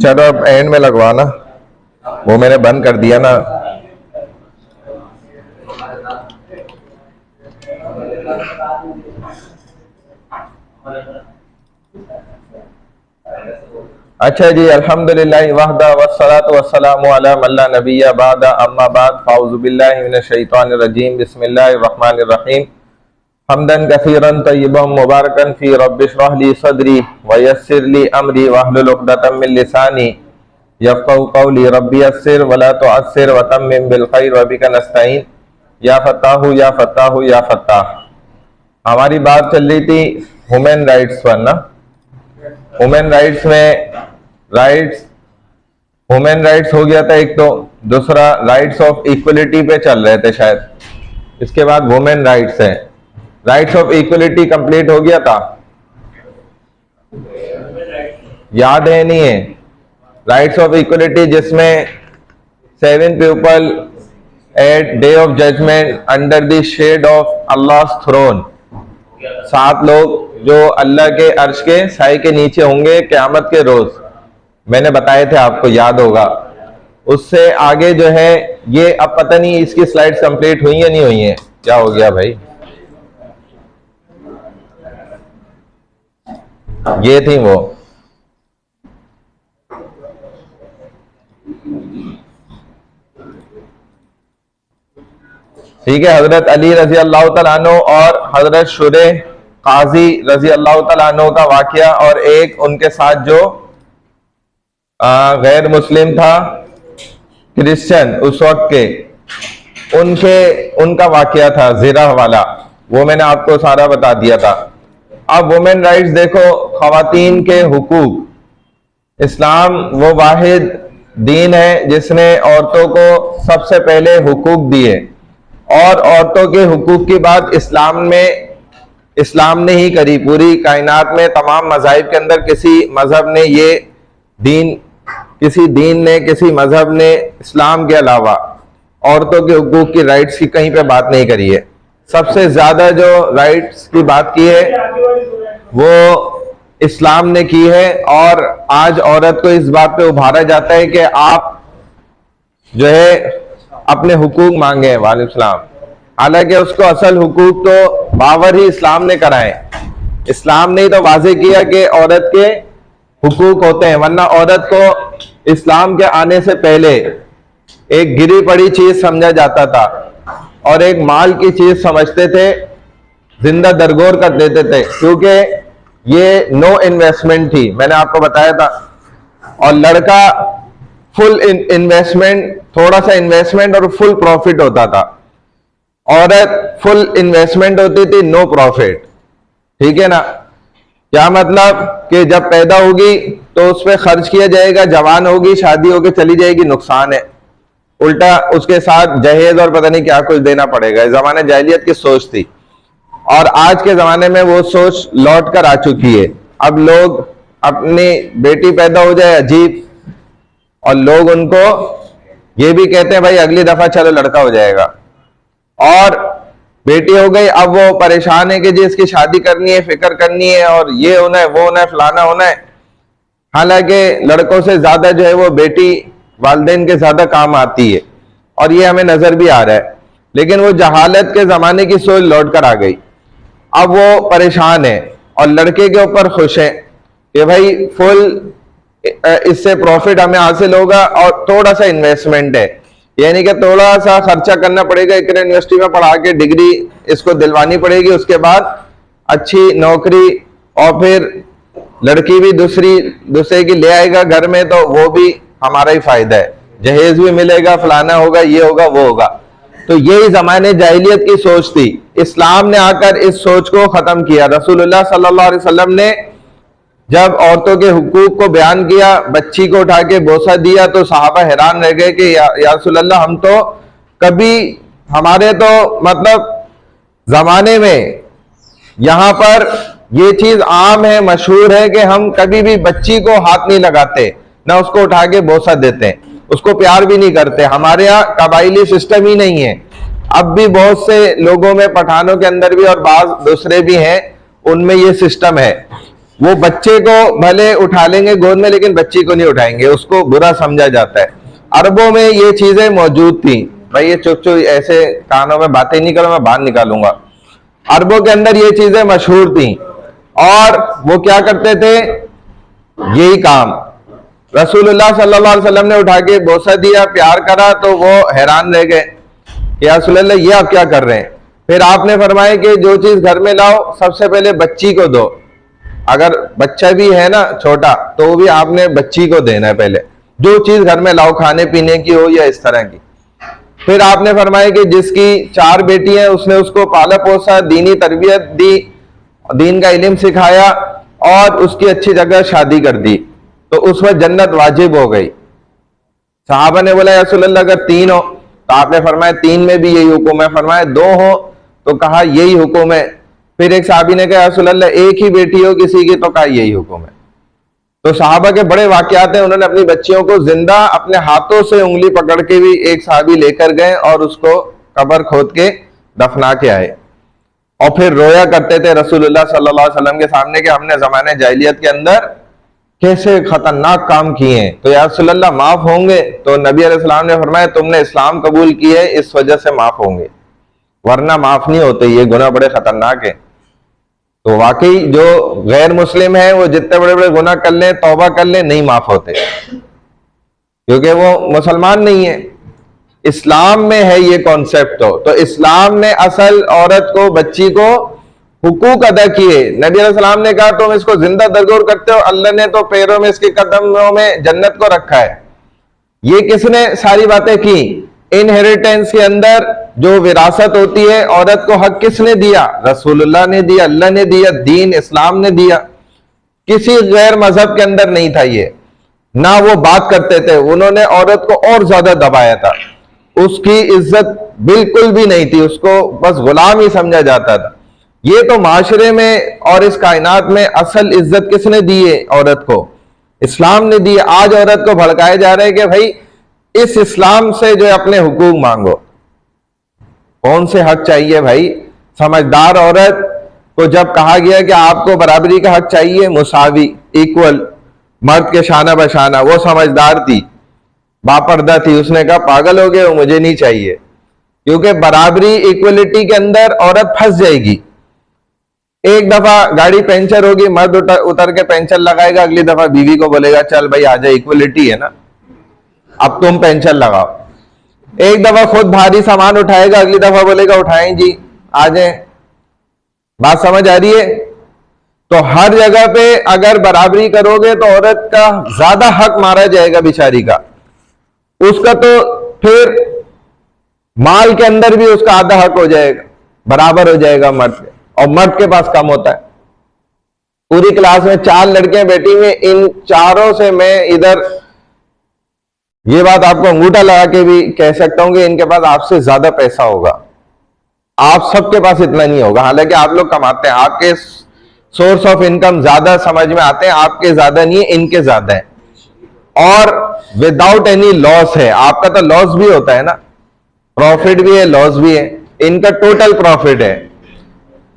चलो अब एंड में लगवाना, वो मैंने बंद कर दिया ना। अच्छा जी, अल्हम्दुलिल्लाह वहदा वस्सलातु वस्सलामु अला मल्ला नबिय्या बादा अम्मा बाद फाउज़ु बिल्लाहि मिनश शैतानिर रजीम बिस्मिल्लाहिर रहमानिर रहीम हम्दन कसीरन तय्यिबन मुबारकन फी रब्बिश्रह ली सदरी व यस्सिर ली अमरी वहलुल उक़दतम मिन लिसानी यफ़क़हू क़ौली रब्बी यस्सिर वला तुअस्सिर व तम्मिम बिल खैर व बिका नस्तईन या फत्ताहु या फत्ताहु या फत्ताह। हमारी बात चल रही थी ह्यूमन राइट्स पर ना। ह्यूमन राइट्स में ह्यूमन राइट्स हो गया था एक, तो दूसरा राइट्स ऑफ इक्वलिटी पे चल रहे थे शायद, इसके बाद वुमेन राइट्स है। राइट्स ऑफ इक्वलिटी कंप्लीट हो गया था, याद है नहीं है? राइट्स ऑफ इक्वलिटी जिसमें 7 people at day of judgment under the shade of Allah throne, 7 लोग जो अल्लाह के अर्श के साए के नीचे होंगे क़यामत के रोज, मैंने बताए थे आपको, याद होगा। उससे आगे जो है ये, अब पता नहीं इसकी स्लाइड्स कंप्लीट हुई या नहीं हुई है, क्या हो गया भाई? ये थी वो, ठीक है। हजरत अली रजी अल्लाह तआला अन्हु और हजरत शुरे काजी रजी अल्लाह तआला अन्हु का वाकया, और एक उनके साथ जो गैर मुस्लिम था, क्रिश्चियन उस वक्त के, उनका वाकया था ज़िरा वाला, वो मैंने आपको सारा बता दिया था। अब वुमेन राइट्स देखो, खवातीन के हुकूक। इस्लाम वो वाहिद दीन है जिसने औरतों को सबसे पहले हुकूक दिए, और औरतों के हुकूक की बात इस्लाम ने ही करी। पूरी कायनात में तमाम मज़ाहिब के अंदर किसी मजहब ने किसी मजहब ने इस्लाम के अलावा औरतों के हुकूक की राइट्स की कहीं पे बात नहीं करी है। सबसे ज्यादा जो राइट्स की बात की है वो इस्लाम ने की है, और आज औरत को इस बात पे उभारा जाता है कि आप जो है अपने हुकूक मांगे। वालेकुम सलाम। हालांकि उसको असल हुकूक तो बावर ही इस्लाम ने कराए। इस्लाम ने तो वाज़ेह किया कि औरत के हुकूक होते हैं, वरना औरत को इस्लाम के आने से पहले एक गिरी पड़ी चीज समझा जाता था और एक माल की चीज समझते थे, जिंदा दरगोर कर देते थे, क्योंकि ये नो इन्वेस्टमेंट थी, मैंने आपको बताया था। और लड़का फुल इन्वेस्टमेंट, थोड़ा सा इन्वेस्टमेंट और फुल प्रॉफिट होता था। औरत फुल इन्वेस्टमेंट होती थी, नो प्रॉफिट। ठीक है ना? क्या मतलब कि जब पैदा होगी तो उस पर खर्च किया जाएगा, जवान होगी शादी होगी चली जाएगी, नुकसान है। उल्टा उसके साथ जहेज और पता नहीं क्या कुछ देना पड़ेगा। इस जमाने जाहिलियत की सोच थी, और आज के जमाने में वो सोच लौट कर आ चुकी है। अब लोग अपनी बेटी पैदा हो जाए अजीब, और लोग उनको ये भी कहते हैं भाई अगली दफा चलो लड़का हो जाएगा, और बेटी हो गई अब वो परेशान है कि जी इसकी शादी करनी है, फिक्र करनी है, और ये होना है, वो होना है, फलाना होना है। हालांकि लड़कों से ज्यादा जो है वो बेटी वालिदैन के ज्यादा काम आती है, और ये हमें नजर भी आ रहा है। लेकिन वो जहालत के जमाने की सोच लौट कर आ गई। अब वो परेशान है और लड़के के ऊपर खुश है कि भाई फुल इससे प्रॉफिट हमें हासिल होगा, और थोड़ा सा इन्वेस्टमेंट है, यानी कि थोड़ा सा खर्चा करना पड़ेगा। एक यूनिवर्सिटी में पढ़ा के डिग्री इसको दिलवानी पड़ेगी, उसके बाद अच्छी नौकरी, और फिर लड़की भी दूसरे की ले आएगा घर में, तो वो भी हमारा ही फायदा है, जहेज भी मिलेगा, फलाना होगा, ये होगा, वो होगा। तो यही जमाने जाहिलियत की सोच थी। इस्लाम ने आकर इस सोच को खत्म किया। रसूलुल्लाह सल्लल्लाहु अलैहि वसल्लम ने जब औरतों के हुकूक को बयान किया, बच्ची को उठा के बोसा दिया, तो सहाबा हैरान रह गए कि या रसूलल्लाह, हम तो कभी, हमारे तो मतलब जमाने में यहाँ पर ये चीज आम है, मशहूर है कि हम कभी भी बच्ची को हाथ नहीं लगाते, ना उसको उठा के बोसा देते, उसको प्यार भी नहीं करते। हमारे यहाँ कबाइली सिस्टम ही नहीं है। अब भी बहुत से लोगों में, पठानों के अंदर भी और बाज दूसरे भी हैं, उनमें ये सिस्टम है वो बच्चे को भले उठा लेंगे गोद में, लेकिन बच्ची को नहीं उठाएंगे, उसको बुरा समझा जाता है। अरबों में ये चीजें मौजूद थी। भाई ये चुप चुप ऐसे कानों में बातें नहीं करो, मैं बाहर निकालूंगा। अरबों के अंदर ये चीजें मशहूर थी और वो क्या करते थे, यही काम। रसूलुल्लाह सल्लल्लाहु अलैहि वसल्लम ने उठा के बोसा दिया, प्यार करा, तो वो हैरान रह गए, या रसूलुल्लाह ये आप क्या कर रहे हैं। फिर आपने फरमाया कि जो चीज घर में लाओ सबसे पहले बच्ची को दो। अगर बच्चा भी है ना छोटा, तो वो भी आपने बच्ची को देना है पहले, जो चीज घर में लाओ, खाने पीने की हो या इस तरह की। फिर आपने फरमाया कि जिसकी 4 बेटी हैं उसने उसको पाला पोसा, दीनी तरबियत दी, दीन का इल्म सिखाया और उसकी अच्छी जगह शादी कर दी, तो उस वक्त जन्नत वाजिब हो गई। साहबा ने बोला या रसूलल्लाह अगर 3 हो, तो आपने फरमाया 3 में भी यही हुक्म है। फरमाया 2 हो, तो कहा यही हुक्म है। फिर एक साहबी ने कहा या रसूलल्लाह एक ही बेटी हो किसी की, तो कहा यही हुक्म है। तो साहबा के बड़े वाकयात हैं, उन्होंने अपनी बच्चियों को जिंदा अपने हाथों से उंगली पकड़ के भी एक साहबी लेकर गए और उसको कब्र खोद के दफना के आए, और फिर रोया करते थे रसूलुल्लाह सल्लल्लाहु अलैहि वसल्लम के सामने कि हमने जमाने जाहिलियत के अंदर कैसे खतरनाक काम किए हैं, तो या रसूलल्लाह माफ होंगे। तो नबी अलैहिस्सलाम ने फरमाया तुमने इस्लाम कबूल किया है, इस वजह से माफ होंगे, वरना माफ नहीं होते, ये गुनाह बड़े खतरनाक है। तो वाकई जो गैर मुस्लिम है वो जितने बड़े बड़े गुनाह कर लें, तौबा कर लें, नहीं माफ होते, क्योंकि वो मुसलमान नहीं है। इस्लाम में है ये कॉन्सेप्ट। तो इस्लाम ने असल औरत को, बच्ची को हुकूक अदा किए। नबी अलैहिस्सलाम ने कहा तुम इसको जिंदा दरगोर करते हो, अल्लाह ने तो पैरों में, इसके कदमों में जन्नत को रखा है। ये किसने सारी बातें की? इनहेरिटेंस के अंदर जो विरासत होती है, औरत को हक किसने दिया? रसूलुल्लाह ने दिया, अल्लाह ने दिया, दीन इस्लाम ने दिया। किसी गैर मजहब के अंदर नहीं था ये, ना वो बात करते थे, उन्होंने औरत को और ज्यादा दबाया था, उसकी इज्जत बिल्कुल भी नहीं थी, उसको बस गुलाम ही समझा जाता था। ये तो माशरे में और इस कायनात में असल इज्जत किसने दी है? औरत को इस्लाम ने दी। आज औरत को भड़काया जा रहा है कि भाई इस इस्लाम से जो है अपने हुकूक मांगो। कौन से हक चाहिए भाई? समझदार औरत को जब कहा गया कि आपको बराबरी का हक चाहिए, मुसावी, इक्वल, मर्द के शाना बशाना, वो समझदार थी, बापर्दा थी, उसने कहा पागल हो गए, मुझे नहीं चाहिए, क्योंकि बराबरी, इक्वलिटी के अंदर औरत फंस जाएगी। एक दफा गाड़ी पंचर होगी, मर्द उतर के पंचर लगाएगा, अगली दफा बीवी को बोलेगा चल भाई आजा, इक्वलिटी है ना, अब तुम पंचर लगाओ। एक दफा खुद भारी सामान उठाएगा, अगली दफा बोलेगा उठाएं जी, आ जाए। बात समझ आ रही है? तो हर जगह पे अगर बराबरी करोगे तो औरत का ज्यादा हक मारा जाएगा बेचारी का, उसका तो फिर माल के अंदर भी उसका आधा हक हो जाएगा, बराबर हो जाएगा मर्द के, और मर्द के पास कम होता है। पूरी क्लास में 4 लड़कियां बैठी हुई, इन चारों से मैं इधर ये बात आपको अंगूठा लगा के भी कह सकता हूं कि इनके पास आपसे ज्यादा पैसा होगा, आप सबके पास इतना नहीं होगा। हालांकि आप लोग कमाते हैं, आपके सोर्स ऑफ इनकम ज्यादा समझ में आते हैं, आपके ज्यादा नहीं है, इनके ज्यादा है, और विदाउट एनी लॉस है। आपका तो लॉस भी होता है ना, प्रॉफिट भी है, लॉस भी है, इनका टोटल प्रॉफिट है।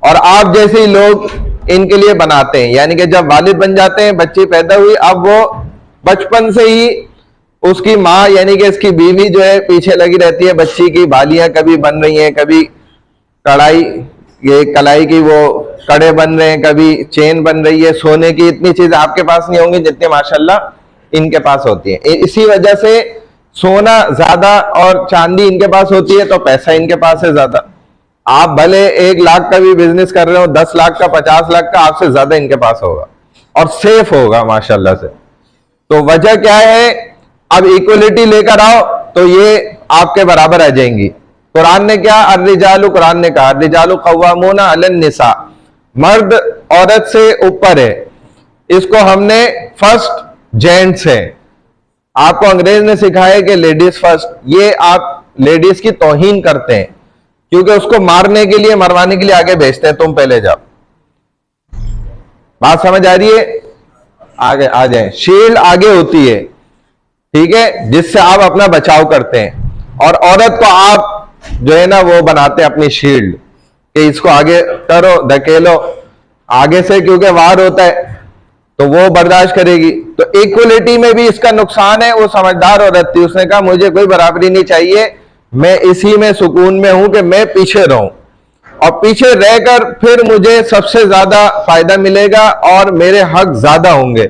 और आप जैसे ही लोग इनके लिए बनाते हैं, यानी कि जब वालिद बन जाते हैं, बच्ची पैदा हुई, अब वो बचपन से ही उसकी माँ यानी कि इसकी बीवी जो है पीछे लगी रहती है, बच्ची की बालियां कभी बन रही हैं, कभी कढ़ाई, ये कलाई की वो कड़े बन रहे हैं, कभी चेन बन रही है, सोने की इतनी चीजें आपके पास नहीं होंगी जितनी माशाल्लाह इनके पास होती है। इसी वजह से सोना ज्यादा और चांदी इनके पास होती है, तो पैसा इनके पास है ज्यादा। आप भले 1 लाख का भी बिजनेस कर रहे हो, 10 लाख का, 50 लाख का, आपसे ज्यादा इनके पास होगा और सेफ होगा माशाल्लाह से। तो वजह क्या है? अब इक्वलिटी लेकर आओ तो ये आपके बराबर आ जाएंगी। कुरान ने क्या, अर्रिजालु, कुरान ने कहा अर्रिजालु कव्वामूना अलन निसा, मर्द औरत से ऊपर है। इसको हमने फर्स्ट जेंट्स है, आपको अंग्रेज ने सिखाया कि लेडीज फर्स्ट। ये आप लेडीज की तौहीन करते हैं, क्योंकि उसको मारने के लिए, मरवाने के लिए आगे भेजते हैं, तुम पहले जाओ। बात समझ आ रही है? आगे आ जाए। शील्ड आगे होती है, ठीक है, जिससे आप अपना बचाव करते हैं, और औरत को आप जो है ना वो बनाते हैं अपनी शील्ड, कि इसको आगे करो, धकेलो आगे से, क्योंकि वार होता है। तो वो बर्दाश्त करेगी। तो इक्वलिटी में भी इसका नुकसान है। वो समझदार औरत थी, उसने कहा मुझे कोई बराबरी नहीं चाहिए, मैं इसी में सुकून में हूं कि मैं पीछे रहूं, और पीछे रहकर फिर मुझे सबसे ज्यादा फायदा मिलेगा और मेरे हक ज्यादा होंगे।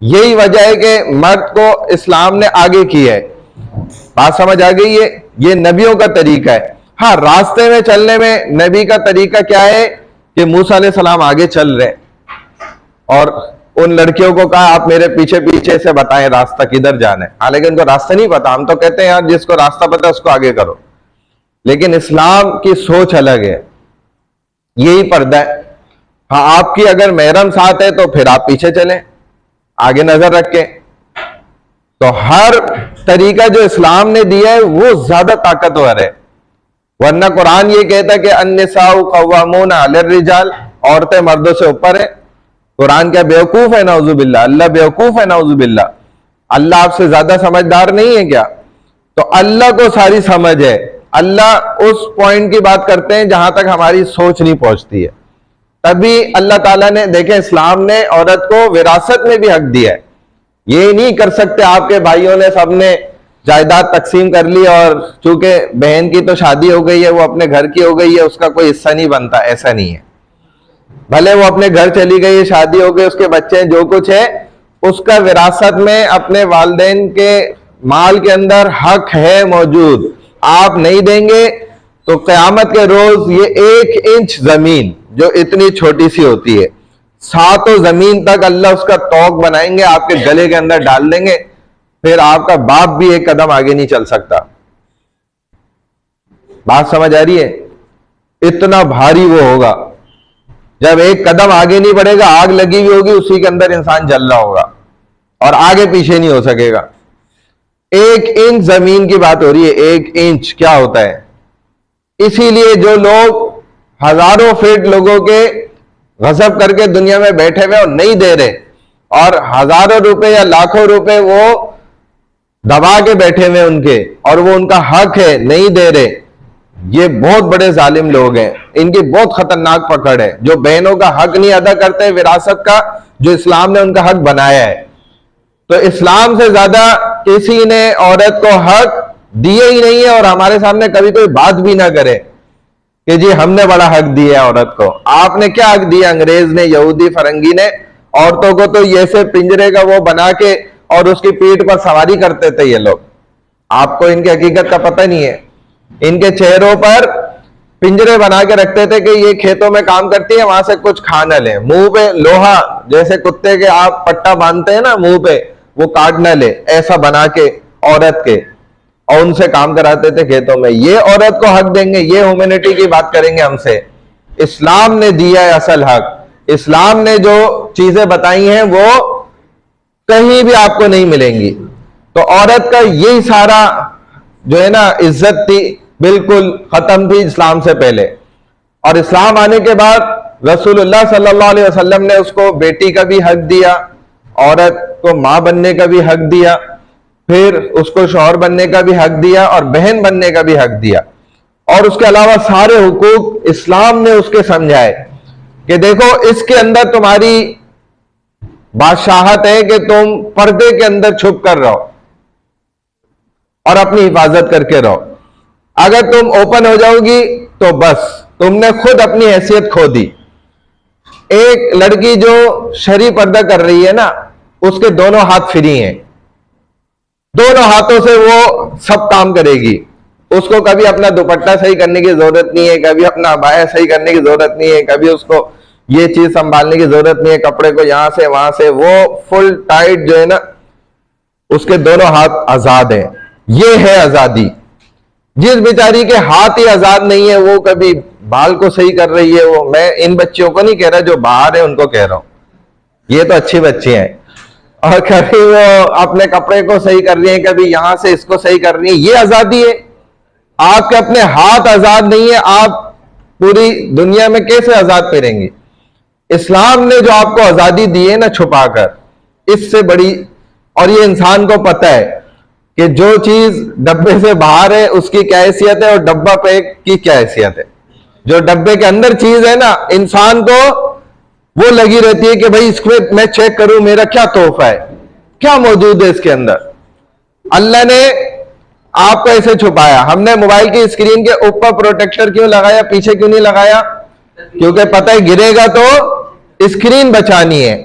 यही वजह है कि मर्द को इस्लाम ने आगे किया है। बात समझ आ गई है? ये नबियों का तरीका है। हाँ, रास्ते में चलने में नबी का तरीका क्या है कि मूसा अलैहि सलाम आगे चल रहे और उन लड़कियों को कहा आप मेरे पीछे पीछे से बताएं रास्ता किधर जाना है। हालांकि उनको रास्ता नहीं पता। हम तो कहते हैं यार जिसको रास्ता पता है उसको आगे करो, लेकिन इस्लाम की सोच अलग है। यही पर्दा है। हाँ, आपकी अगर महरम साथ है तो फिर आप पीछे चलें आगे नजर रख के। तो हर तरीका जो इस्लाम ने दिया है वो ज्यादा ताकतवर है। वरना कुरान ये कहता है कि अन्निसाउ कव्वामून अलर रिजाल, औरतें मर्दों से ऊपर है। कुरान क्या बेवकूफ है? नाउजुबिल्लाह। अल्लाह बेवकूफ है? नाउजुबिल्लाह। अल्लाह आपसे ज्यादा समझदार नहीं है क्या? तो अल्लाह को सारी समझ है। अल्लाह उस पॉइंट की बात करते हैं जहां तक हमारी सोच नहीं पहुंचती है। तभी अल्लाह ताला ने, देखें, इस्लाम ने औरत को विरासत में भी हक दिया है। ये नहीं कर सकते आपके भाइयों ने सबने जायदाद तकसीम कर ली और चूंकि बहन की तो शादी हो गई है, वो अपने घर की हो गई है, उसका कोई हिस्सा नहीं बनता। ऐसा नहीं है। भले वो अपने घर चली गई, शादी हो गई, उसके बच्चे हैं, जो कुछ है उसका विरासत में अपने वालिदैन के माल के अंदर हक है मौजूद। आप नहीं देंगे तो क़यामत के रोज ये 1 इंच जमीन जो इतनी छोटी सी होती है, 7 जमीन तक अल्लाह उसका तौक बनाएंगे, आपके गले के अंदर डाल देंगे। फिर आपका बाप भी एक कदम आगे नहीं चल सकता। बात समझ आ रही है? इतना भारी वो होगा, जब एक कदम आगे नहीं बढ़ेगा, आग लगी हुई होगी, उसी के अंदर इंसान जल रहा होगा और आगे पीछे नहीं हो सकेगा। 1 इंच जमीन की बात हो रही है। 1 इंच क्या होता है? इसीलिए जो लोग हजारों फीट लोगों के गजब करके दुनिया में बैठे हुए और नहीं दे रहे, और हजारों रुपए या लाखों रुपए वो दबा के बैठे हुए उनके, और वो उनका हक है नहीं दे रहे, ये बहुत बड़े जालिम लोग हैं। इनकी बहुत खतरनाक पकड़ है। जो बहनों का हक नहीं अदा करते विरासत का, जो इस्लाम ने उनका हक बनाया है। तो इस्लाम से ज्यादा किसी ने औरत को हक दिए ही नहीं है। और हमारे सामने कभी कोई बात भी ना करे कि जी हमने बड़ा हक दिया है औरत को। आपने क्या हक दिया? अंग्रेज ने, यहूदी फरंगी ने औरतों को तो ऐसे पिंजरे का वो बना के और उसकी पीठ पर सवारी करते थे ये लोग। आपको इनकी हकीकत का पता नहीं है। इनके चेहरों पर पिंजरे बना के रखते थे कि ये खेतों में काम करती है, वहां से कुछ खा न ले। मुंह पे लोहा, जैसे कुत्ते के आप पट्टा बांधते हैं ना मुंह पे, वो काट न ले, ऐसा बना के औरत के, और उनसे काम कराते थे खेतों में। ये औरत को हक देंगे? ये ह्यूमैनिटी की बात करेंगे हमसे? इस्लाम ने दिया है असल हक। इस्लाम ने जो चीजें बताई हैं वो कहीं भी आपको नहीं मिलेंगी। तो औरत का यही सारा जो है ना इज्जत थी, बिल्कुल खत्म थी इस्लाम से पहले। और इस्लाम आने के बाद रसूलुल्लाह सल्लल्लाहु अलैहि वसल्लम ने उसको बेटी का भी हक दिया, औरत को मां बनने का भी हक दिया, फिर उसको शौहर बनने का भी हक दिया और बहन बनने का भी हक दिया। और उसके अलावा सारे हुकूक इस्लाम ने उसके समझाए कि देखो इसके अंदर तुम्हारी बादशाहत है कि तुम पर्दे के अंदर छुप कर रहो और अपनी हिफाजत करके रहो। अगर तुम ओपन हो जाओगी तो बस तुमने खुद अपनी हैसियत खो दी। एक लड़की जो शरी पर्दा कर रही है ना, उसके दोनों हाथ फ्री हैं, दोनों हाथों से वो सब काम करेगी। उसको कभी अपना दुपट्टा सही करने की जरूरत नहीं है, कभी अपना अबाया सही करने की जरूरत नहीं है, कभी उसको ये चीज संभालने की जरूरत नहीं है, कपड़े को यहां से वहां से, वो फुल टाइट जो है ना, उसके दोनों हाथ आजाद हैं। ये है आजादी। जिस बेचारी के हाथ ही आजाद नहीं है, वो कभी बाल को सही कर रही है, वो, मैं इन बच्चियों को नहीं कह रहा, जो बाहर है उनको कह रहा हूं। ये तो अच्छी बच्ची हैं, और कभी वो अपने कपड़े को सही कर रही है, कभी यहां से इसको सही कर रही है। ये आजादी है। आपके अपने हाथ आजाद नहीं है, आप पूरी दुनिया में कैसे आजाद फिरेंगे? इस्लाम ने जो आपको आजादी दी है ना छुपाकर, इससे बड़ी, और ये इंसान को पता है कि जो चीज डब्बे से बाहर है उसकी क्या हैसियत है और डब्बा पे की क्या हैसियत है। जो डब्बे के अंदर चीज है ना, इंसान को वो लगी रहती है कि भाई इसमें मैं चेक करूं मेरा क्या तोहफा है, क्या मौजूद है इसके अंदर। अल्लाह ने आपको ऐसे छुपाया। हमने मोबाइल की स्क्रीन के ऊपर प्रोटेक्टर क्यों लगाया, पीछे क्यों नहीं लगाया? क्योंकि पता है गिरेगा तो स्क्रीन बचानी है।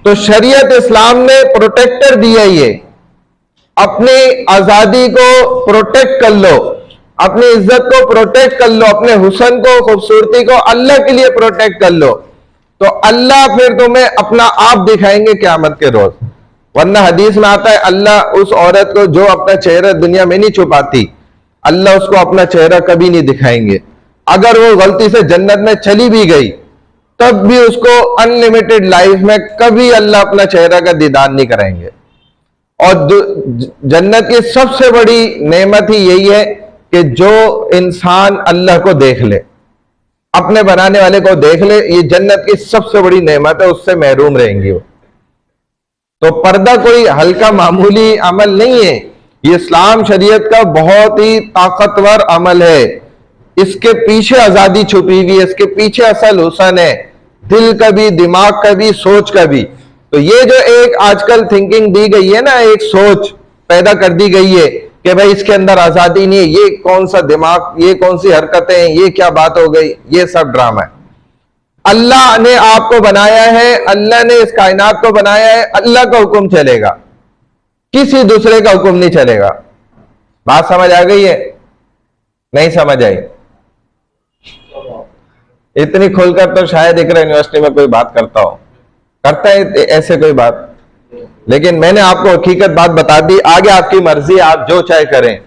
तो शरीयत इस्लाम ने प्रोटेक्टर दिया, ये अपनी आजादी को प्रोटेक्ट कर लो, अपनी इज्जत को प्रोटेक्ट कर लो, अपने हुस्न को, खूबसूरती को अल्लाह के लिए प्रोटेक्ट कर लो, तो अल्लाह फिर तुम्हें अपना आप दिखाएंगे क़यामत के रोज। वरना हदीस में आता है अल्लाह उस औरत को जो अपना चेहरा दुनिया में नहीं छुपाती, अल्लाह उसको अपना चेहरा कभी नहीं दिखाएंगे। अगर वो गलती से जन्नत में चली भी गई तब भी उसको अनलिमिटेड लाइफ में कभी अल्लाह अपना चेहरा का दीदार नहीं कराएंगे। और जन्नत की सबसे बड़ी नेमत ही यही है कि जो इंसान अल्लाह को देख ले, अपने बनाने वाले को देख ले, ये जन्नत की सबसे बड़ी नेमत है, उससे महरूम रहेंगी वो। तो पर्दा कोई हल्का मामूली अमल नहीं है, ये इस्लाम शरीयत का बहुत ही ताकतवर अमल है। इसके पीछे आजादी छुपी हुई है, इसके पीछे असल हुस्न है, दिल का भी, दिमाग का भी, सोच का भी। तो ये जो एक आजकल थिंकिंग दी गई है ना, एक सोच पैदा कर दी गई है कि भाई इसके अंदर आजादी नहीं है, ये कौन सा दिमाग, ये कौन सी हरकतें, ये क्या बात हो गई, ये सब ड्रामा है। अल्लाह ने आपको बनाया है, अल्लाह ने इस कायनात को बनाया है, अल्लाह का हुक्म चलेगा, किसी दूसरे का हुक्म नहीं चलेगा। बात समझ आ गई है? नहीं समझ आई? इतनी खुलकर तो शायद इकरा यूनिवर्सिटी में कोई बात करता है ऐसे कोई बात, लेकिन मैंने आपको हकीकत बात बता दी। आगे आपकी मर्जी, आप जो चाहे करें।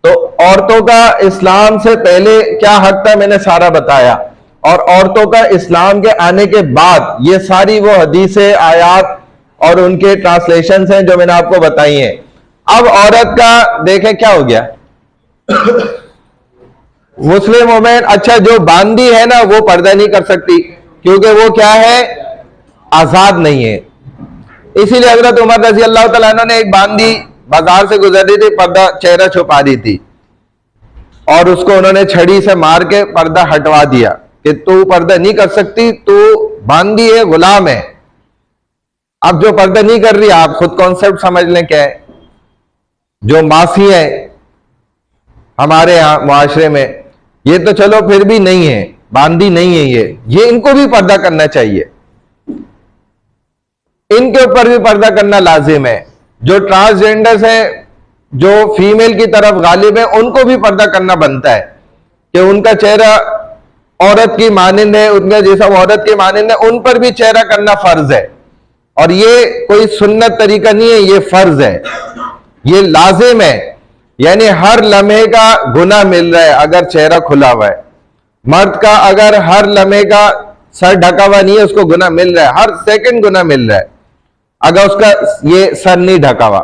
तो औरतों का इस्लाम से पहले क्या हक था मैंने सारा बताया, और औरतों का इस्लाम के आने के बाद ये सारी वो हदीसें, आयात और उनके ट्रांसलेशन हैं जो मैंने आपको बताई हैं। अब औरत का देखें क्या हो गया। मुस्लिम वुमेन, अच्छा जो बांदी है ना वो पर्दा नहीं कर सकती, क्योंकि वो क्या है, आजाद नहीं है। इसीलिए हजरत उमर रजी अल्लाह तआला अन्हु ने एक बांदी बाजार से गुजर रही थी, पर्दा चेहरा छुपा दी थी, और उसको उन्होंने छड़ी से मार के पर्दा हटवा दिया कि तू पर्दा नहीं कर सकती, तू बांदी है, गुलाम है। अब जो पर्दा नहीं कर रही, आप खुद कॉन्सेप्ट समझ लें क्या है। जो माफी है हमारे यहां मुआशरे में, ये तो चलो फिर भी नहीं है, बांदी नहीं है, ये इनको भी पर्दा करना चाहिए, इनके ऊपर भी पर्दा करना लाजिम है। जो ट्रांसजेंडर्स हैं, जो फीमेल की तरफ गालिब है, उनको भी पर्दा करना बनता है कि उनका चेहरा औरत की मानिंद है, उनका जैसा औरत की मानिंद है, उन पर भी चेहरा करना फर्ज है। और ये कोई सुन्नत तरीका नहीं है, ये फर्ज है, ये लाजिम है। यानी हर लम्हे का गुनाह मिल रहा है अगर चेहरा खुला हुआ है। मर्द का अगर हर लम्हे का सर ढका हुआ नहीं है, उसको गुनाह मिल रहा है, हर सेकंड गुनाह मिल रहा है अगर उसका ये सर नहीं ढका हुआ,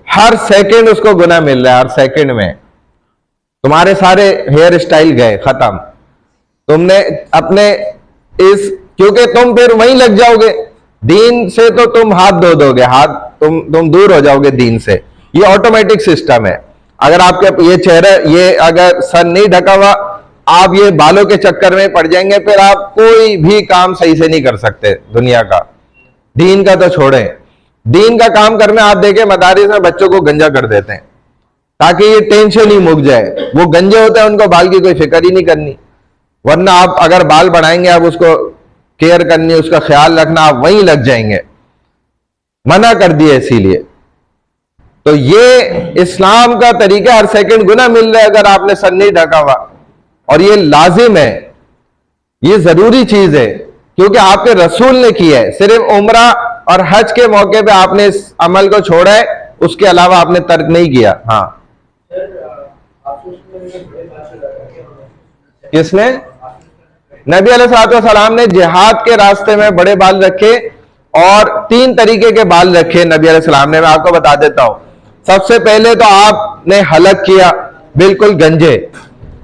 हर सेकंड उसको गुनाह मिल रहा है। हर सेकंड में तुम्हारे सारे हेयर स्टाइल गए, खत्म। तुमने अपने इस, क्योंकि तुम फिर वहीं लग जाओगे, दीन से तो तुम हाथ धो दोगे, हाथ तुम दूर हो जाओगे दीन से। ये ऑटोमेटिक सिस्टम है। अगर आपके ये चेहरा, ये अगर सर नहीं ढका हुआ, आप ये बालों के चक्कर में पड़ जाएंगे, फिर आप कोई भी काम सही से नहीं कर सकते दुनिया का। दीन का तो छोड़ें, दीन का काम करना, आप देखें मदारिस में बच्चों को गंजा कर देते हैं ताकि ये टेंशन ही मुक जाए। वो गंजे होते हैं, उनको बाल की कोई फिक्र ही नहीं करनी। वरना आप अगर बाल बढ़ाएंगे, आप उसको केयर करनी, उसका ख्याल रखना, आप वहीं लग जाएंगे। मना कर दिया इसीलिए। तो ये इस्लाम का तरीका, हर सेकंड गुनाह मिल रहा है अगर आपने सर नहीं ढका हुआ, और ये लाजिम है, ये जरूरी चीज है, क्योंकि आपके रसूल ने किया है। सिर्फ उम्रा और हज के मौके पे आपने इस अमल को छोड़ा है, उसके अलावा आपने तर्क नहीं किया। हाँ, किसने? नबी अलैहिस्सलाम ने जिहाद के रास्ते में बड़े बाल रखे, और 3 तरीके के बाल रखे नबी अलैहिस्सलाम ने, मैं आपको बता देता हूं। सबसे पहले तो आपने हलक किया, बिल्कुल गंजे,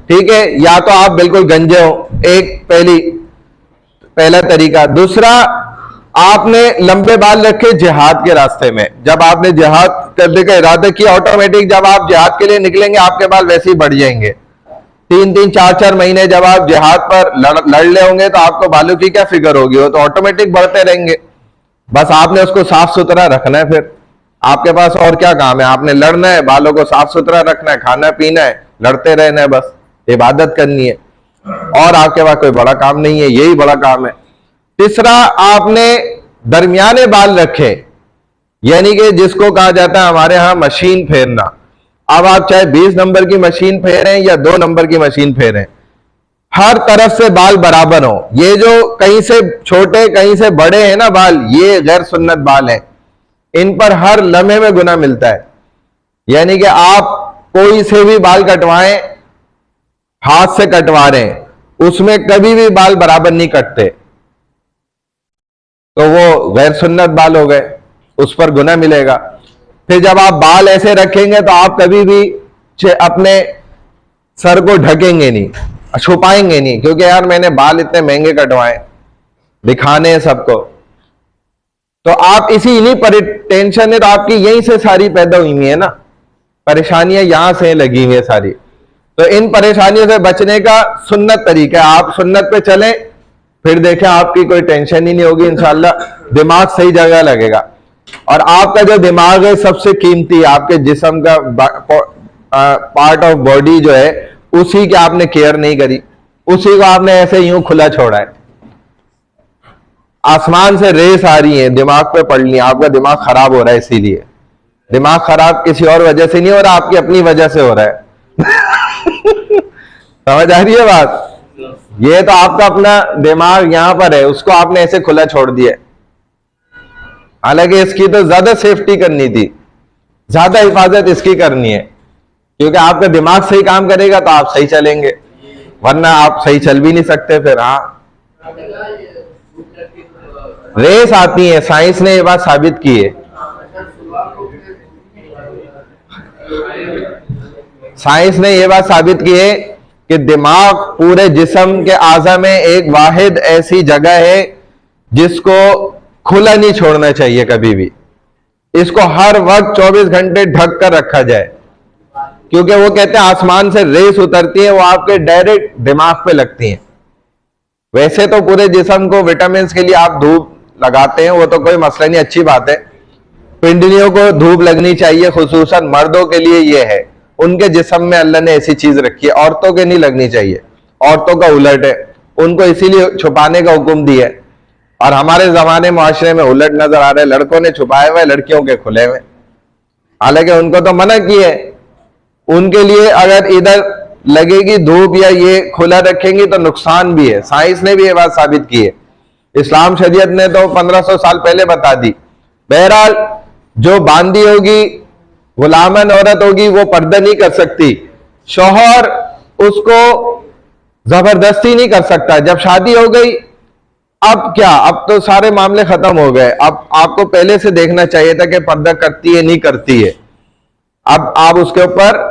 ठीक है, या तो आप बिल्कुल गंजे हो, एक पहला तरीका। दूसरा, आपने लंबे बाल रखे जिहाद के रास्ते में। जब आपने जिहाद करने का इरादा किया, ऑटोमेटिक जब आप जिहाद के लिए निकलेंगे आपके बाल वैसे ही बढ़ जाएंगे। 3-3, 4-4 महीने जब आप जिहाद पर लड़ ले होंगे तो आपको बालों की क्या फिक्र होगी, वो तो ऑटोमेटिक बढ़ते रहेंगे। बस आपने उसको साफ सुथरा रखना है। फिर आपके पास और क्या काम है? आपने लड़ना है, बालों को साफ सुथरा रखना है, खाना पीना है, लड़ते रहना है, बस इबादत करनी है, और आपके पास कोई बड़ा काम नहीं है, यही बड़ा काम है। तीसरा, आपने दरमियाने बाल रखे, यानी कि जिसको कहा जाता है हमारे यहां मशीन फेरना। अब आप चाहे 20 नंबर की मशीन फेरें या 2 नंबर की मशीन फेरें, हर तरफ से बाल बराबर हो। ये जो कहीं से छोटे कहीं से बड़े हैं ना बाल, ये गैर सुन्नत बाल हैं। इन पर हर लम्हे में गुनाह मिलता है। यानी कि आप कोई से भी बाल कटवाएं, हाथ से कटवा रहे हैं, उसमें कभी भी बाल बराबर नहीं कटते, तो वो गैर सुन्नत बाल हो गए, उस पर गुनाह मिलेगा। फिर जब आप बाल ऐसे रखेंगे तो आप कभी भी अपने सर को ढकेंगे नहीं, छुपाएंगे नहीं, क्योंकि यार मैंने बाल इतने महंगे कटवाए, दिखाने हैं सबको। तो आप इन्हीं पर टेंशन है, तो आपकी यहीं से सारी पैदा हुई है ना, परेशानियां यहां से लगी हुई है सारी। तो इन परेशानियों से बचने का सुन्नत तरीका है, आप सुन्नत पे चलें, फिर देखें आपकी कोई टेंशन ही नहीं होगी इंशाल्लाह, दिमाग सही जगह लगेगा। और आपका जो दिमाग है सबसे कीमती, आपके जिस्म का पार्ट ऑफ बॉडी जो है, उसी की आपने केयर नहीं करी, उसी को आपने ऐसे यूं खुला छोड़ा है। आसमान से रेस आ रही है, दिमाग पे पड़नी है, आपका दिमाग खराब हो रहा है। इसीलिए दिमाग खराब किसी और वजह से नहीं हो रहा, आपकी अपनी वजह से हो रहा है। समझ आ रही है बात? ये तो आपका अपना दिमाग यहां पर है, उसको आपने ऐसे खुला छोड़ दिया। हालांकि इसकी तो ज्यादा सेफ्टी करनी थी, ज्यादा हिफाजत इसकी करनी है, क्योंकि आपका दिमाग सही काम करेगा तो आप सही चलेंगे, वरना आप सही चल भी नहीं सकते फिर। हाँ, रेस आती है, साइंस ने ये बात साबित की है। साइंस ने ये बात साबित की है कि दिमाग पूरे जिस्म के आज़ा में एक वाहिद ऐसी जगह है जिसको खुला नहीं छोड़ना चाहिए कभी भी। इसको हर वक्त 24 घंटे ढक कर रखा जाए, क्योंकि वो कहते हैं आसमान से रेस उतरती है, वो आपके डायरेक्ट दिमाग पे लगती हैं। वैसे तो पूरे जिस्म को विटामिन के लिए आप धूप लगाते हैं, वो तो कोई मसला नहीं, अच्छी बात है। पिंडलियों को धूप लगनी चाहिए, खुसूसन मर्दों के लिए ये है, उनके जिस्म में अल्लाह ने ऐसी चीज रखी है, औरतों के नहीं लगनी चाहिए, औरतों का उलट है, उनको इसीलिए छुपाने का हुक्म दिया है। और हमारे जमाने मुआशरे में उलट नजर आ रहा है, लड़कों ने छुपाए हुए, लड़कियों के खुले हुए। हालांकि उनको तो मना किया है, उनके लिए अगर इधर लगेगी धूप या ये खुला रखेंगे तो नुकसान भी है। साइंस ने भी ये बात साबित की है, इस्लाम शरीयत ने तो 1500 साल पहले बता दी। बहरहाल जो बांदी होगी, गुलामन औरत होगी, वो पर्दा नहीं कर सकती, शौहर उसको जबरदस्ती नहीं कर सकता। जब शादी हो गई, अब क्या, अब तो सारे मामले खत्म हो गए। अब आपको पहले से देखना चाहिए था कि पर्दा करती है नहीं करती है। अब आप उसके ऊपर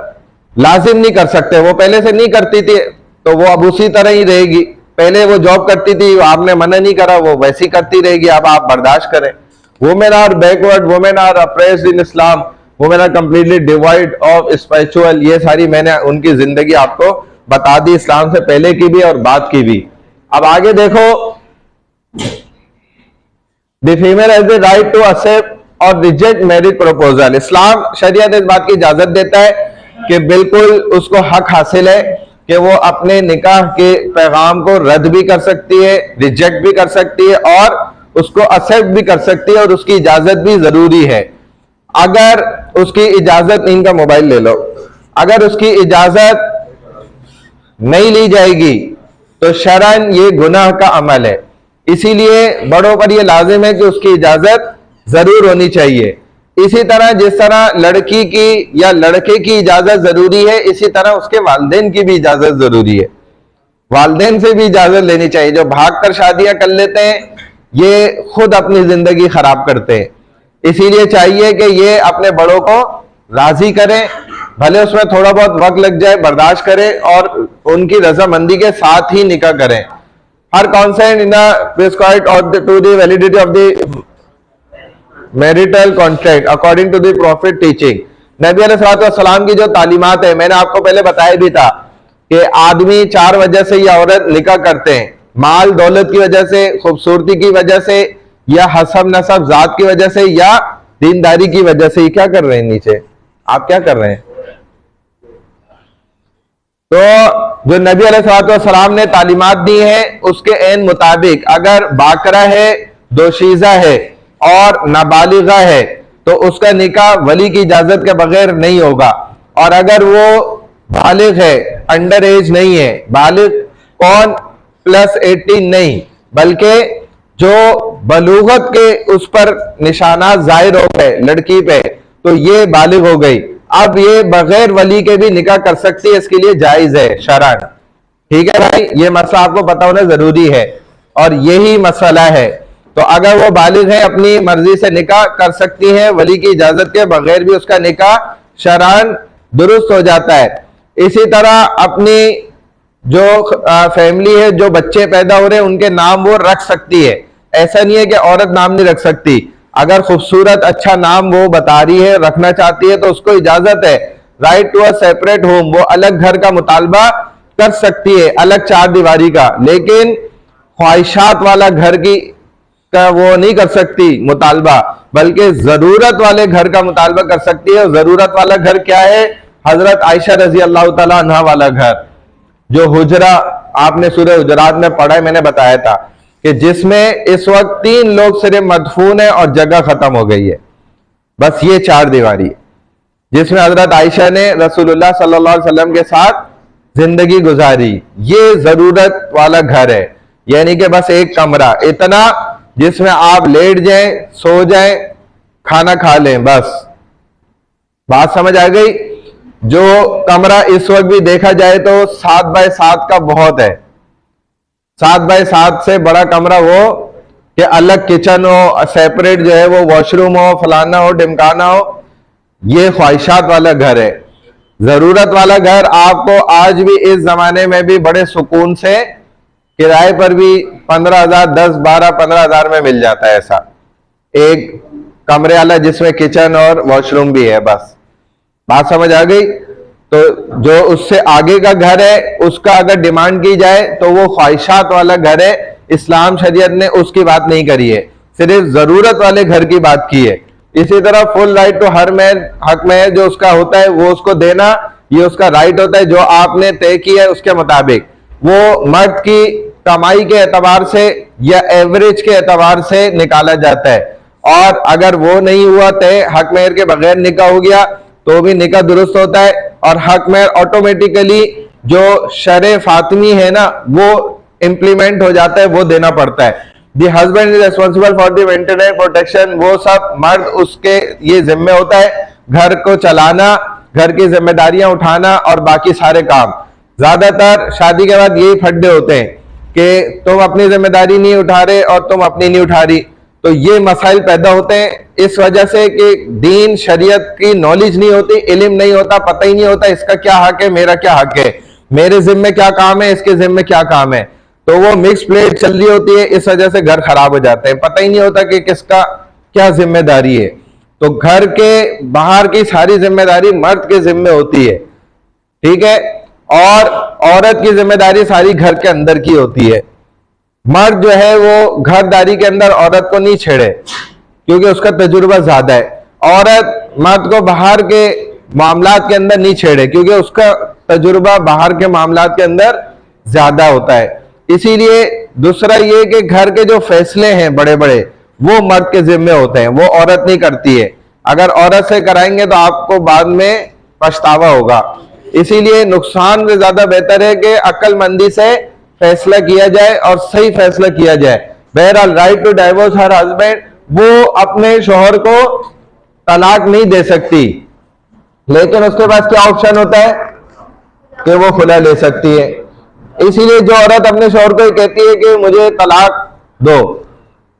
लाजिम नहीं कर सकते, वो पहले से नहीं करती थी तो वो अब उसी तरह ही रहेगी। पहले वो जॉब करती थी, आपने मना नहीं करा, वो वैसी करती रहेगी, अब आप बर्दाश्त करें। Women are backward, women are oppressed in Islam, women are completely divide of spiritual, ये सारी मैंने उनकी जिंदगी आपको बता दी, इस्लाम से पहले की भी और बाद की भी। अब आगे देखो, the female has the right to accept और रिजेक्ट मैरिज प्रपोजल। इस्लाम शरीयत इस बात की इजाजत देता है कि बिल्कुल उसको हक हासिल है कि वो अपने निकाह के पैगाम को रद्द भी कर सकती है, रिजेक्ट भी कर सकती है और उसको एक्सेप्ट भी कर सकती है, और उसकी इजाजत भी जरूरी है। अगर उसकी इजाजत, इनका मोबाइल ले लो, अगर उसकी इजाजत नहीं ली जाएगी तो शरअन ये गुनाह का अमल है। इसीलिए बड़ों पर यह लाजिम है कि उसकी इजाजत जरूर होनी चाहिए। इसी तरह जिस तरह लड़की की या लड़के की इजाजत जरूरी है, इसी तरह उसके वालिदैन की भी इजाजत जरूरी है। वालिदैन से भी इजाजत लेनी चाहिए। जो भागकर शादियां कर लेते हैं, ये खुद अपनी जिंदगी खराब करते हैं। इसीलिए चाहिए कि ये अपने बड़ों को राजी करें, भले उसमें थोड़ा बहुत वक्त लग जाए, बर्दाश्त करें और उनकी रजामंदी के साथ ही निकाह करें। Her consent in prescribed to the validity of the marital contract according to the prophet teaching. नबी अलैहिस्सलाम की जो तालीमात है, मैंने आपको पहले बताया भी था कि आदमी 4 वजह से या औरत निकाह करते हैं, माल दौलत की वजह से, खूबसूरती की वजह से, या हसब नसब जात की वजह से, या दीनदारी की वजह से। ये क्या कर रहे हैं नीचे, आप क्या कर रहे हैं? तो जो नबी अलैहिस्सलाम ने तालीमात दी है उसके एन मुताबिक अगर बाकरा है, दोशीज़ा है और नाबालिगा है तो उसका निकाह वली की इजाजत के बगैर नहीं होगा। और अगर वो बालिग है, अंडर एज नहीं है, बालिग कौन +18 नहीं, बल्कि जो बलूगत के उस पर निशानात जाहिर हो गए लड़की पे, तो ये बालिग हो गई। अब ये बगैर वली के भी निकाह कर सकती है, इसके लिए जायज है शरअन। ठीक है भाई, ये मसला आपको पता होना जरूरी है और यही मसला है। तो अगर वो बालिग है, अपनी मर्जी से निकाह कर सकती है, वली की इजाजत के बगैर भी उसका निकाह शरअन दुरुस्त हो जाता है। इसी तरह अपनी जो फैमिली है, जो बच्चे पैदा हो रहे हैं, उनके नाम वो रख सकती है। ऐसा नहीं है कि औरत नाम नहीं रख सकती। अगर खूबसूरत अच्छा नाम वो बता रही है, रखना चाहती है, तो उसको इजाजत है। Right to a separate home, वो अलग घर का मुतालबा कर सकती है, अलग 4 दीवारी का। लेकिन ख्वाहिशात वाला घर की का वो नहीं कर सकती मुतालबा, बल्कि जरूरत वाले घर का मुतालबा कर सकती है। जरूरत वाला घर क्या है? हजरत आयशा रजी अल्लाह तआला अन्हा वाला घर, जो हुजरा आपने सूरह हुजरात में पढ़ा है, मैंने बताया था कि जिसमें इस वक्त 3 लोग सिर्फ मदफून है और जगह खत्म हो गई है। बस ये 4 दीवारी जिसमें हजरत आयशा ने रसूलुल्लाह सल्लल्लाहु अलैहि वसल्लम के साथ जिंदगी गुजारी, ये जरूरत वाला घर है। यानी कि बस एक कमरा इतना जिसमें आप लेट जाएं, सो जाएं, खाना खा लें, बस। बात समझ आ गई? जो कमरा इस वक्त भी देखा जाए तो 7 बाय 7 का बहुत है। 7 बाय 7 से बड़ा कमरा वो कि अलग किचन हो, सेपरेट जो है वो वॉशरूम हो, फलाना हो, ढिमकाना हो, ये ख्वाहिशात वाला घर है। जरूरत वाला घर आपको आज भी इस जमाने में भी बड़े सुकून से किराए पर भी 15,000, 10, 12, 15,000 में मिल जाता है। ऐसा एक कमरे वाला जिसमें किचन और वॉशरूम भी है, बस। बात समझ आ गई? तो जो उससे आगे का घर है उसका अगर डिमांड की जाए तो वो ख्वाहिशात वाला घर है। इस्लाम शरीयत ने उसकी बात नहीं करी है, सिर्फ जरूरत वाले घर की बात की है। इसी तरह फुल राइट तो हर मैन हक में है, जो उसका होता है वो उसको देना, ये उसका राइट होता है जो आपने तय किया है उसके मुताबिक। वो मर्द की कमाई के एतबार से या एवरेज के एतबार से निकाला जाता है। और अगर वो नहीं हुआ तय, हक मेहर के बगैर निकाह हो गया तो भी निकाह दुरुस्त होता है। और हक मेहर ऑटोमेटिकली जो शरे फातिमी है ना, वो इंप्लीमेंट हो जाता है, वो देना पड़ता है। The husband is responsible for the maintenance protection, वो सब मर्द उसके ये जिम्मे होता है, घर को चलाना, घर की जिम्मेदारियां उठाना और बाकी सारे काम। ज्यादातर शादी के बाद यही फड्डे होते हैं कि तुम अपनी जिम्मेदारी नहीं उठा रहे और तुम अपनी नहीं उठा रही। तो ये मसाइल पैदा होते हैं इस वजह से कि दीन शरीयत की नॉलेज नहीं होती, इल्म नहीं होता, पता ही नहीं होता इसका क्या हक है, मेरा क्या हक है, मेरे जिम्मे क्या काम है, इसके जिम्मे क्या काम है। तो वो मिक्स प्लेट चल रही होती है, इस वजह से घर खराब हो जाते हैं, पता ही नहीं होता कि किसका क्या जिम्मेदारी है। तो घर के बाहर की सारी जिम्मेदारी मर्द के जिम्मे होती है, ठीक है, और औरत की जिम्मेदारी सारी घर के अंदर की होती है। मर्द जो है वो घरदारी के अंदर औरत को नहीं छेड़े क्योंकि उसका तजुर्बा ज्यादा है। औरत मर्द को बाहर के मामलात के अंदर नहीं छेड़े क्योंकि उसका तजुर्बा बाहर के मामलात के अंदर ज्यादा होता है। इसीलिए दूसरा ये कि घर के जो फैसले हैं बड़े बड़े वो मर्द के जिम्मे होते हैं, वो औरत नहीं करती है। अगर औरत से कराएंगे तो आपको बाद में पछतावा होगा। इसीलिए नुकसान से ज्यादा बेहतर है कि अक्लमंदी से फैसला किया जाए और सही फैसला किया जाए। बहरहाल right to divorce her husband, वो अपने शोहर को तलाक नहीं दे सकती, लेकिन उसके पास क्या ऑप्शन होता है कि वो खुला ले सकती है। इसीलिए जो औरत अपने शोहर को कहती है कि मुझे तलाक दो,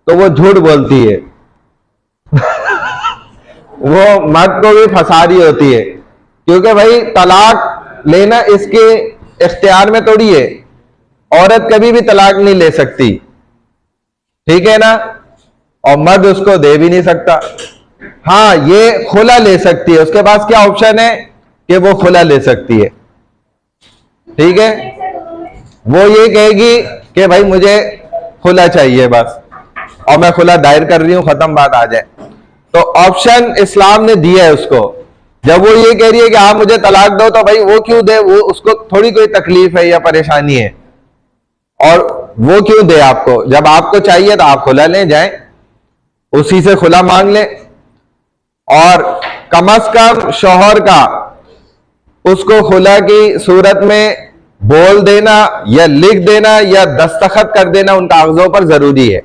तो वो झूठ बोलती है वो मर्द को भी फंसा रही होती है, क्योंकि भाई तलाक लेना इसके इख्तियार में थोड़ी है। औरत कभी भी तलाक नहीं ले सकती, ठीक है ना, और मर्द उसको दे भी नहीं सकता। हाँ, ये खुला ले सकती है, उसके पास क्या ऑप्शन है कि वो खुला ले सकती है। ठीक है, वो ये कहेगी कि भाई मुझे खुला चाहिए बस, और मैं खुला दायर कर रही हूं, खत्म, बात आ जाए। तो ऑप्शन इस्लाम ने दिया है उसको। जब वो ये कह रही है कि आप मुझे तलाक दो, तो भाई वो क्यों दे, वो उसको थोड़ी कोई तकलीफ है या परेशानी है, और वो क्यों दे आपको? जब आपको चाहिए तो आप खुला ले जाएं, उसी से खुला मांग लें। और कम से कम शौहर का उसको खुला की सूरत में बोल देना या लिख देना या दस्तखत कर देना उन कागजों पर जरूरी है।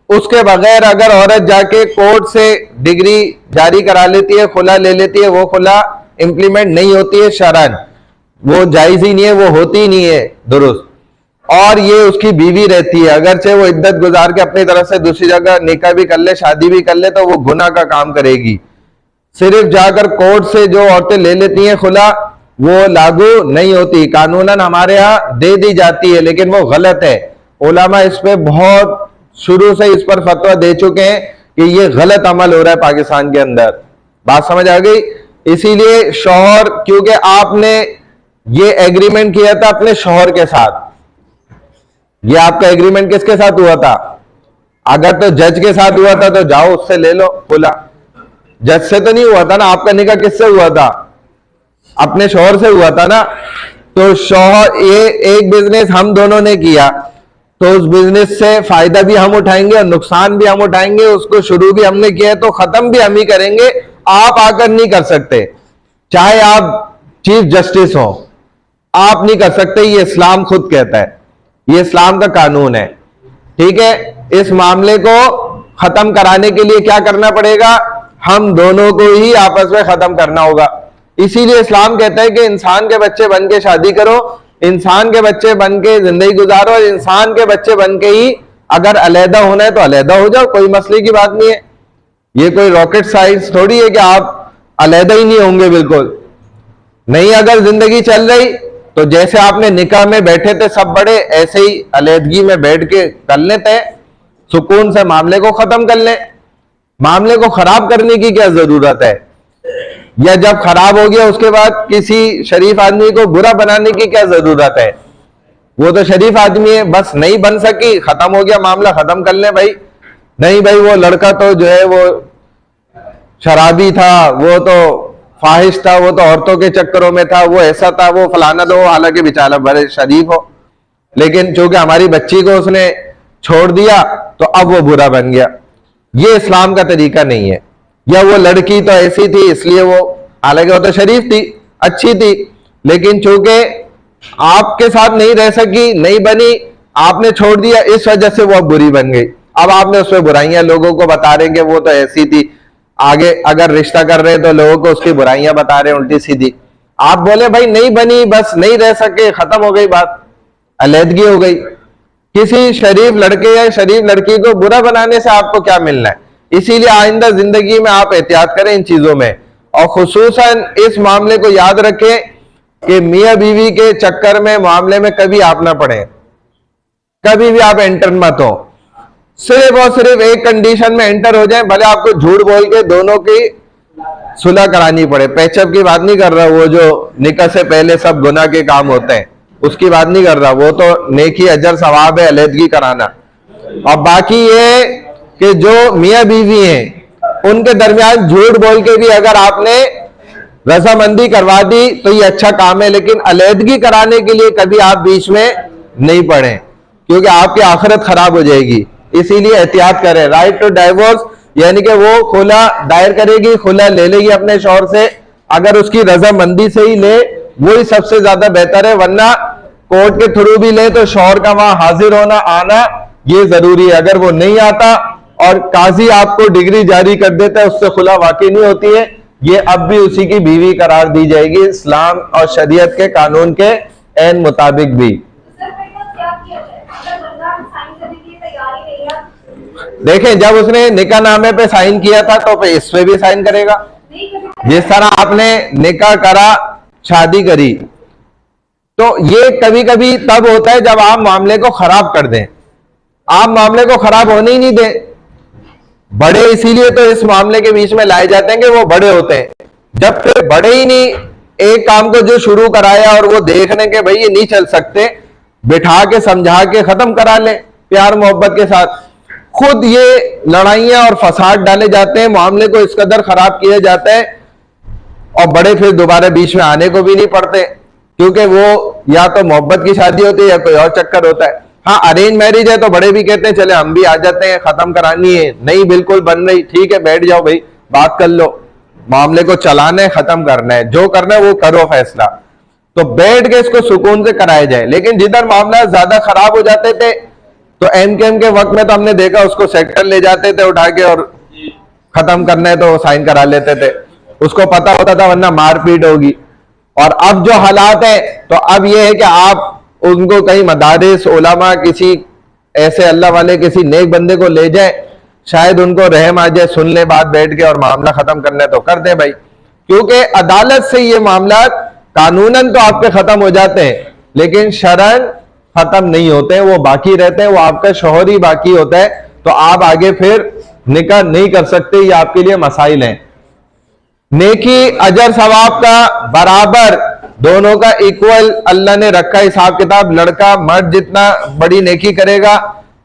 उसके बगैर अगर औरत जाके कोर्ट से डिग्री जारी करा लेती है, खुला ले लेती है, वो खुला इंप्लीमेंट नहीं होती है शरन, वो जायज ही नहीं है, वो होती ही नहीं है दुरुस्त। और ये उसकी बीवी रहती है, अगरचे वो इद्दत गुजार के अपनी तरफ से दूसरी जगह निकाह भी कर ले, शादी भी कर ले, तो वो गुनाह का काम करेगी। सिर्फ जाकर कोर्ट से जो औरतें ले लेती हैं खुला, वो लागू नहीं होती, कानूनन हमारे यहाँ दे दी जाती है, लेकिन वो गलत है। उलमा इस पे बहुत शुरू से इस पर फतवा दे चुके हैं कि ये गलत अमल हो रहा है पाकिस्तान के अंदर। बात समझ आ गई? इसीलिए शौहर, क्योंकि आपने ये एग्रीमेंट किया था अपने शौहर के साथ, ये आपका एग्रीमेंट किसके साथ हुआ था? अगर तो जज के साथ हुआ था तो जाओ उससे ले लो खुला, जज से तो नहीं हुआ था ना। आपका निकाह किससे हुआ था? अपने शौहर से हुआ था ना। तो शौहर, ये एक बिजनेस हम दोनों ने किया, तो उस बिजनेस से फायदा भी हम उठाएंगे और नुकसान भी हम उठाएंगे। उसको शुरू भी हमने किया है तो खत्म भी हम ही करेंगे। आप आकर नहीं कर सकते, चाहे आप चीफ जस्टिस हो, आप नहीं कर सकते। ये इस्लाम खुद कहता है, ये इस्लाम का कानून है। ठीक है, इस मामले को खत्म कराने के लिए क्या करना पड़ेगा? हम दोनों को ही आपस में खत्म करना होगा। इसीलिए इस्लाम कहता है कि इंसान के बच्चे बन के शादी करो, इंसान के बच्चे बन के जिंदगी गुजारो, और इंसान के बच्चे बन के ही अगर अलहदा होना है तो अलहदा हो जाओ, कोई मसले की बात नहीं है। ये कोई रॉकेट साइंस थोड़ी है कि आप अलहदा ही नहीं होंगे, बिल्कुल नहीं। अगर जिंदगी चल रही तो जैसे आपने निकाह में बैठे थे सब बड़े, ऐसे ही अलहदगी में बैठ के कर लेते हैं, सुकून से मामले को खत्म कर लें। मामले को खराब करने की क्या जरूरत है? या जब खराब हो गया उसके बाद किसी शरीफ आदमी को बुरा बनाने की क्या जरूरत है? वो तो शरीफ आदमी है, बस नहीं बन सकी, खत्म हो गया मामला, खत्म कर ले भाई। नहीं भाई, वो लड़का तो जो है वो शराबी था, वो तो फाहिश था, वो तो औरतों के चक्करों में था, वो ऐसा था, वो फलाना था, वो हालांकि बेचारा बड़े शरीफ हो, लेकिन चूंकि हमारी बच्ची को उसने छोड़ दिया तो अब वो बुरा बन गया। ये इस्लाम का तरीका नहीं है। या वो लड़की तो ऐसी थी इसलिए वो, हालांकि वो तो शरीफ थी, अच्छी थी, लेकिन चूंकि आपके साथ नहीं रह सकी, नहीं बनी, आपने छोड़ दिया, इस वजह से वो बुरी बन गई। अब आपने उसमें बुराइयां लोगों को बता रहे कि वो तो ऐसी थी, आगे अगर रिश्ता कर रहे हैं तो लोगों को उसकी बुराइयां बता रहे हैं उल्टी सीधी। आप बोले भाई नहीं बनी, बस नहीं रह सके, खत्म हो गई बात, अलहदगी हो गई। किसी शरीफ लड़के या शरीफ लड़की को बुरा बनाने से आपको क्या मिलना है? इसीलिए आइंदा जिंदगी में आप एहतियात करें इन चीजों में, और खुसूसन इस मामले को याद रखें कि मियां बीवी के चक्कर में मामले में कभी आप ना पड़े, कभी भी आप एंटर मत हो। सिर्फ और सिर्फ एक कंडीशन में एंटर हो जाए, भले आपको झूठ बोल के दोनों की सुलह करानी पड़े। पैचअप की बात नहीं कर रहा, वो जो निकाह से पहले सब गुनाह के काम होते हैं उसकी बात नहीं कर रहा, वो तो नेकी अजर सवाब है अलहदगी कराना। और बाकी ये कि जो मियां बीवी हैं उनके दरमियान झूठ बोल के भी अगर आपने रजामंदी करवा दी तो ये अच्छा काम है, लेकिन अलहदगी कराने के लिए कभी आप बीच में नहीं पड़े, क्योंकि आपकी आखिरत खराब हो जाएगी। इसीलिए एहतियात करें। राइट टू डाइवोर्स यानी कि वो खुला दायर करेगी, खुला ले लेगी अपने शौहर से, अगर उसकी रजामंदी से ही ले वही सबसे ज्यादा बेहतर है, वरना कोर्ट के थ्रू भी ले तो शौहर का वहां हाजिर होना आना ये जरूरी है। अगर वो नहीं आता और काजी आपको डिग्री जारी कर देता है, उससे खुला वाकई नहीं होती है, ये अब भी उसी की बीवी करार दी जाएगी इस्लाम और शरीयत के कानून के ऐन मुताबिक भी। देखें, जब उसने निकाहनामे पे साइन किया था तो इस पे भी साइन करेगा। जिस तरह आपने निकाह करा, शादी करी, तो ये कभी कभी तब होता है जब आप मामले को खराब कर दें। आप मामले को खराब होने ही नहीं दें। बड़े इसीलिए तो इस मामले के बीच में लाए जाते हैं कि वो बड़े होते हैं। जब फिर बड़े ही नहीं एक काम को जो शुरू कराया और वो देखने के भाई ये नहीं चल सकते, बिठा के समझा के खत्म करा ले प्यार मोहब्बत के साथ। खुद ये लड़ाइयां और फसाद डाले जाते हैं, मामले को इस कदर खराब किया जाता है, और बड़े फिर दोबारा बीच में आने को भी नहीं पड़ते, क्योंकि वो या तो मोहब्बत की शादी होती है या कोई और चक्कर होता है। हाँ, अरेंज मैरिज है तो बड़े भी कहते हैं चले हम भी आ जाते हैं, खत्म करानी है, नहीं बिल्कुल बन रही, ठीक है बैठ जाओ भाई, बात कर लो, मामले को चलाना है, खत्म करना है, जो करना है वो करो फैसला, तो बैठ के इसको सुकून से कराया जाए। लेकिन जिधर मामला ज्यादा खराब हो जाते थे तो एमकेएम के वक्त में तो हमने देखा उसको सेक्टर ले जाते थे उठा के, और खत्म करना है तो साइन करा लेते थे, उसको पता होता था वरना मारपीट होगी। और अब जो हालात है तो अब यह है कि आप उनको कहीं मदारिस उलमा किसी ऐसे अल्लाह वाले किसी नेक बंदे को ले जाए, शायद उनको रहम आ जाए, सुन ले बात बैठ के और मामला खत्म करना है तो कर दे भाई, क्योंकि अदालत से ये मामला कानूनन तो आपके खत्म हो जाते हैं लेकिन शरन खत्म नहीं होते हैं, वो बाकी रहते हैं, वो आपका शौहर ही बाकी होता है, तो आप आगे फिर निकाह नहीं कर सकते, ये आपके लिए मसाइल हैं। नेकी अजर सवाब का बराबर दोनों का इक्वल अल्लाह ने रखा हिसाब किताब, लड़का मर्द जितना बड़ी नेकी करेगा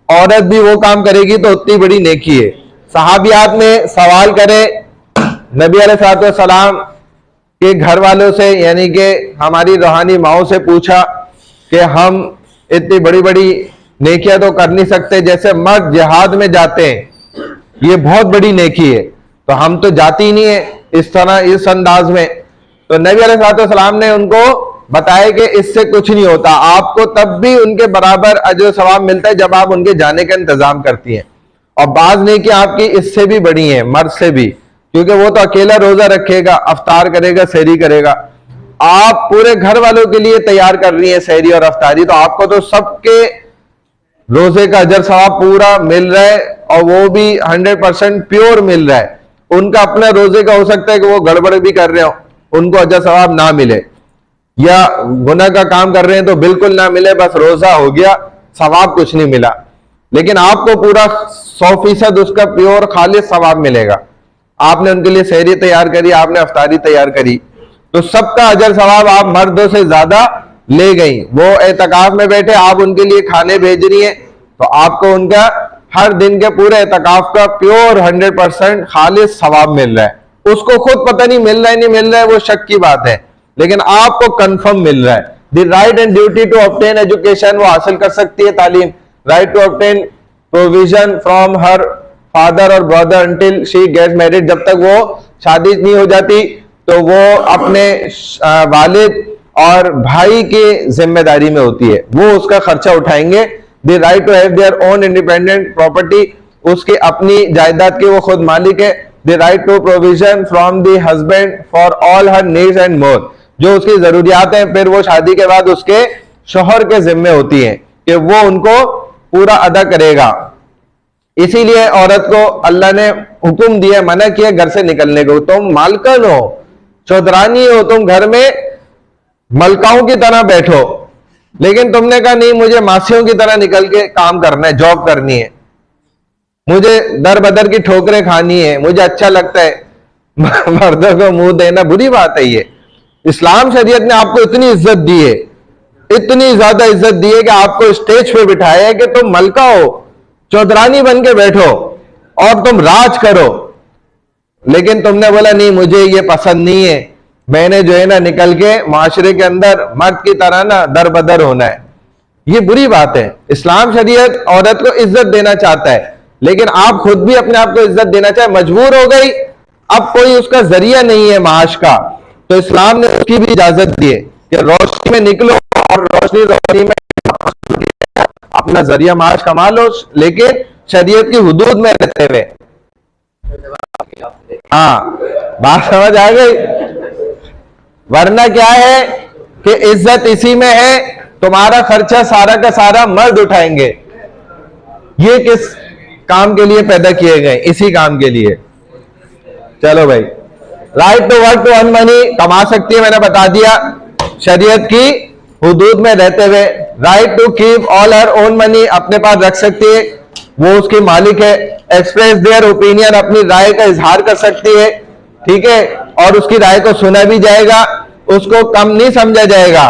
औरत भी वो काम करेगी तो उतनी बड़ी नेकी है। सहाबियात में सवाल करे नबी अलैहिस्सलाम के घर वालों से, यानी कि हमारी रूहानी माओ से पूछा कि हम इतनी बड़ी बड़ी नेकियां तो कर नहीं सकते, जैसे मर्द जिहाद में जाते हैं ये बहुत बड़ी नेकी है, तो हम तो जाती ही नहीं है इस तरह इस अंदाज में। तो नबी अलैहिस्सलाम ने उनको बताया कि इससे कुछ नहीं होता, आपको तब भी उनके बराबर अजर सवाब मिलता है जब आप उनके जाने का इंतजाम करती हैं, और बाज नेकी आपकी इससे भी बड़ी है, मर्द से भी, क्योंकि वो तो अकेला रोजा रखेगा, अफ्तार करेगा, सहरी करेगा, आप पूरे घर वालों के लिए तैयार कर रही है सहरी और अफ्तारी, तो आपको तो सबके रोजे का अजर सवाब पूरा मिल रहा है, और वो भी 100% प्योर मिल रहा है। उनका अपना रोजे का हो सकता है कि वो गड़बड़ भी कर रहे हो, उनको अजर सवाब ना मिले, या गुनाह का काम कर रहे हैं तो बिल्कुल ना मिले, बस रोजा हो गया सवाब कुछ नहीं मिला, लेकिन आपको पूरा 100% उसका प्योर खालिस सवाब मिलेगा। आपने उनके लिए सहरी तैयार करी, आपने अफ्तारी तैयार करी, तो सबका अजर सवाब आप मर्दों से ज्यादा ले गई। वो एतकाफ में बैठे, आप उनके लिए खाने भेज रही हैं, तो आपको उनका हर दिन के पूरे एतकाफ का प्योर 100% खालिस सवाब मिल रहा है। उसको खुद पता नहीं मिल रहा है नहीं मिल रहा है, वो शक की बात है, लेकिन आपको कंफर्म मिल रहा है। The right and duty to obtain education, वो हासिल कर सकती है तालीम, right to obtain provision from her father और brother until she gets married, जब तक वो शादी नहीं हो जाती तो वो अपने वालिद और भाई की जिम्मेदारी में होती है, वो उसका खर्चा उठाएंगे। The right to have their own independent property, उसकी अपनी जायदाद के वो खुद मालिक है। The right to provision from the husband for all her needs and more, जो उसकी जरूरियात हैं फिर वो शादी के बाद उसके शौहर के जिम्मे होती हैं कि वो उनको पूरा अदा करेगा। इसीलिए औरत को अल्लाह ने हुक्म दिया, मना किया घर से निकलने को। तुम मालकन हो, चौधरानी हो, तुम घर में मलकाओं की तरह बैठो, लेकिन तुमने कहा नहीं मुझे मासियों की तरह निकल के काम करना है, जॉब करनी है, मुझे दर बदर की ठोकरें खानी है, मुझे अच्छा लगता है मर्दों को मुंह देना, बुरी बात है ये। इस्लाम शरीयत ने आपको इतनी इज्जत दी है, इतनी ज्यादा इज्जत दी है कि आपको स्टेज पे बिठाया है कि तुम मलका हो, चौधरानी बन के बैठो और तुम राज करो, लेकिन तुमने बोला नहीं मुझे ये पसंद नहीं है, मैंने जो है ना निकल के माशरे के अंदर मर्द की तरह ना दर बदर होना है। ये बुरी बात है। इस्लाम शरीयत औरत को इज्जत देना चाहता है, लेकिन आप खुद भी अपने आप को इज्जत देना चाहे, मजबूर हो गई, अब कोई उसका जरिया नहीं है माश का, तो इस्लाम ने उसकी भी इजाजत दी है कि रोशनी में निकलो और रोशनी में अपना जरिया माश कमा लो, लेकिन शरीयत की हुदूद में रहते हुए। हाँ, बात समझ आ गई? वरना क्या है कि इज्जत इसी में है, तुम्हारा खर्चा सारा का सारा मर्द उठाएंगे। ये किस काम के लिए पैदा किए गए? इसी काम के लिए। चलो भाई, right to work to earn money, कमा सकती है, मैंने बता दिया शरीयत की हुदूद में रहते हुए। Right to keep all her own money, अपने पास रख सकती है, वो उसकी मालिक है। एक्सप्रेस देयर ओपिनियन, अपनी राय का इजहार कर सकती है, ठीक है, और उसकी राय को सुना भी जाएगा, उसको कम नहीं समझा जाएगा।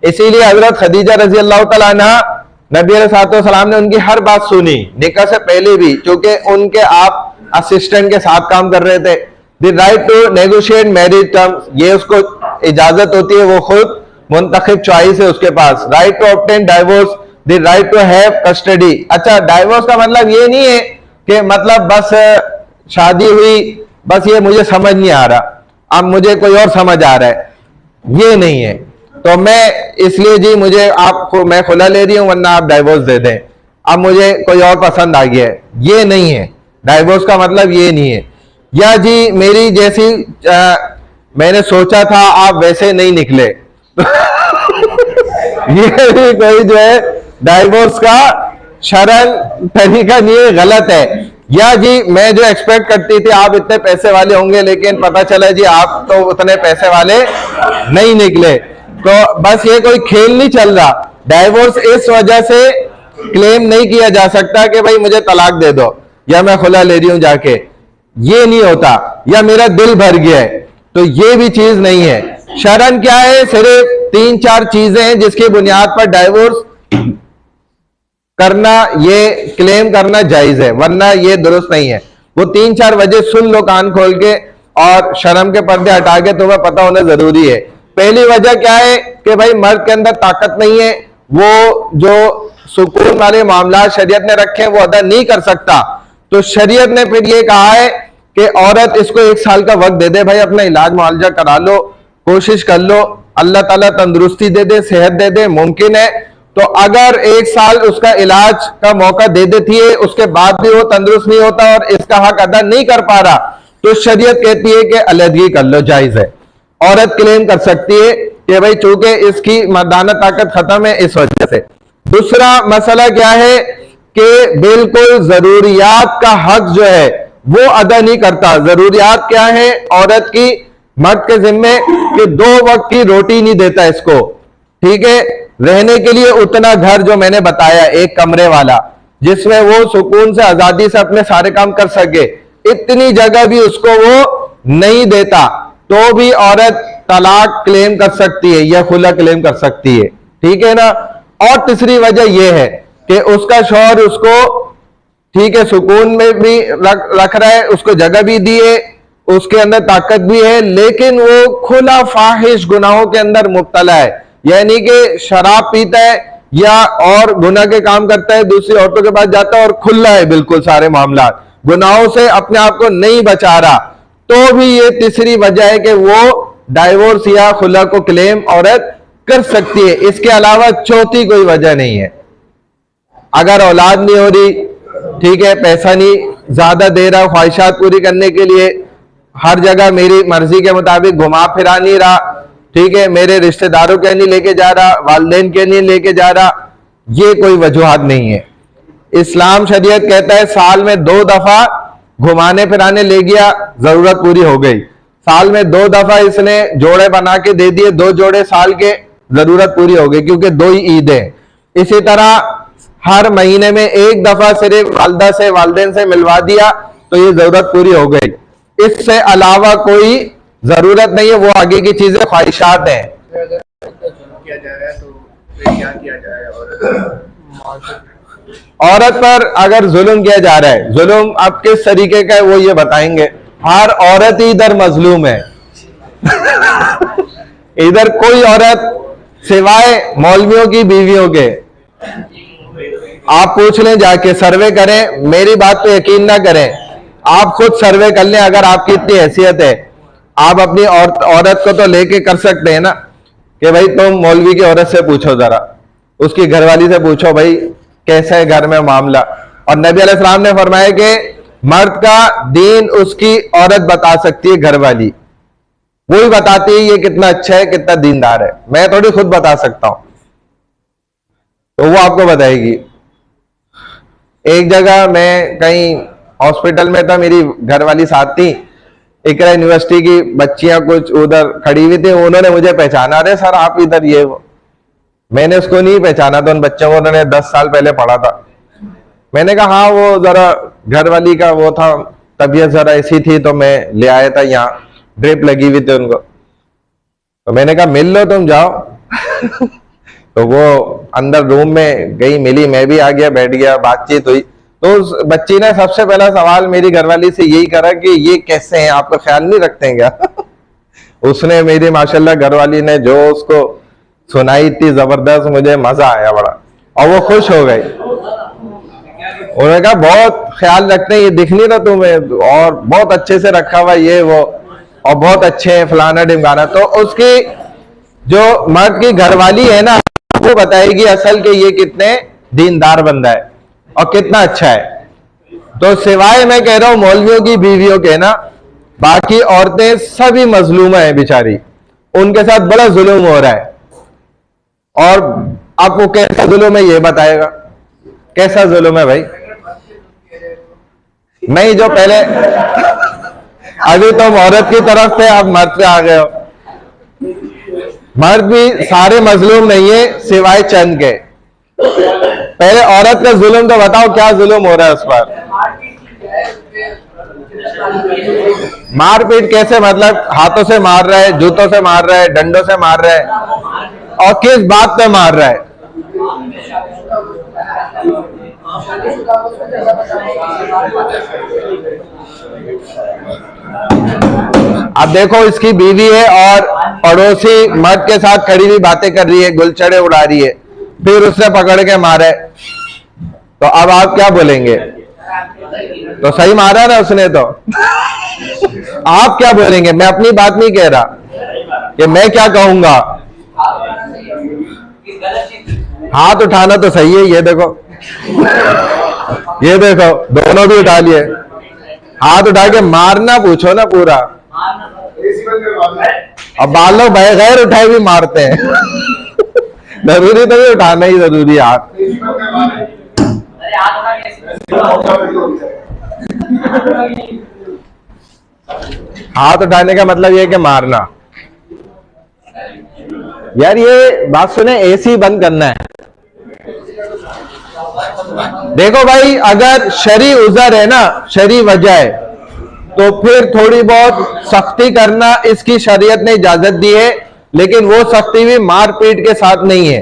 इसीलिए हजरत खदीजा रजी अल्लाह तआला अन्हा, नबी अलैहिस्सलाम ने उनकी हर बात सुनी, निकाह से पहले भी, क्योंकि उनके आप असिस्टेंट के साथ काम कर रहे थे। The right to negotiate marriage terms, ये उसको इजाजत होती है, वो खुद मुंतखब चॉइस है उसके पास। Right to obtain divorce, the right to have custody. अच्छा, डाइवोर्स का मतलब ये नहीं है कि मतलब बस शादी हुई, बस ये मुझे समझ नहीं आ रहा, अब मुझे कोई और समझ आ रहा है, ये नहीं है, तो मैं इसलिए जी मुझे आपको मैं खुला ले रही हूं वरना आप डाइवोर्स दे दें, अब मुझे कोई और पसंद आ गया है, ये नहीं है। डाइवोर्स का मतलब ये नहीं है। या जी मेरी जैसी मैंने सोचा था आप वैसे नहीं निकले ये भी कोई जो है डाइवोर्स का शरन तरीका नहीं है, गलत है। या जी मैं जो एक्सपेक्ट करती थी आप इतने पैसे वाले होंगे, लेकिन पता चला जी आप तो उतने पैसे वाले नहीं निकले, तो बस ये कोई खेल नहीं चल रहा। डाइवोर्स इस वजह से क्लेम नहीं किया जा सकता कि भाई मुझे तलाक दे दो या मैं खुला ले रही हूं जाके, ये नहीं होता। या मेरा दिल भर गया है, तो ये भी चीज नहीं है। शरन क्या है? सिर्फ 3-4 चीजें हैं जिसकी बुनियाद पर डाइवोर्स करना, ये क्लेम करना जायज है, वरना ये दुरुस्त नहीं है। वो 3-4 वजह सुन लो कान खोल के, और शर्म के पर्दे हटा के तुम्हें पता होना जरूरी है। पहली वजह क्या है कि भाई मर्द के अंदर ताकत नहीं है, वो जो सुकून वाले मामला शरीयत ने रखे हैं वो अदा नहीं कर सकता, तो शरीयत ने फिर ये कहा है कि औरत इसको 1 साल का वक्त दे दे, भाई अपना इलाज मुआवजा करा लो, कोशिश कर लो, अल्लाह ताला तंदुरुस्ती दे दे, सेहत दे दे, मुमकिन है। तो अगर 1 साल उसका इलाज का मौका दे देती है, उसके बाद भी वो तंदुरुस्त नहीं होता और इसका हक अदा नहीं कर पा रहा, तो शरीयत कहती है कि अलहदगी कर लो, जायज है। औरत क्लेम कर सकती है कि भाई चूंकि इसकी मर्दाना ताकत खत्म है इस वजह से। दूसरा मसला क्या है कि बिल्कुल जरूरियात का हक जो है वो अदा नहीं करता। जरूरियात क्या है औरत की, मर्द के जिम्मे कि 2 वक्त की रोटी नहीं देता इसको, ठीक है, रहने के लिए उतना घर जो मैंने बताया 1 कमरे वाला, जिसमें वो सुकून से आजादी से अपने सारे काम कर सके, इतनी जगह भी उसको वो नहीं देता, तो भी औरत तलाक क्लेम कर सकती है या खुला क्लेम कर सकती है, ठीक है ना। और तीसरी वजह यह है कि उसका शौहर उसको, ठीक है, सुकून में भी रख रहा है, उसको जगह भी दी है, उसके अंदर ताकत भी है, लेकिन वो खुला फाहिश गुनाहों के अंदर मुब्तला है, यानी कि शराब पीता है या और गुनाह के काम करता है, दूसरी औरतों के पास जाता है और खुला है बिल्कुल सारे मामला, गुनाहों से अपने आप को नहीं बचा रहा, तो भी ये तीसरी वजह है कि वो डाइवोर्स या खुला को क्लेम औरत कर सकती है। इसके अलावा चौथी कोई वजह नहीं है। अगर औलाद नहीं हो रही, ठीक है, पैसा नहीं ज्यादा दे रहा, ख्वाहिशात पूरी करने के लिए हर जगह मेरी मर्जी के मुताबिक घुमा फिरा नहीं रहा, ठीक है, मेरे रिश्तेदारों के नहीं लेके जा रहा, वालिदैन के नहीं लेके जा रहा, ये कोई वजूहात नहीं है। इस्लाम शरीयत कहता है साल में 2 दफा घुमाने फिराने ले गया, जरूरत पूरी हो गई। साल में 2 दफा इसने जोड़े बना के दे दिए, 2 जोड़े साल के, जरूरत पूरी हो गई, क्योंकि 2 ही ईद है। इसी तरह हर महीने में 1 दफा सिर्फ वालदा से वालिदैन से मिलवा दिया, तो ये जरूरत पूरी हो गई। इससे अलावा कोई जरूरत नहीं है, वो आगे की चीजें ख्वाहिशात हैं। किया जा रहा है तो क्या किया जाए? औरत पर अगर जुल्म किया जा रहा है, जुल्म अब किस तरीके का है वो ये बताएंगे। हर औरत ही इधर मजलूम है इधर कोई औरत सिवाय मौलवियों की बीवियों के, आप पूछ लें जाके, सर्वे करें, मेरी बात पे यकीन ना करें, आप खुद सर्वे कर लें। अगर आपकी इतनी हैसियत है, आप अपनी औरत को तो लेके कर सकते हैं ना कि भाई तुम मौलवी की औरत से पूछो, जरा उसकी घरवाली से पूछो भाई कैसा है घर में मामला। और नबी अलैहिस्सलाम ने फरमाया कि मर्द का दीन उसकी औरत बता सकती है, घरवाली वही बताती है ये कितना अच्छा है, कितना दीनदार है। मैं थोड़ी खुद बता सकता हूं, तो वो आपको बताएगी। एक जगह मैं कहीं हॉस्पिटल में था, मेरी घरवाली साथ थी, इकरा यूनिवर्सिटी की बच्चियां कुछ उधर खड़ी हुई थी, उन्होंने मुझे पहचाना, अरे सर आप इधर, ये वो। मैंने उसको नहीं पहचाना था, उन बच्चों को उन्होंने 10 साल पहले पढ़ा था। मैंने कहा हाँ वो जरा घरवाली का वो था, तबीयत जरा ऐसी थी तो मैं ले आया था, यहाँ ड्रिप लगी हुई थी उनको। तो मैंने कहा मिल लो तुम, जाओ। तो वो अंदर रूम में गई, मिली, मैं भी आ गया, बैठ गया, बातचीत हुई। तो उस बच्ची ने सबसे पहला सवाल मेरी घरवाली से यही करा कि ये कैसे हैं, आपका ख्याल नहीं रखते हैं क्या? उसने मेरी माशाल्लाह घरवाली ने जो उसको सुनाई, इतनी जबरदस्त, मुझे मजा आया बड़ा, और वो खुश हो गई। उन्होंने कहा बहुत ख्याल रखते हैं, ये दिख नहीं रहा तुम्हें, और बहुत अच्छे से रखा हुआ ये वो, और बहुत अच्छे हैं, फलाना ढिमकाना। तो उसकी जो मर्द की घरवाली है ना, वो बताएगी असल के ये कितने दीनदार बंदा है और कितना अच्छा है। तो सिवाय मैं कह रहा हूं मौलवियों की बीवियों के ना, बाकी औरतें सभी मजलूमा है बेचारी, उनके साथ बड़ा जुल्म हो रहा है। और आपको कैसा जुल्म है ये बताएगा, कैसा जुल्म है भाई? नहीं, जो पहले अभी तुम औरत की तरफ थे, अब मर्द पे आ गए हो। मर्द भी सारे मजलूम नहीं है, सिवाय चंद के। पहले औरत का जुल्म तो बताओ, क्या जुल्म हो रहा है उस पर? मारपीट कैसे? मतलब हाथों से मार रहा है, जूतों से मार रहा है, डंडों से मार रहा है, और किस बात पे मार रहा है? अब देखो, इसकी बीवी है और पड़ोसी मर्द के साथ खड़ी हुई बातें कर रही है, गुलछड़े उड़ा रही है, फिर उसने पकड़ के मारे, तो अब आप क्या बोलेंगे? तो सही मारा ना उसने, तो आप क्या बोलेंगे? मैं अपनी बात नहीं कह रहा कि मैं क्या कहूंगा। हाथ उठाना तो सही है, ये देखो, ये देखो, दोनों भी उठा लिए। हाथ उठा के मारना पूछो ना पूरा। अब बाल लोग बगैर उठाए भी मारते हैं। जरूरी तो भी उठाना ही जरूरी है हाथ। हाथ उठाने का मतलब ये कि मारना। यार ये बात सुने, एसी बंद करना है। देखो भाई, अगर शरी उजर है ना, शरी वजह है, तो फिर थोड़ी बहुत सख्ती करना इसकी शरीयत ने इजाजत दी है, लेकिन वो सख्ती भी मारपीट के साथ नहीं है,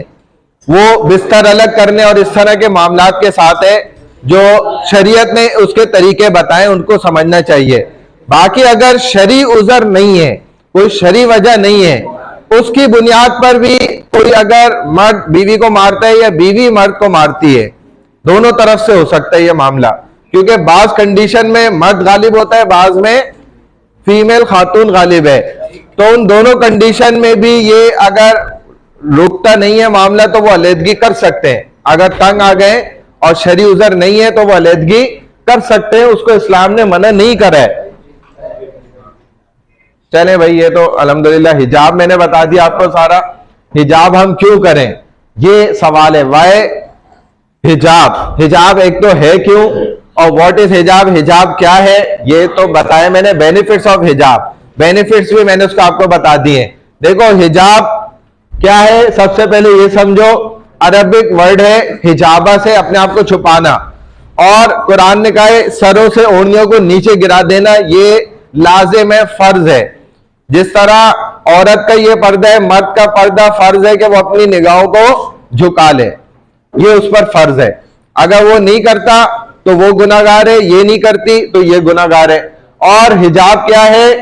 वो बिस्तर अलग करने और इस तरह के मामलात के साथ है, जो शरीयत ने उसके तरीके बताए, उनको समझना चाहिए। बाकी अगर शरी उजर नहीं है, कोई शरी वजह नहीं है, उसकी बुनियाद पर भी कोई अगर मर्द बीवी को मारता है या बीवी मर्द को मारती है, दोनों तरफ से हो सकता है ये मामला, क्योंकि बाज कंडीशन में मर्द गालिब होता है, बाज में फीमेल खातून गालिब है। तो उन दोनों कंडीशन में भी ये अगर रुकता नहीं है मामला, तो वो अलहदगी कर सकते हैं। अगर तंग आ गए और शरी उजर नहीं है तो वो अलहदगी कर सकते हैं, उसको इस्लाम ने मना नहीं करा है। चले भाई, ये तो अल्हम्दुलिल्लाह हिजाब मैंने बता दिया आपको सारा। हिजाब हम क्यों करें, ये सवाल है। वाय हिजाब, हिजाब एक तो है क्यों, और व्हाट इज हिजाब, हिजाब क्या है, ये तो बताया मैंने। बेनिफिट्स ऑफ हिजाब, बेनिफिट्स भी मैंने उसको आपको बता दिए। देखो हिजाब क्या है, सबसे पहले ये समझो, अरबिक वर्ड है हिजाबा से अपने आप को छुपाना, और कुरान ने कहा है सरों से ओढ़नियों को नीचे गिरा देना, ये लाजिम है, फर्ज है। जिस तरह औरत का ये पर्दा है, मर्द का पर्दा फर्ज है कि वो अपनी निगाहों को झुका ले, ये उस पर फर्ज है। अगर वो नहीं करता तो वो गुनाहगार है, ये नहीं करती तो ये गुनाहगार है। और हिजाब क्या है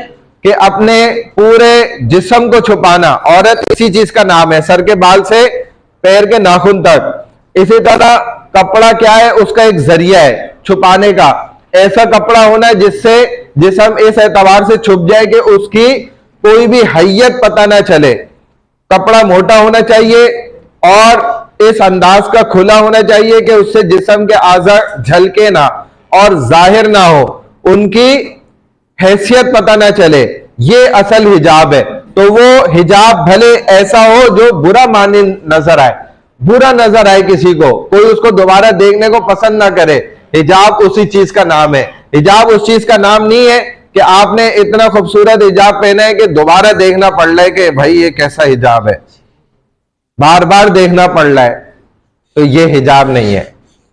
कि अपने पूरे जिस्म को छुपाना। औरत इसी चीज का नाम है, सर के बाल से पैर के नाखून तक। इसी तरह कपड़ा क्या है, उसका एक जरिया है छुपाने का। ऐसा कपड़ा होना जिससे जिस्म इस एतबार से छुप जाए कि उसकी कोई भी हैयत पता ना चले। कपड़ा मोटा होना चाहिए और इस अंदाज का खुला होना चाहिए कि उससे जिस्म के आज़ा झलके ना और जाहिर ना हो, उनकी हैसियत पता ना चले। ये असल हिजाब है। तो वो हिजाब भले ऐसा हो जो बुरा मानी नजर आए, बुरा नजर आए किसी को, कोई उसको दोबारा देखने को पसंद ना करे, हिजाब उसी चीज का नाम है। हिजाब उस चीज का नाम नहीं है कि आपने इतना खूबसूरत हिजाब पहना है कि दोबारा देखना पड़ रहा है कि भाई ये कैसा हिजाब है, बार बार देखना पड़ रहा है, तो ये हिजाब नहीं है।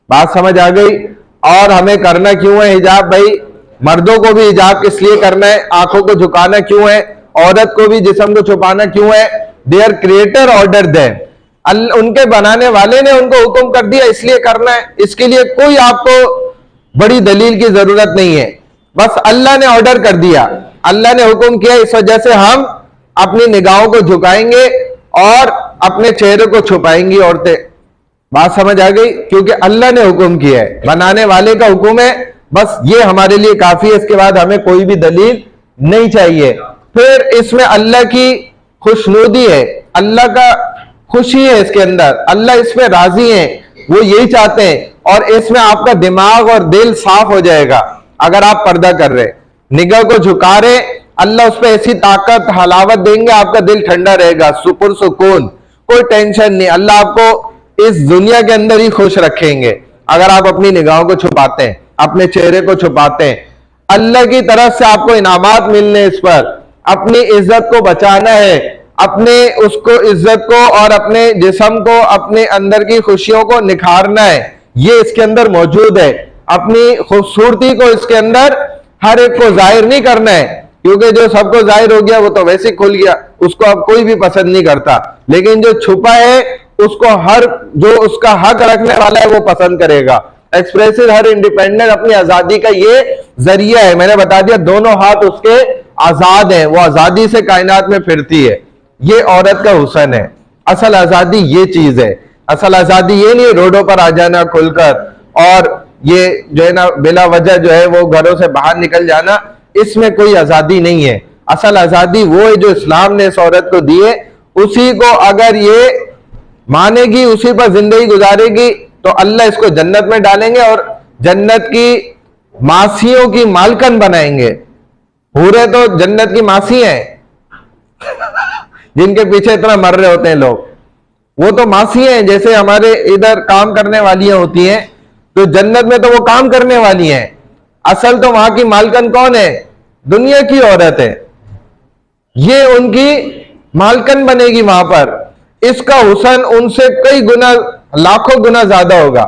बात समझ आ गई। और हमें करना क्यों है हिजाब? भाई मर्दों को भी हिजाब किस लिए करना है, आंखों को झुकाना क्यों है, औरत को भी जिस्म को छुपाना क्यों है? देयर क्रिएटर ऑर्डर देम, उनके बनाने वाले ने उनको हुक्म कर दिया, इसलिए करना है। इसके लिए कोई आपको बड़ी दलील की जरूरत नहीं है, बस अल्लाह ने ऑर्डर कर दिया, अल्लाह ने हुक्म किया, इस वजह से हम अपनी निगाहों को झुकाएंगे और अपने चेहरे को छुपाएंगी औरतें। बात समझ आ गई? क्योंकि अल्लाह ने हुक्म किया है, बनाने वाले का हुक्म है, बस ये हमारे लिए काफी है। इसके बाद हमें कोई भी दलील नहीं चाहिए। फिर इसमें अल्लाह की खुशनुदी है, अल्लाह का खुशी है इसके अंदर, अल्लाह इसमें राजी है, वो यही चाहते हैं। और इसमें आपका दिमाग और दिल साफ हो जाएगा अगर आप पर्दा कर रहे, निगाह को झुका रहे, अल्लाह उस पर ऐसी ताकत हलावत देंगे, आपका दिल ठंडा रहेगा, सुकून, कोई टेंशन नहीं। अल्लाह आपको इस दुनिया के अंदर ही खुश रखेंगे अगर आप अपनी निगाहों को छुपाते हैं, अपने चेहरे को छुपाते हैं। अल्लाह की तरफ से आपको इनामात मिलने, इस पर अपनी इज्जत को बचाना है, अपने उसको इज्जत को और अपने जिस्म को, अपने अंदर की खुशियों को निखारना है, ये इसके अंदर मौजूद है। अपनी खूबसूरती को इसके अंदर हर एक को जाहिर नहीं करना है, क्योंकि जो सबको जाहिर हो गया वो तो वैसे ही खुल गया, उसको अब कोई भी पसंद नहीं करता। लेकिन जो छुपा है उसको हर जो उसका हक रखने वाला है वो पसंद करेगा। एक्सप्रेसिव हर इंडिपेंडेंट अपनी आजादी का ये जरिया है। मैंने बता दिया दोनों हाथ उसके आजाद हैं, वो आजादी से कायनात में फिरती है। ये औरत का हुस्न है, असल आजादी ये चीज है। असल आजादी ये नहीं रोडों पर आ जाना खुलकर, और ये जो है ना बिला वजह जो है वो घरों से बाहर निकल जाना, इसमें कोई आजादी नहीं है। असल आजादी वो है जो इस्लाम ने इस औरत को दी है। उसी को अगर ये मानेगी, उसी पर जिंदगी गुजारेगी, तो अल्लाह इसको जन्नत में डालेंगे और जन्नत की मासियों की मालकन बनाएंगे। हूरें तो जन्नत की मासी हैं जिनके पीछे इतना मर रहे होते हैं लोग, वो तो मासी हैं। जैसे हमारे इधर काम करने वालियां होती हैं, तो जन्नत में तो वो काम करने वाली हैं। असल तो वहां की मालकन कौन है? दुनिया की औरत है, ये उनकी मालकन बनेगी वहां पर। इसका हुस्न उनसे कई गुना, लाखों गुना ज्यादा होगा।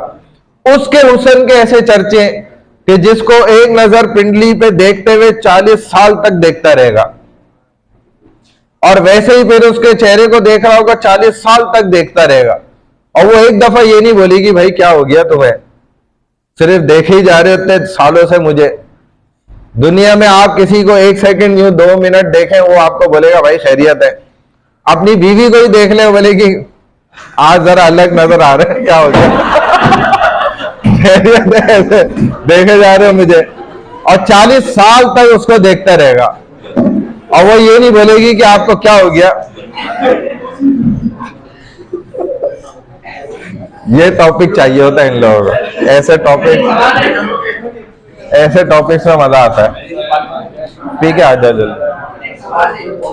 उसके हुस्न के ऐसे चर्चे कि जिसको एक नजर पिंडली पे देखते हुए 40 साल तक देखता रहेगा, और वैसे ही फिर उसके चेहरे को देख रहा होगा 40 साल तक देखता रहेगा, और वो एक दफा ये नहीं बोलेगी भाई क्या हो गया तुम्हें, सिर्फ देखे ही जा रहे इतने सालों से मुझे। दुनिया में आप किसी को एक सेकंड यूं 2 मिनट देखें, वो आपको बोलेगा भाई खैरियत है। अपनी बीवी को ही देख ले, बोलेगी आज जरा अलग नजर आ रहे हैं, क्या हो गया खैरियत है, ऐसे देखे जा रहे हो मुझे, और 40 साल तक उसको देखता रहेगा, और वो ये नहीं बोलेगी कि आपको क्या हो गया। ये टॉपिक चाहिए होता है इन लोगों को, ऐसे टॉपिक्स में मजा आता है। ठीक है, आ जाओ जल्दी।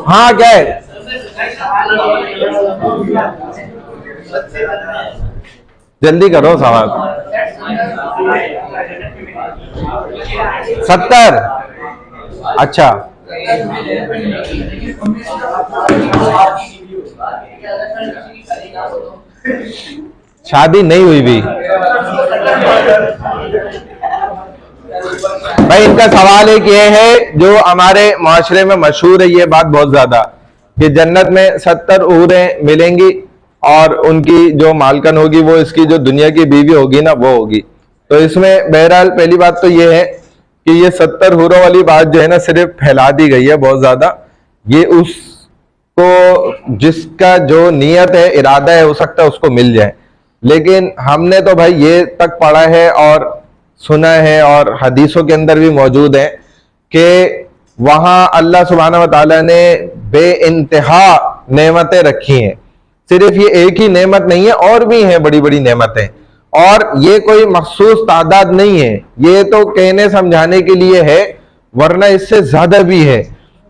हाँ क्या है? जल्दी करो सवाल। 70? अच्छा, शादी नहीं हुई भी भाई। इनका सवाल एक ये है जो हमारे माशरे में मशहूर है, ये बात बहुत ज्यादा, कि जन्नत में 70 हूरें मिलेंगी और उनकी जो मालकन होगी वो इसकी जो दुनिया की बीवी होगी ना वो होगी। तो इसमें बहरहाल पहली बात तो ये है कि ये 70 हूरों वाली बात जो है ना सिर्फ फैला दी गई है बहुत ज्यादा। ये उसको जिसका जो नियत है, इरादा है, हो सकता है उसको मिल जाए, लेकिन हमने तो भाई ये तक पढ़ा है और सुना है और हदीसों के अंदर भी मौजूद है कि वहां अल्लाह सुब्हानहू व तआला ने बेइंतहा नेमतें रखी हैं। सिर्फ ये एक ही नेमत नहीं है, और भी हैं बड़ी बड़ी नेमतें, और ये कोई मखसूस तादाद नहीं है, ये तो कहने समझाने के लिए है, वरना इससे ज्यादा भी है।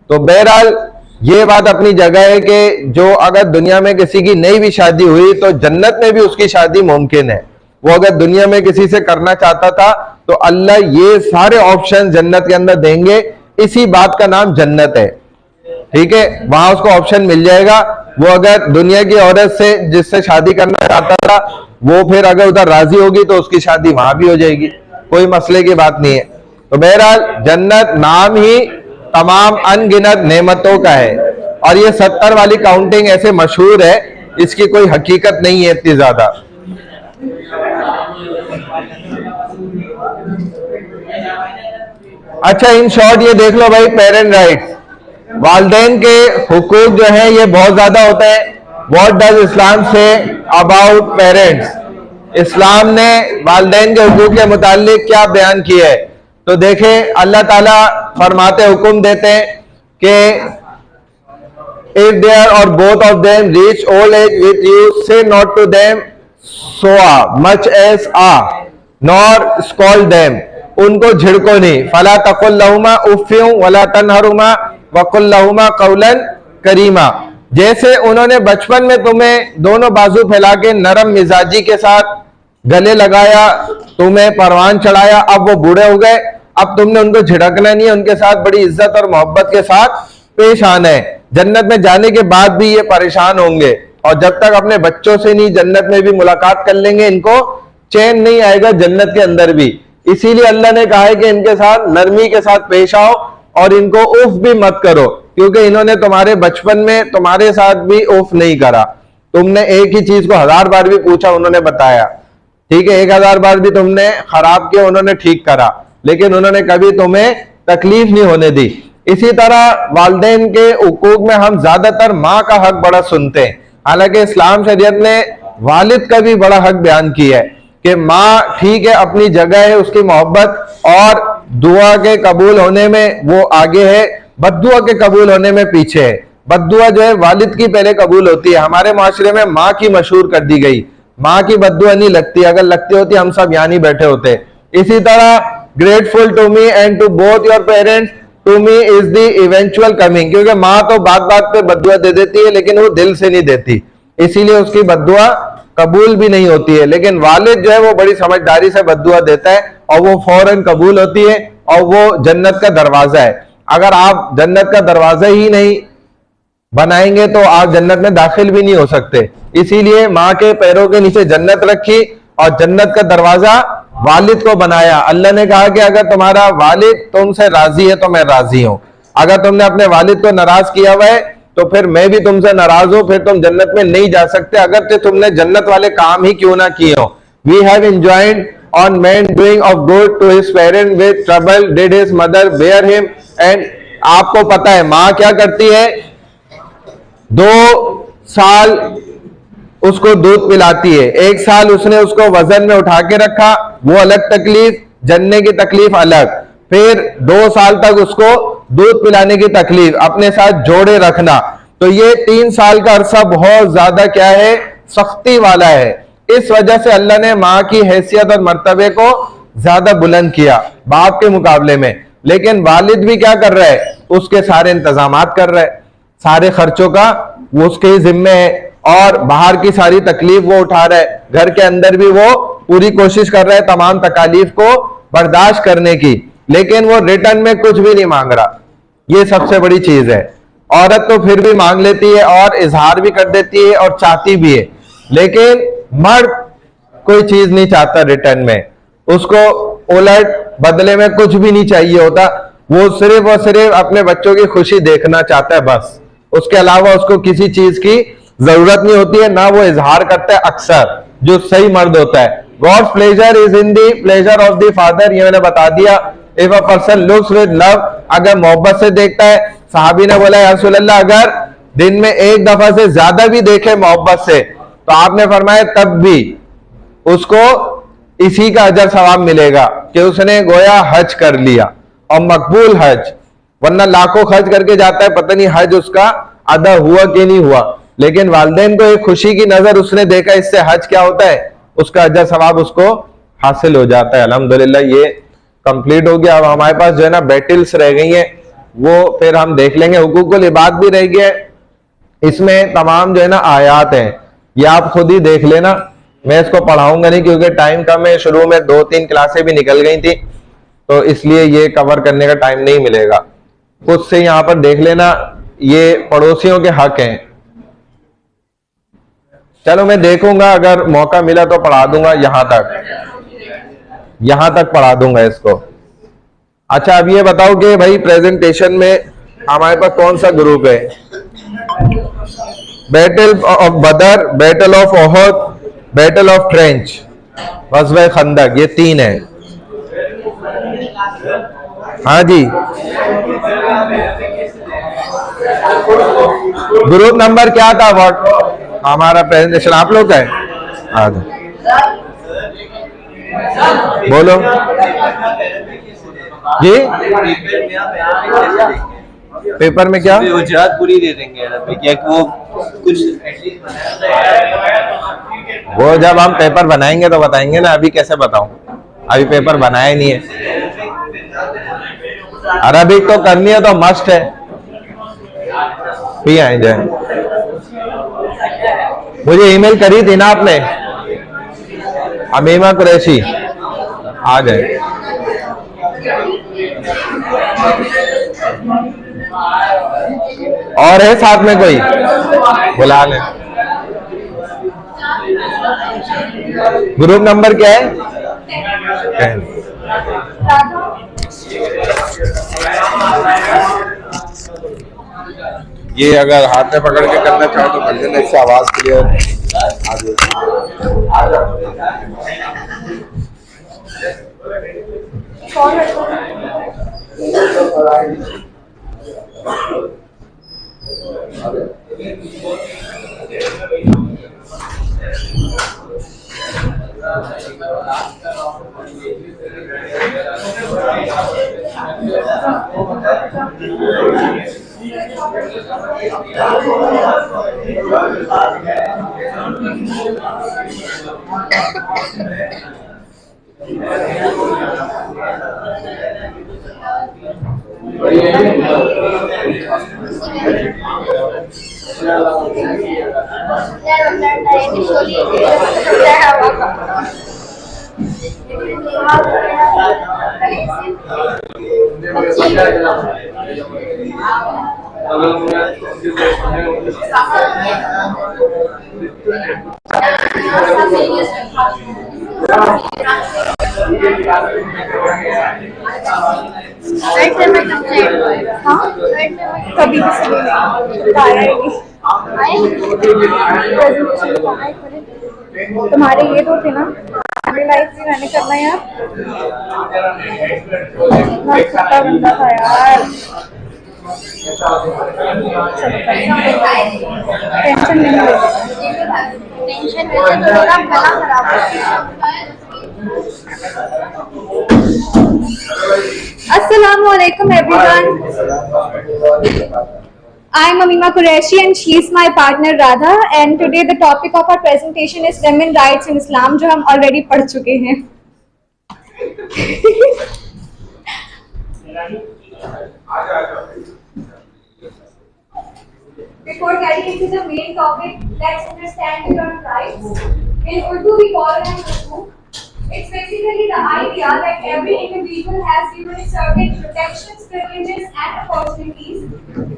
तो बहरहाल ये बात अपनी जगह है कि जो अगर दुनिया में किसी की नई भी शादी हुई तो जन्नत में भी उसकी शादी मुमकिन है। वो अगर दुनिया में किसी से करना चाहता था तो अल्लाह ये सारे ऑप्शन जन्नत के अंदर देंगे। इसी बात का नाम जन्नत है, ठीक है। वहां उसको ऑप्शन मिल जाएगा। वो अगर दुनिया की औरत से जिससे शादी करना चाहता था, वो फिर अगर उधर राजी होगी तो उसकी शादी वहां भी हो जाएगी, कोई मसले की बात नहीं है। तो बहरहाल जन्नत नाम ही तमाम अनगिनत नेमतों का है। और ये 70 वाली काउंटिंग ऐसे मशहूर है, इसकी कोई हकीकत नहीं है इतनी ज्यादा। अच्छा, इन शॉर्ट ये देख लो भाई, पेरेंट राइट्स, वालदेन के हुकूक जो है ये बहुत ज्यादा होते हैं। What does Islam say about parents? इस्लाम ने वालदेन के हुकूक के मुतालिक क्या बयान किया है? तो देखें, अल्लाह ताला फरमाते, हुक्म देते हैं कि if there or both of them reach old age with you, say not to them soa much as nor scold them, उनको झिड़को नहीं। फला तकुल लहुमा उफ्फियों वला तनहरुमा वकुल लहुमा कौलन करीमा। जैसे उन्होंने बचपन में तुम्हें दोनों बाजू फैला के नरम मिजाजी के साथ गले लगाया, तुम्हें परवान चढ़ाया, अब वो बूढ़े हो गए, अब तुमने उनको झिड़कना नहीं है, उनके साथ बड़ी इज्जत और मोहब्बत के साथ पेश आना है। जन्नत में जाने के बाद भी ये परेशान होंगे, और जब तक अपने बच्चों से नहीं जन्नत में भी मुलाकात कर लेंगे, इनको चैन नहीं आएगा जन्नत के अंदर भी। इसीलिए अल्लाह ने कहा है कि इनके साथ नरमी के साथ पेश आओ और इनको उफ भी मत करो, क्योंकि इन्होंने तुम्हारे बचपन में तुम्हारे साथ भी उफ नहीं करा। तुमने एक ही चीज को 1000 बार भी पूछा, उन्होंने बताया, ठीक है, 1000 बार भी तुमने खराब किया, उन्होंने ठीक करा, लेकिन उन्होंने कभी तुम्हें तकलीफ नहीं होने दी। इसी तरह वालदेन के हुकूक में हम ज्यादातर माँ का हक बड़ा सुनते हैं, हालांकि इस्लाम शरीयत ने वालिद का भी बड़ा हक बयान किया है कि माँ ठीक है, अपनी जगह है, उसकी मोहब्बत और दुआ के कबूल होने में वो आगे है, बद्दुआ के कबूल होने में पीछे है। बद्दुआ जो है वालिद की पहले कबूल होती है। हमारे माशरे में माँ की मशहूर कर दी गई, माँ की बद्दुआ नहीं लगती, अगर लगती होती हम सब यहाँ नहीं बैठे होते। इसी तरह grateful to me and to both your parents, to me is the eventual coming, क्योंकि माँ तो बात बात पे बद्दुआ दे देती है, लेकिन वो दिल से नहीं देती, इसीलिए उसकी बद्दुआ कबूल भी नहीं होती है। लेकिन वालिद जो है वो बड़ी समझदारी से बद्दुआ देता है और वो फौरन कबूल होती है, और वो जन्नत का दरवाजा है। अगर आप जन्नत का दरवाजा ही नहीं बनाएंगे तो आप जन्नत में दाखिल भी नहीं हो सकते। इसीलिए माँ के पैरों के नीचे जन्नत रखी और जन्नत का दरवाजा वालिद को बनाया। अल्लाह ने कहा कि अगर तुम्हारा वालिद तुमसे राजी है तो मैं राजी हूं, अगर तुमने अपने वालिद को नाराज किया हुआ है तो फिर मैं भी तुमसे नाराज हूं, फिर तुम जन्नत में नहीं जा सकते, अगर तुमने जन्नत वाले काम ही क्यों ना किए हो। We have enjoyed on man doing of good to his parent with trouble did his mother bear him. And आपको पता है माँ क्या करती है, 2 साल उसको दूध पिलाती है, 1 साल उसने उसको वजन में उठा के रखा, वो अलग तकलीफ, जनने की तकलीफ अलग, फिर 2 साल तक उसको दूध पिलाने की तकलीफ, अपने साथ जोड़े रखना। तो ये 3 साल का अरसा बहुत ज्यादा क्या है, सख्ती वाला है। इस वजह से अल्लाह ने माँ की हैसियत और मर्तबे को ज्यादा बुलंद किया बाप के मुकाबले में। लेकिन वालिद भी क्या कर रहा है, उसके सारे इंतजामात कर रहा है, सारे खर्चों का वो उसके ही जिम्मे है, और बाहर की सारी तकलीफ वो उठा रहा है, घर के अंदर भी वो पूरी कोशिश कर रहा है तमाम तकालीफ को बर्दाश्त करने की, लेकिन वो रिटर्न में कुछ भी नहीं मांग रहा। ये सबसे बड़ी चीज है। औरत तो फिर भी मांग लेती है और इजहार भी कर देती है और चाहती भी है, लेकिन मर्द कोई चीज नहीं चाहता रिटर्न में, उसको उलट बदले में कुछ भी नहीं चाहिए होता, वो सिर्फ और सिर्फ अपने बच्चों की खुशी देखना चाहता है बस, उसके अलावा उसको किसी चीज की जरूरत नहीं होती है, ना वो इजहार करता है अक्सर, जो सही मर्द होता है। God's pleasure is in the pleasure of the father, ये मैंने बता दिया। If a person looks with love, अगर मोहब्बत से देखता है, साहबी ने बोला या रसूल अल्लाह अगर दिन में 1 दफा से ज्यादा भी देखे मोहब्बत से, तो आपने फरमाया तब भी उसको इसी का अजर सवाब मिलेगा कि उसने गोया हज कर लिया, और मकबूल हज, वरना लाखों खर्च करके जाता है, पता नहीं हज उसका अदा हुआ कि नहीं हुआ। लेकिन वालिदैन को एक खुशी की नजर उसने देखा, इससे हज क्या होता है, उसका अजर सवाब उसको हासिल हो जाता है। अल्हम्दुलिल्लाह ये कंप्लीट हो गया। अब हमारे पास जो है ना बैटल्स रह गई हैं, वो फिर हम देख लेंगे। हुकूकुल इबाद भी रह गया, इसमें तमाम जो है ना आयात हैं, ये आप खुद ही देख लेना, मैं इसको पढ़ाऊंगा नहीं क्योंकि टाइम कम है। शुरू में 2-3 क्लासें भी निकल गई थी, तो इसलिए ये कवर करने का टाइम नहीं मिलेगा। खुद से यहाँ पर देख लेना, ये पड़ोसियों के हक हैं। चलो मैं देखूंगा, अगर मौका मिला तो पढ़ा दूंगा, यहां तक पढ़ा दूंगा इसको। अच्छा, अब ये बताओ कि भाई प्रेजेंटेशन में हमारे पास कौन सा ग्रुप है? Battle of Badr, battle of Uhud, battle of trench, गज़वे खंदक, ये 3 है। हाँ जी, ग्रुप नंबर क्या था? व्हाट हमारा प्रेजेंटेशन आप लोग का है? हाँ बोलो जी। पेपर में क्या? वजूहत पूरी दे देंगे अरबिक, या वो कुछ वो जब हम पेपर बनाएंगे तो बताएंगे ना, अभी कैसे बताऊं? अभी पेपर बनाया ही नहीं है। अरबिक तो करनी है तो मस्ट है। भी आए जाए, मुझे ईमेल करी थी ना आपने, अमीमा कुरैशी, आ जाए। और है साथ में कोई? बुला ले। ग्रुप नंबर क्या है? 10। ये अगर हाथ में पकड़ के करना चाहो तो कर देना, इससे आवाज क्लियर आ कभी किसी ने आया ही नहीं। तुम्हारे ये दो थे ना, लाइफ में मैंने करना यार, इतना छोटा बंदा था यार। टेंशन नहीं ले, टेंशन वैसे तो थोड़ा गला खराब हो गया। Assalamu alaikum everyone. I am Ameema Qureshi and she is my partner Radha, and today the topic of our presentation is women rights in Islam, जो हम already पढ़ चुके हैं। Before getting into the main topic, let's understand the term rights. In Urdu we call them hukuk. It's basically the idea that every individual has given certain protections, privileges and opportunities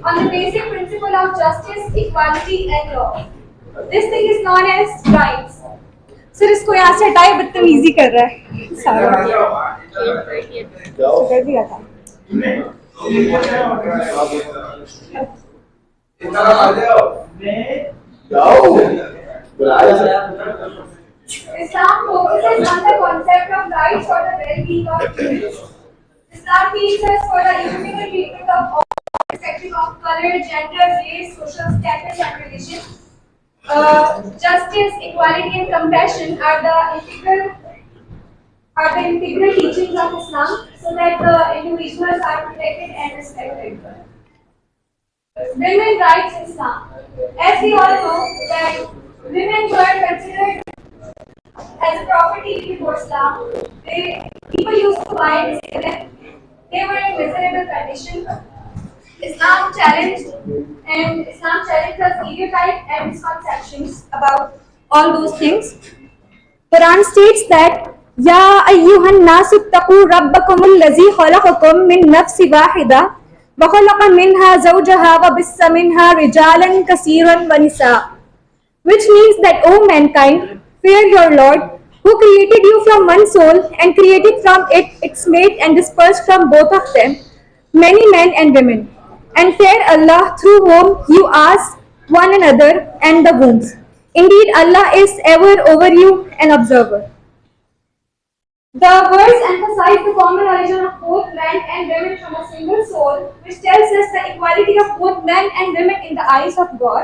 on the basic principle of justice, equality and law. This thing is known as rights. Sir, इसको यहाँ से हटाए, बदतमीजी कर रहा है सारा। कर दिया था। Islam focuses on the concept of rights for the well-being of humans. Islam teaches for the equitable treatment of all, irrespective of color, gender, race, social status, and religion. Justice, equality, and compassion are the integral teachings of Islam, so that the individuals are protected and respected. Women's rights in Islam. As we all know that women were considered as a property before Islam. People used to buy and sell them. They were in miserable condition. Islam challenged the stereotype and misconceptions about all those things. Quran states that Ya ayyuhan nasu ttaqu rabbakumul ladzi khalaqakum min nafsin wahida wa khalaqa minha zawjaha wa bassa minha rijalan kaseeran wa nisaa, which means that, O mankind, fear your Lord, who created you from one soul and created from it its mate and dispersed from both of them many men and women, and fear Allah through whom you ask one another and the wombs. Indeed, Allah is ever over you an observer. The verse emphasizes the common origin of both men and women from a single soul, which tells us the equality of both men and women in the eyes of God.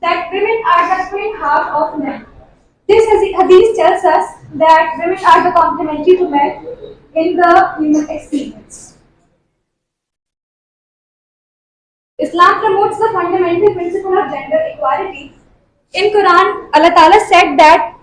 that women are the twin half of men. This hadith tells us that women are the complementary to men in the human experience. Islam promotes the fundamental principle of gender equality. In Quran, Allah Ta'ala said that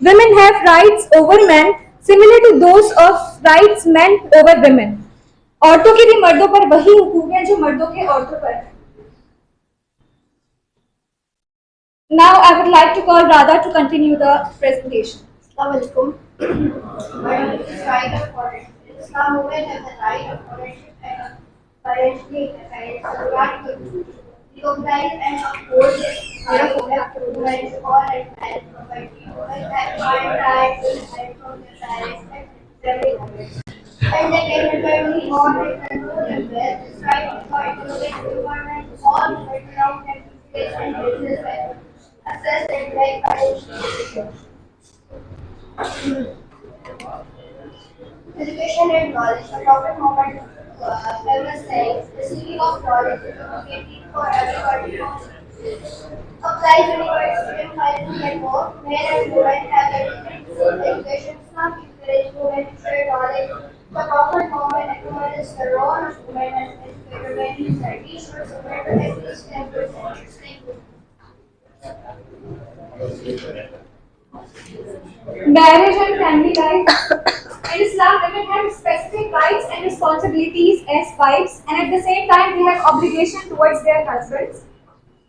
Women have rights over men similar to those of rights men over women. औरतों के भी मर्दों पर वही हुकूक हैं जो मर्दों के औरतों पर हैं. Now I would like to call Radha to continue the presentation. Assalamualaikum. What is the right of ownership? In Islam, women have the right of ownership and financially independence. The right to recognize and uphold women's all and marriage property. Women have equal rights and from their parents and family members. And they can independently own and control their wealth. This right is for economic development, all background and business access and like financial. Education and knowledge. The Prophet Muhammad ever says, the seeking of knowledge is opportunity for everybody. Applies university and college and more. Men and women have education. Islam encourages women to share knowledge. The Prophet Muhammad acknowledges the role of women as educator when he said, "We should support at least 10%." Marriage and family life. In Islam, women have specific rights and responsibilities as wives, and at the same time, they have obligation towards their husbands.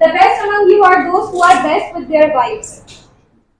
The best among you are those who are best with their wives.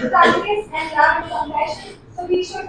with kindness and love and compassion, so we should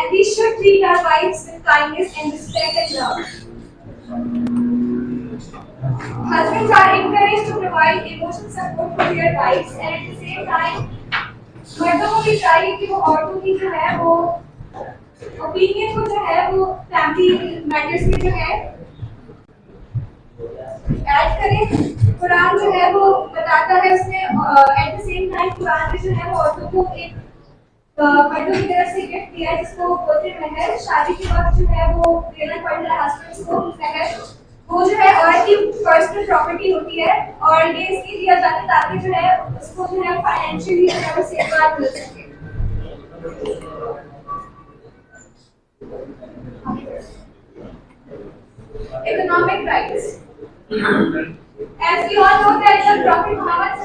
and we should treat our wives with kindness and respect and love. Husbands are encouraged to provide emotional support for their wives, and at the same time, मर्दों को भी चाहिए कि वो औरतों की जो है वो ओपिनियन को जो है वो फैमिली मैटर्स में जो है ऐड करें. कुरान जो है वो बताता है उसमें at the same time Quran में जो है वो औरतों को एक मर्दों की तरफ से गिफ्ट दिया है जिसको बोलते हैं महर. शादी के वक्त जो है वो देना पड़ता है हस्बैंड्स को महर. वो जो है औरत की पर्सनल प्रॉपर्टी होती है और ये इसलिए दिया जाता है ताकि जो है उसको जो है फाइनेंशियली जो है वो सेफगार्ड मिल सके. Economic rights. As we all know that the Prophet Muhammad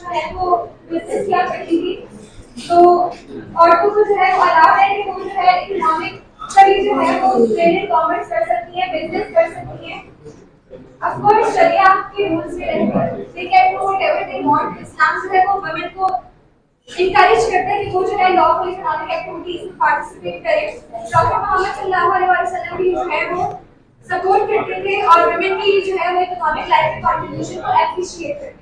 जो है वो बिजनेस किया करती थी, तो औरतों को जो है वो अलाउड है कि वो जो है इकोनॉमिक कभी जो है वो ट्रेड एंड कॉमर्स कर सकती है, बिजनेस कर सकती है. Of course, शरिया के रूल्स में रहते हैं. They can do whatever they want. इस्लाम जो है वो वुमेन को encourage करता है कि वो जो है लॉफुल इकोनॉमिक एक्टिविटीज में पार्टिसिपेट करें. प्रॉफेट मोहम्मद सल्लल्लाहु अलैहि वसल्लम भी जो है वो सपोर्ट करते थे और वुमेन की जो है वो इकोनॉमिक लाइफ में कंट्रीब्यूशन को एप्रिशिएट करते थे.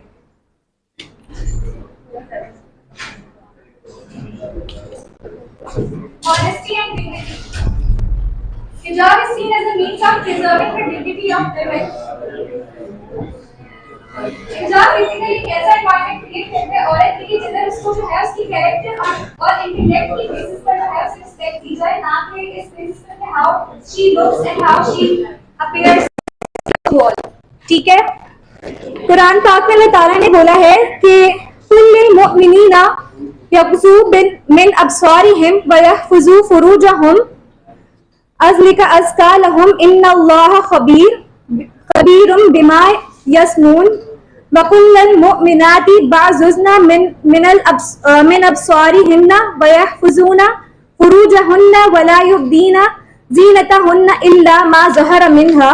Honesty and dignity. Hijab is seen as a means of preserving the dignity of women. हिजाब बेसिकली एक ऐसा एनवायरनमेंट क्रिएट करता है औरत के लिए जिधर उसको जो है उसकी कैरेक्टर और इंटेलेक्ट की बेसिस पर जो है उसे रिस्पेक्ट दी जाए, ना कि इस बेसिस पर कि how she looks and how she appears to all. ठीक है. कुरान पाक में अल्लाह ताला ने बोला है कि कुल्लिल मुमिनीना यग़ज़ू मिन अब्सारिहिम व यहफ़ज़ू फ़ुरूजहुम अज़लिका अज़का लहुम इन्नल्लाहा ख़बीरुम बिमा यस्नून वकुल्लल मुमिनाति बअज़ुज़ना मिन अब्सारिहिन्ना व यहफ़ज़ूना फ़ुरूजहुन्ना व ला युब्दीना ज़ीनतहुन्ना इल्ला मा ज़हरा मिन्हा.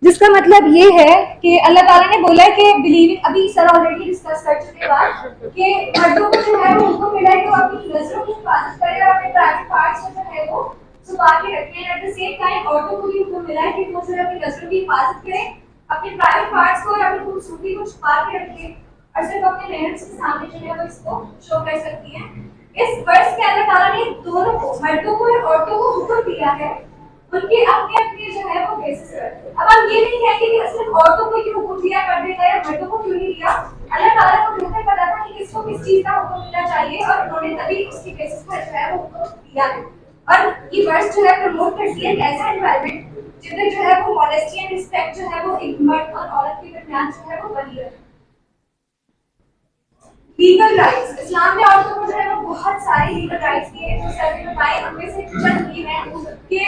जिसका मतलब ये है कि अल्लाह ताला ने बोला है कि बिलीविंग, अभी सर ऑलरेडी डिस्कस कर चुके बात कि मर्दों को जो है वो उनको मिला है कि वो अपनी नजरों की हिफाजत करें और अपने प्राइवेट पार्ट्स को जो है वो छुपा के रखें। एट द सेम टाइम औरतों को भी उनको मिला है कि वो जो है अपनी नजरों की हिफाजत करें, अपने प्राइवेट पार्ट्स को और अपनी खूबसूरती को छुपा के रखें और सिर्फ अपने पेरेंट्स के सामने जो है वो इसको शो कर सकती हैं। इस वर्ष के अल्लाह ताला ने दोनों को, मर्दों को और औरतों को हुक्म दिया है, उनके अपने अपने जो है वो बेसिस पर। अब हम ये नहीं कहते कि सिर्फ औरतों को क्यों हुक्म दिया पर्दे का या मर्दों को क्यों नहीं दिया। अल्लाह ताला को बेहतर पता था कि किसको किस चीज का हुक्म मिलना चाहिए और उन्होंने तभी उसकी बेसिस पर जो है वो हुक्म दिया है। और ये वर्ष जो है प्रमोट करती है एक ऐसा एनवायरनमेंट जिसमें जो है वो मॉडेस्टी एंड रिस्पेक्ट जो है वो एक मर्द और औरत के दरमियान जो है वो बनी रहे। लीगल राइट्स, इस्लाम ने औरतों को जो है वो बहुत सारे लीगल राइट्स दिए हैं, जो सर ने बताए उनमें से चंद ये हैं कि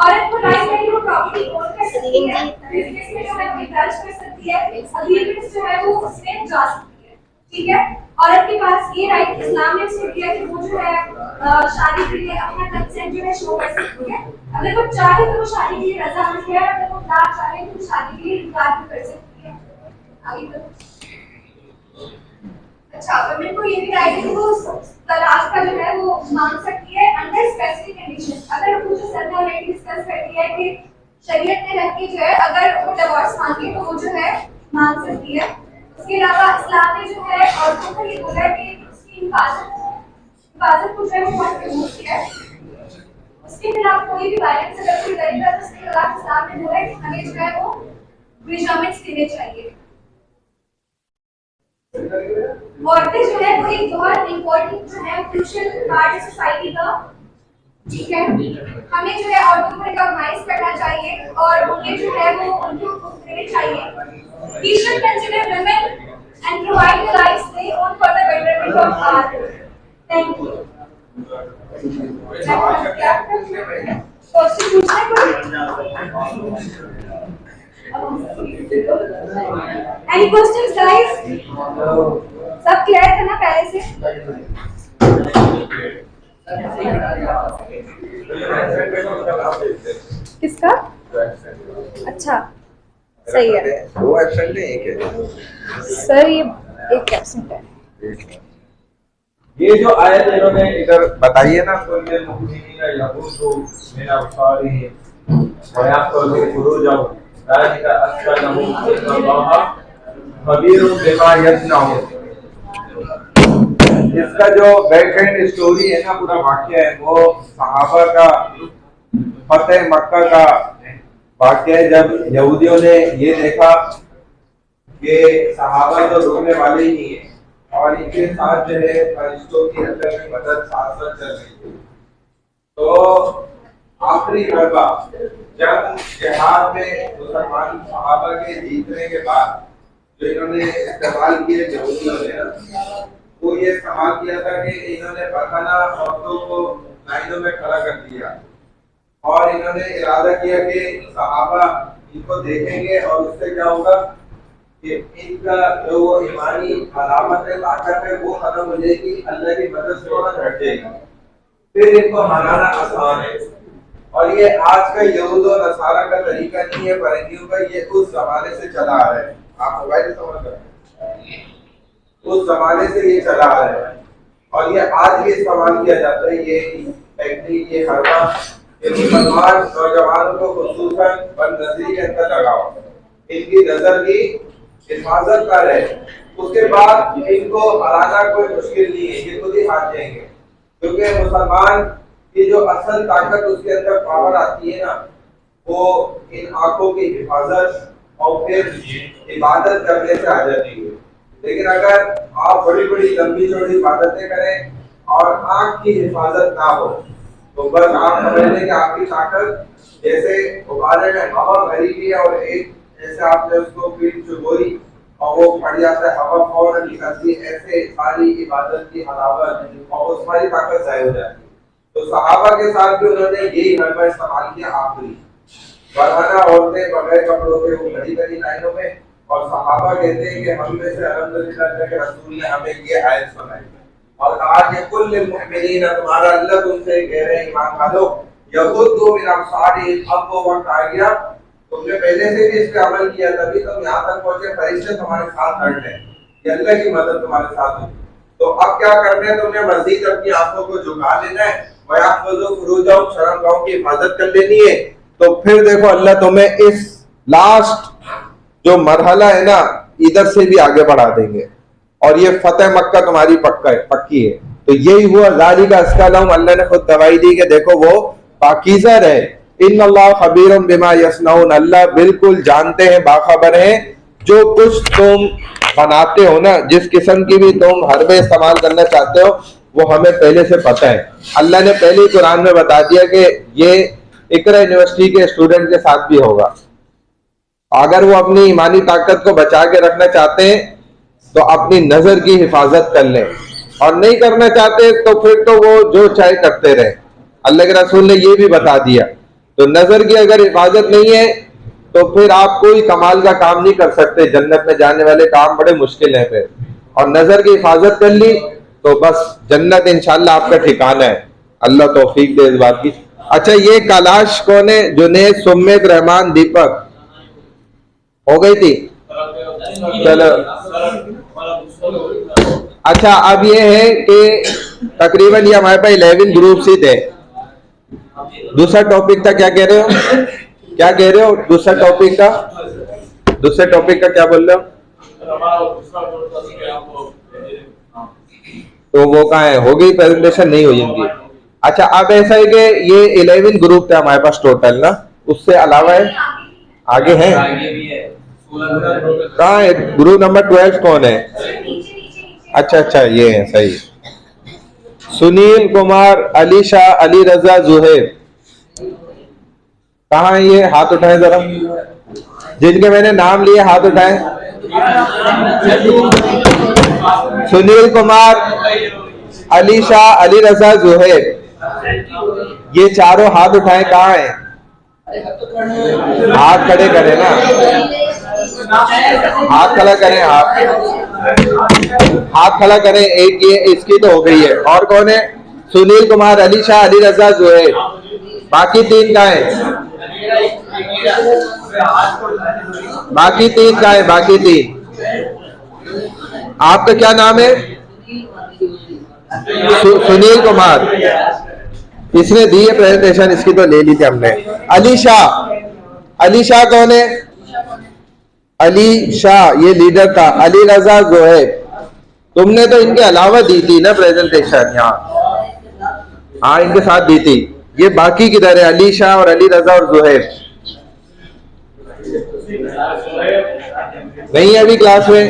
औरत को राइट है कि वो प्रॉपर्टी ओन कर सकती है, बिजनेस में जो है वो इन्वेस्ट कर सकती है, अग्रीमेंट्स जो है वो उसमें जा सकती है, ठीक है। औरत के पास ये राइट इस्लाम ने उसको दिया कि वो जो है शादी के लिए अपना कंसेंट जो है शो कर सकती है। अगर वो चाहे तो वो शादी के लिए रजामंद है, अगर वो ना चाहे तो शादी के लिए इनकार भी कर सकती है। आगे बढ़ो। अच्छा, वुमेन को ये भी राइट है कि वो तलाक का जो है वो मांग सकती है अंडर स्पेसिफिक कंडीशंस। अगर वो जो सर ने ऑलरेडी डिस्कस कर दिया है कि शरीयत में रह के जो है अगर वो डिवोर्स मांगे तो वो जो है मांग सकती है। उसके अलावा इस्लाम ने जो है औरतों को ये बोला है कि उसकी हिफाजत को जो है वो बहुत प्रमोट किया है। उसके खिलाफ कोई भी वायलेंस अगर कोई करेगा तो उसके खिलाफ इस्लाम ने बोला है कि हमें जो है वो मेजरमेंट्स देने चाहिए। औरतें जो है वो एक बहुत इम्पोर्टेंट जो है क्रूशियल पार्ट है सोसाइटी का, ठीक है। हमें जो है औरतों को रिकॉग्नाइज करना चाहिए और उन्हें जो है वो उनको देने चाहिए। We should consider women and provide the rights they own for the betterment of our world. Thank you. Question पूछना कोई? Any questions, guys? सब क्लियर था ना पहले से? किसका? अच्छा, सही है। दो एब्सेंट है, एक है सर, ये एक एब्सेंट है। ये जो आयत इन्होंने इधर बताइए ना, कुल्ल मुमिनीना यगुद्दू मिन अब्सारिहिम व यहफज़ू फुरूजहुम ज़ालिका अज़का लहुम इन्नल्लाहा खबीरुम बिमा यस्नऊन। इसका जो बैकएंड स्टोरी है ना, पूरा वाकया है, वो सहाबा का फतेह मक्का का वाकया है। जब यहूदियों ने ये देखा कि सहाबा तो रोकने वाले ही नहीं है और इनके साथ जो है फरिश्तों की अंदर की मदद साथ साथ चल रही थी, तो आखिरी मरबा जब जिहाद में मुसलमान सहाबा के जीतने के बाद जो इन्होंने इस्तेमाल किए यहूदियों ने, वो ये इस्तेमाल किया था कि इन्होंने बखाना औरतों को लाइनों में खड़ा कर दिया और इन्होंने इरादा किया कि सहाबा इनको देखेंगे और उससे क्या होगा कि इनका जो ईमानी अलामत है, ताकत है, वो खत्म हो जाएगी, अल्लाह की मदद से वो घट जाएगी, फिर इनको हराना आसान है। और ये आज का यहूद और नसारा का तरीका नहीं है परंगियों का, ये उस जमाने से चला आ रहा है। आप मोबाइल समझ रहे हैं, उस जमाने से ये चला आ रहा है और ये आज भी इस्तेमाल किया जाता है। ये टेक्निक, ये हरबा मुसलमान नौजवानों को खुसूसन बदनजरी के अंदर लगाओ, इनकी नजर की हिफाजत कर रहे, उसके बाद इनको हराना कोई मुश्किल नहीं है, ये खुद ही हार जाएंगे, क्योंकि मुसलमान की जो असल ताकत उसके अंदर पावर आती है ना, वो इन आंखों की हिफाजत और फिर इबादत करने से आ जाती है। लेकिन अगर आप बड़ी बड़ी लंबी चौड़ी इबादतें करें और आंख की हिफाजत ना हो, तो बस आप समझ लें कि आपकी ताकत जैसे गुब्बारे में हवा भरी हुई है और एक जैसे आपने उसको पीठ चुगोई और वो फट जाता है, हवा फौरन निकलती है, ऐसे सारी इबादत की हलावत और उस सारी ताकत ज़ाहिर हो जाती है। तो सहाबा के साथ भी उन्होंने यही हरबा इस्तेमाल किया आखिरी, वरना औरतें बगैर कपड़ों के वो खड़ी खड़ी लाइनों में, और सहाबा कहते हैं कि हम में से अल्हम्दुलिल्लाह अल्लाह के रसूल ने हमें ये आयत सुनाई और आज ये कुल मुमिनीन, तुम्हारा अल्लाह तुमसे कह रहे हैं ईमान वालों, यगुद्दू मिन अब्सारिहिम। अब वो वक्त आ गया तुमने पहले से भी इस पे अमल किया, तभी तुम यहाँ तक पहुंचे, फरिश्ते तुम्हारे साथ खड़े हैं, ये अल्लाह की मदद तुम्हारे साथ है। तो अब क्या करना है, तुमने मजीद अपनी आंखों को झुका लेना है, फुरूजहुम, शर्मगाहों की हिफाजत कर लेनी है। तो फिर देखो अल्लाह तुम्हें इस लास्ट जो मरहला है ना, इधर से भी आगे बढ़ा देंगे और ये फतेह मक्का तुम्हारी पक्की है। तो यही हुआ, ज़ालिका अस्का लहुम, अल्लाह ने खुद गवाही दी कि देखो वो पाकीज़ा रहे। इन्नल्लाह खबीरुम बिमा यसनऊन, अल्लाह बिल्कुल जानते हैं, बाखबर हैं जो कुछ तुम बनाते हो ना, जिस किस्म की भी तुम हरबे इस्तेमाल करना चाहते हो, वो हमें पहले से पता है। अल्लाह ने पहले ही कुरान में बता दिया कि ये इकरा यूनिवर्सिटी के स्टूडेंट के साथ भी होगा। अगर वो अपनी ईमानी ताकत को बचा के रखना चाहते हैं तो अपनी नजर की हिफाजत कर लें, और नहीं करना चाहते तो फिर तो वो जो चाहे करते रहे। अल्लाह के रसूल ने ये भी बता दिया। तो नजर की अगर हिफाजत नहीं है तो फिर आप कोई कमाल का काम नहीं कर सकते, जन्नत में जाने वाले काम बड़े मुश्किल हैं फिर। और नजर की हिफाजत कर ली तो बस जन्नत इंशाल्लाह आपका ठिकाना है। अल्लाह तौफीक दे इस बात की। अच्छा, ये कैलाश कौन है? जुनैद, सुम्मेद, रहमान, दीपक हो गई थी। चलो अच्छा, अब ये है कि तकरीबन ये हमारे पास 11 ग्रुप्स ही थे। दूसरा टॉपिक था, क्या कह रहे हो, क्या कह रहे हो? दूसरा टॉपिक का क्या बोल रहे हो? तो वो कहाँ है? हो गई प्रेजेंटेशन? नहीं हुई इनकी। अच्छा, अब ऐसा है कि ये 11 ग्रुप थे हमारे पास टोटल ना, उससे अलावा है आगे हैं? कहाँ है? ग्रुप नंबर 12 कौन है? अच्छा, ये है, सही। सुनील कुमार, अली शाह, अली रजा, जुहैब, कहाँ है ये? हाथ उठाएं जरा, जिनके मैंने नाम लिए हाथ उठाएं। सुनील कुमार, अली शाह, अली रजा, जुहैब, ये चारों हाथ उठाएं। कहाँ है? हाथ खड़े करें ना, हाथ खड़ा करें, हाथ खड़ा करें। एक ये इसकी तो हो गई है, और कौन है? सुनील कुमार, अली शाह, अली रजा, जुहैब, बाकी 3 का है? बाकी 3 का है? बाकी 3। आपका क्या नाम है? सुनील कुमार, इसने दी है प्रेजेंटेशन, इसकी तो ले ली थी हमने। अली शाह कौन है? अली शाह ये लीडर था। अली रजा, जोहेब, तुमने तो इनके अलावा दी थी ना प्रेजेंटेशन यहाँ? हाँ, इनके साथ दी थी। ये बाकी किधर है? अली शाह और अली रजा और जोहेब नहीं है अभी क्लास में।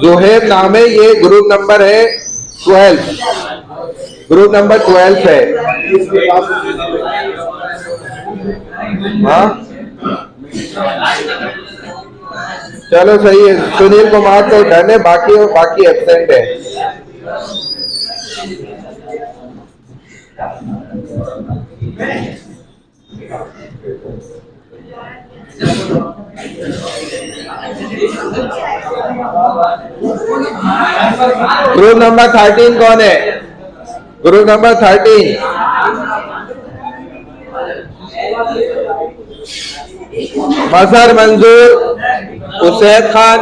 जोहेब नाम है, ये ग्रुप नंबर है 12, ग्रुप नंबर 12 है। हाँ, चलो सही है। सुनील कुमार तो डन है, बाकी एब्सेंट है। ग्रुप नंबर 13 कौन है? ग्रुप नंबर 13 मजहर मंजूर, उसैद खान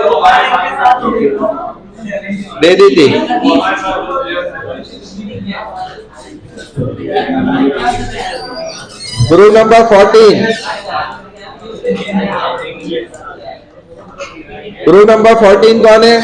दे दी थी। ग्रुप नंबर 14, ग्रुप नंबर 14 कौन है?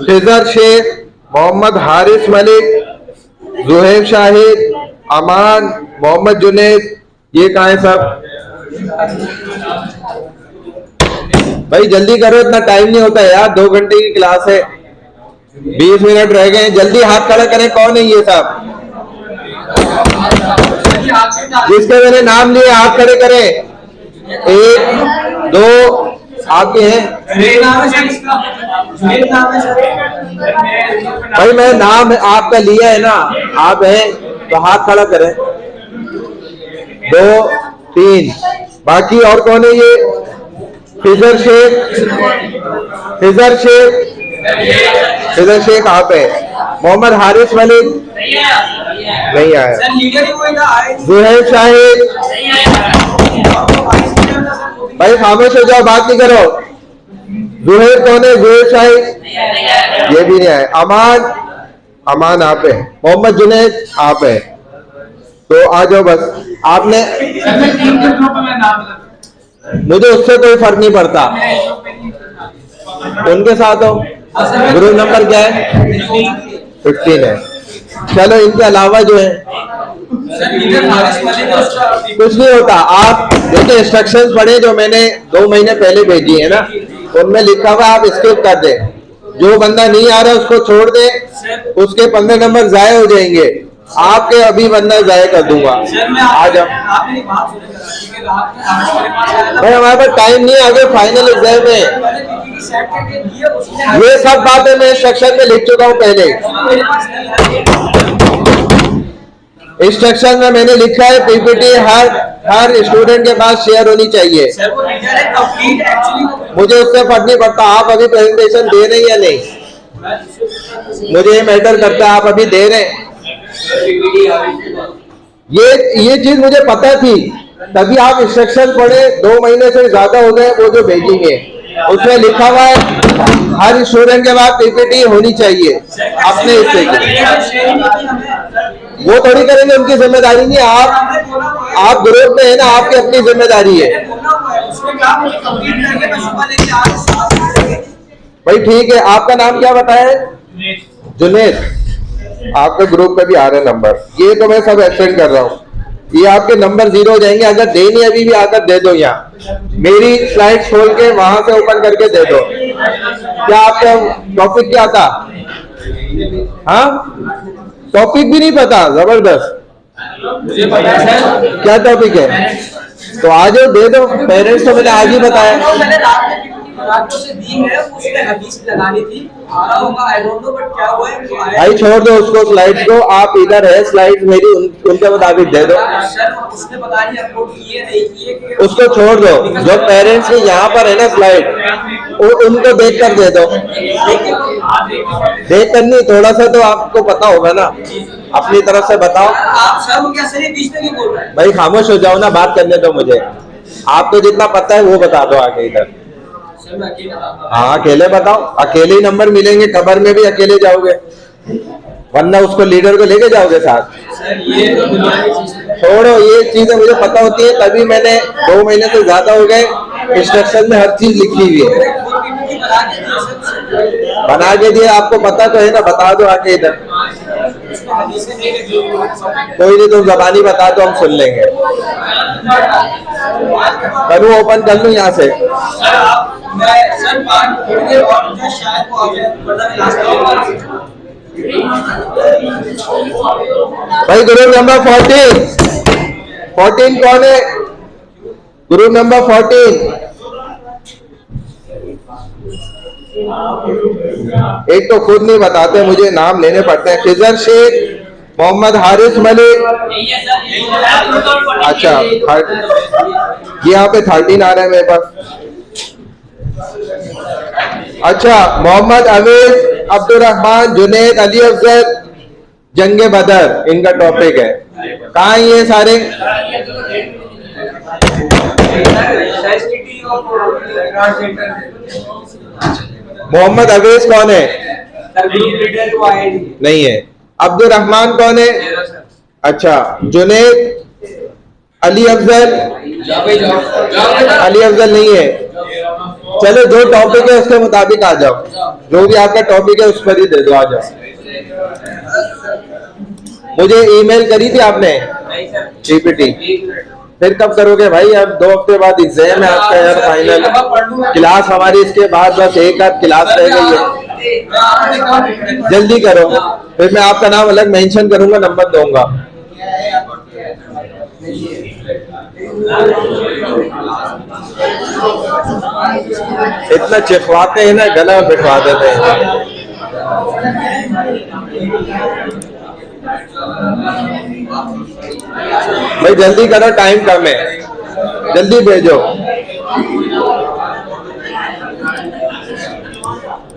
खिजर शेख, मोहम्मद हारिस मलिक, जुहैब शाहिद, अमान, मोहम्मद जुनैद, ये कहाँ है सब? भाई जल्दी करो, इतना टाइम नहीं होता यार, 2 घंटे की क्लास है, 20 मिनट रह गए, जल्दी हाथ खड़ा करें। कौन है ये सब जिसके मैंने नाम लिए? हाथ खड़े करें। 1 2 आपके हैं? मेरा नाम है सर, इसका मेरा नाम है सर। भाई मैं नाम आपका लिया है ना, आप हैं तो हाथ खड़ा करें। 2 3 बाकी और कौन है? ये फिजर शेख आप है। मोहम्मद हारिस मलिक नहीं आया। सर लीडर ही कोई ना आए। जुहैर शाहिद, भाई खामोश हो जाओ, बात नहीं करो। जुहैर कौन है? जुहैर शाहिद ये भी नहीं आए। अमान आप है। मोहम्मद जुनैद आप है। तो आ जाओ बस। आपने मुझे उससे कोई फर्क नहीं पड़ता, उनके साथ हो। ग्रुप नंबर क्या है? 15 है। चलो इनके अलावा जो है कुछ नहीं होता। आप देखिए इंस्ट्रक्शंस पढ़े जो मैंने 2 महीने पहले भेजी है ना, उनमें लिखा हुआ आप स्किप कर दे। जो बंदा नहीं आ रहा उसको छोड़ दे, उसके 15 नंबर जाए हो जाएंगे। आपके अभी बंदा जाए कर दूंगा। आ जाओ भाई, हमारे पास टाइम नहीं है, आगे फाइनल एग्जाम है। ये सब बातें मैं इंस्ट्रक्शन में लिख चुका हूँ पहले। इंस्ट्रक्शन में मैंने लिखा है पीपीटी हर स्टूडेंट के पास शेयर होनी चाहिए। मुझे उससे फर्क नहीं पड़ता आप अभी प्रेजेंटेशन दे रहे हैं या नहीं, मुझे ये मैटर करता है आप अभी दे रहे हैं। ये चीज मुझे पता थी, तभी आप इंस्ट्रक्शन पढ़े। 2 महीने से ज्यादा हो गए वो जो भेजेंगे, उसमें लिखा हुआ है हर स्टूडेंट के पास पीपीटी होनी चाहिए अपने हिस्से की। वो थोड़ी करेंगे, उनकी जिम्मेदारी नहीं है। आप ग्रुप में है ना, आपकी अपनी जिम्मेदारी है। भाई ठीक है, आपका नाम क्या बताया है? जुनैद। आपके ग्रुप में भी आ रहे नंबर, ये तो मैं सब एब्सेंट कर रहा हूँ। ये आपके नंबर 0 हो जाएंगे। अगर देनी अभी भी आकर दे दो, यहाँ मेरी स्लाइड खोल के वहां से ओपन करके दे दो। क्या आपका टॉपिक क्या था? हाँ, टॉपिक भी नहीं पता, जबरदस्त। मुझे पता है सर क्या टॉपिक है? तो आ जाओ दे दो। पेरेंट्स को मैंने आज ही बताया। रात से दी है, उसने हदीस लगानी थी, आ रहा होगा आई डोंट नो, बट क्या हुआ है वो आया। भाई छोड़ दो उसको, स्लाइड्स को। आप इधर है, स्लाइड्स मेरी उनके मुताबिक दे दो। सर उसने पता नहीं अपलोड किए नहीं किए, उसको छोड़ दो। जो पेरेंट्स के यहाँ पर है ना स्लाइड, उनको देख कर दे दो। देख कर नहीं, थोड़ा सा तो आपको पता होगा ना, अपनी तरफ से बताओ। आप सर वो क्या सही बीच में क्यों बोल रहे हैं? भाई खामोश हो जाओ ना, बात करने दो मुझे। आपको जितना पता है वो बता दो आगे इधर। हाँ अकेले बताओ, अकेले ही नंबर मिलेंगे। कबर में भी अकेले जाओगे, वरना उसको लीडर को लेके जाओगे साथ। छोड़ो ये चीजें, मुझे पता होती है, तभी मैंने 2 महीने से ज्यादा हो गए इंस्ट्रक्शन में हर चीज लिखी हुई है। बना के दिए, आपको पता तो है ना, बता दो आके इधर। कोई नहीं, तुम जबानी बता दो, हम सुन लेंगे। करूँ ओपन कर लूँ यहाँ से? भाई ग्रुप नंबर 14 कौन है? ग्रुप नंबर 14 एक तो खुद नहीं बताते, मुझे नाम लेने पड़ते हैं। फिजर शेख, मोहम्मद हारिस मलिक। अच्छा यहाँ पे 13 आ रहा है मेरे पास। अच्छा मोहम्मद अवीज, अब्दुर्रहमान, जुनैद, अली अफजल, जंगे बदर इनका टॉपिक है। कहाँ है ये सारे? मोहम्मद अवीज कौन है? नहीं है। अब्दुर्रहमान कौन है? अच्छा जुनैद, अली अफजल नहीं है। चलो जो टॉपिक है उसके मुताबिक आ जाओ, जो भी आपका टॉपिक है उस पर ही दे दो, आ जाओ। मुझे ईमेल करी थी आपने पीपीटी? फिर कब करोगे भाई? अब 2 हफ्ते बाद एग्जाम है आपका यार, फाइनल क्लास हमारी, इसके बाद बस एक आध क्लास रह गई है। जल्दी करो, फिर मैं आपका नाम अलग मेंशन करूंगा, नंबर दूंगा। इतना चिपवाते हैं ना, गला बिठवा देते हैं। भाई जल्दी करो, टाइम कम है, जल्दी भेजो।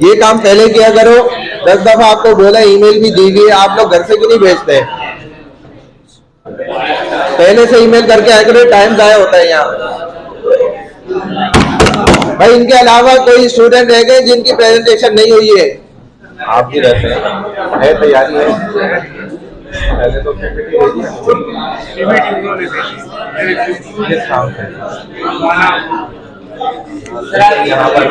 ये काम पहले किया करो, 10 दफा आपको बोला, ईमेल भी दी गई, आप लोग घर से क्यों नहीं भेजते? पहले से ईमेल करके आया करो, टाइम जाया होता है यहाँ। भाई इनके अलावा कोई स्टूडेंट रह गए जिनकी प्रेजेंटेशन नहीं हुई है? आप भी रहते हैं, है तैयारी है? पहले तो यहाँ पर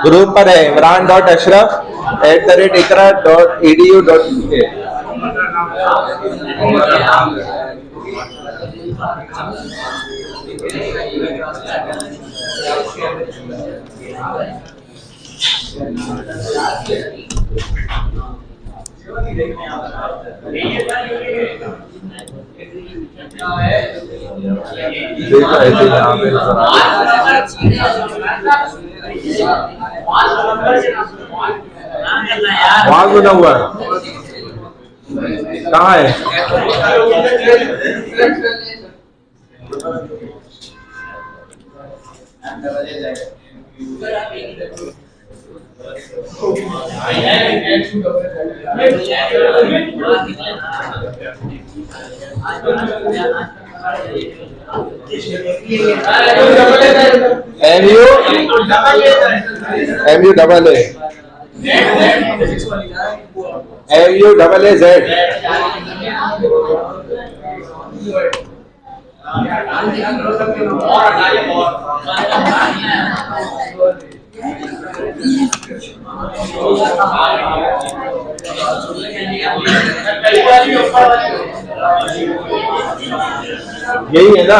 ग्रुप पर है imran.ashraf@ikra.edu.uk। देखो ऐसे यहाँ पे वहां बना हुआ है, कहाँ है? MUAAZ। यही है ना?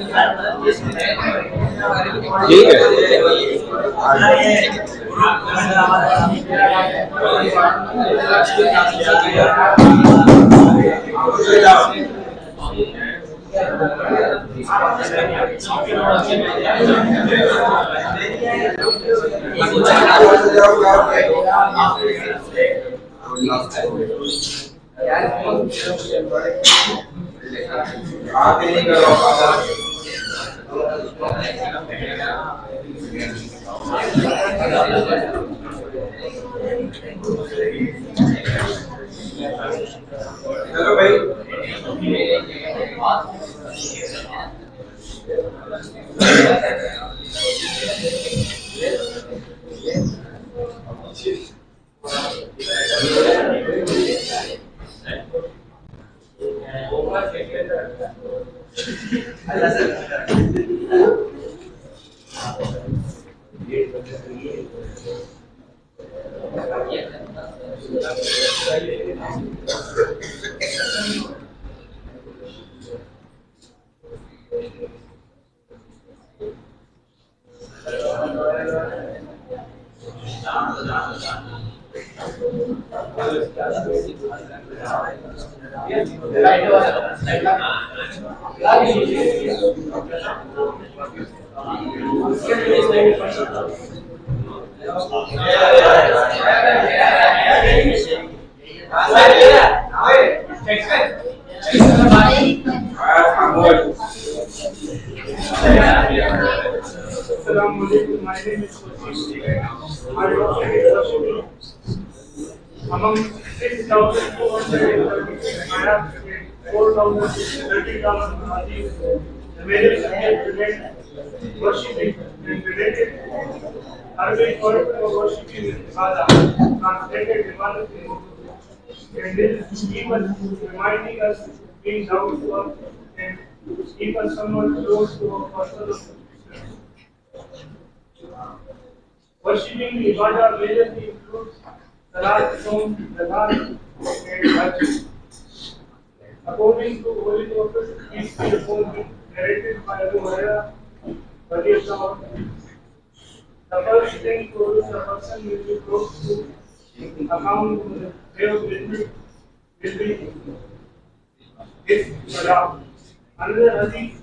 ठीक है। चलो भाई, among 6,430, I have 4,030 the major subject remained worshipping and related Arabic word for worshipping is Ibadah, translated Ibadah in Urdu. And this is even reminding us being down to earth and keep us somewhat close to our personal worshipping ibadah majorly includes salat, saum, zakat, and hajj. According to Holy Prophet, peace be upon him, narrated by Abu Hurairah, radiallahu anhu, the first thing to which a person will be brought to account on the day of judgment will be his salah. Another hadith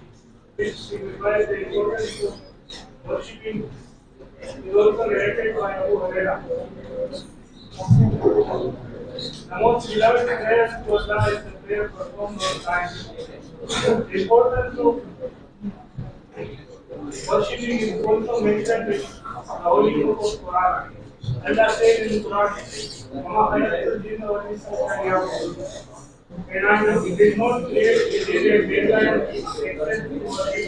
which signifies the importance of worshipping is also narrated by Abu Hurairah. The most beloved prayer to Allah is the prayer performed on time. The importance of worshipping is also mentioned in the Holy Book of Quran. Allah says in the Quran, "Wama khalaqtul jinna wal insa illa liya'budun." And I did not create mankind except to worship.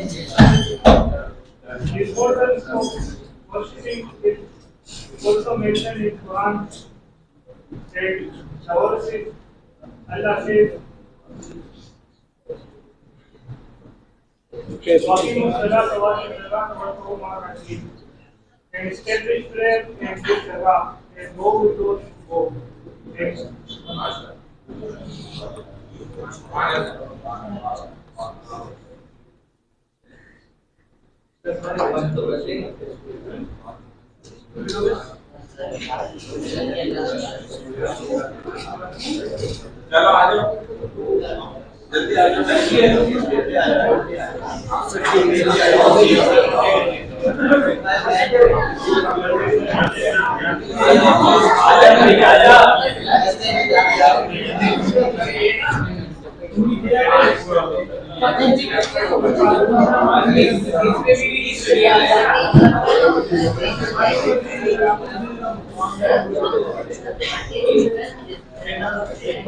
The importance of worshipping is also mentioned in Quran. That the worship, Allah says, "Waqimus salata wa atu zakata warka'u ma'a raki'in." And establish prayer and give zakah and go with those who go. Next. चलो आ जाओ जल्दी आ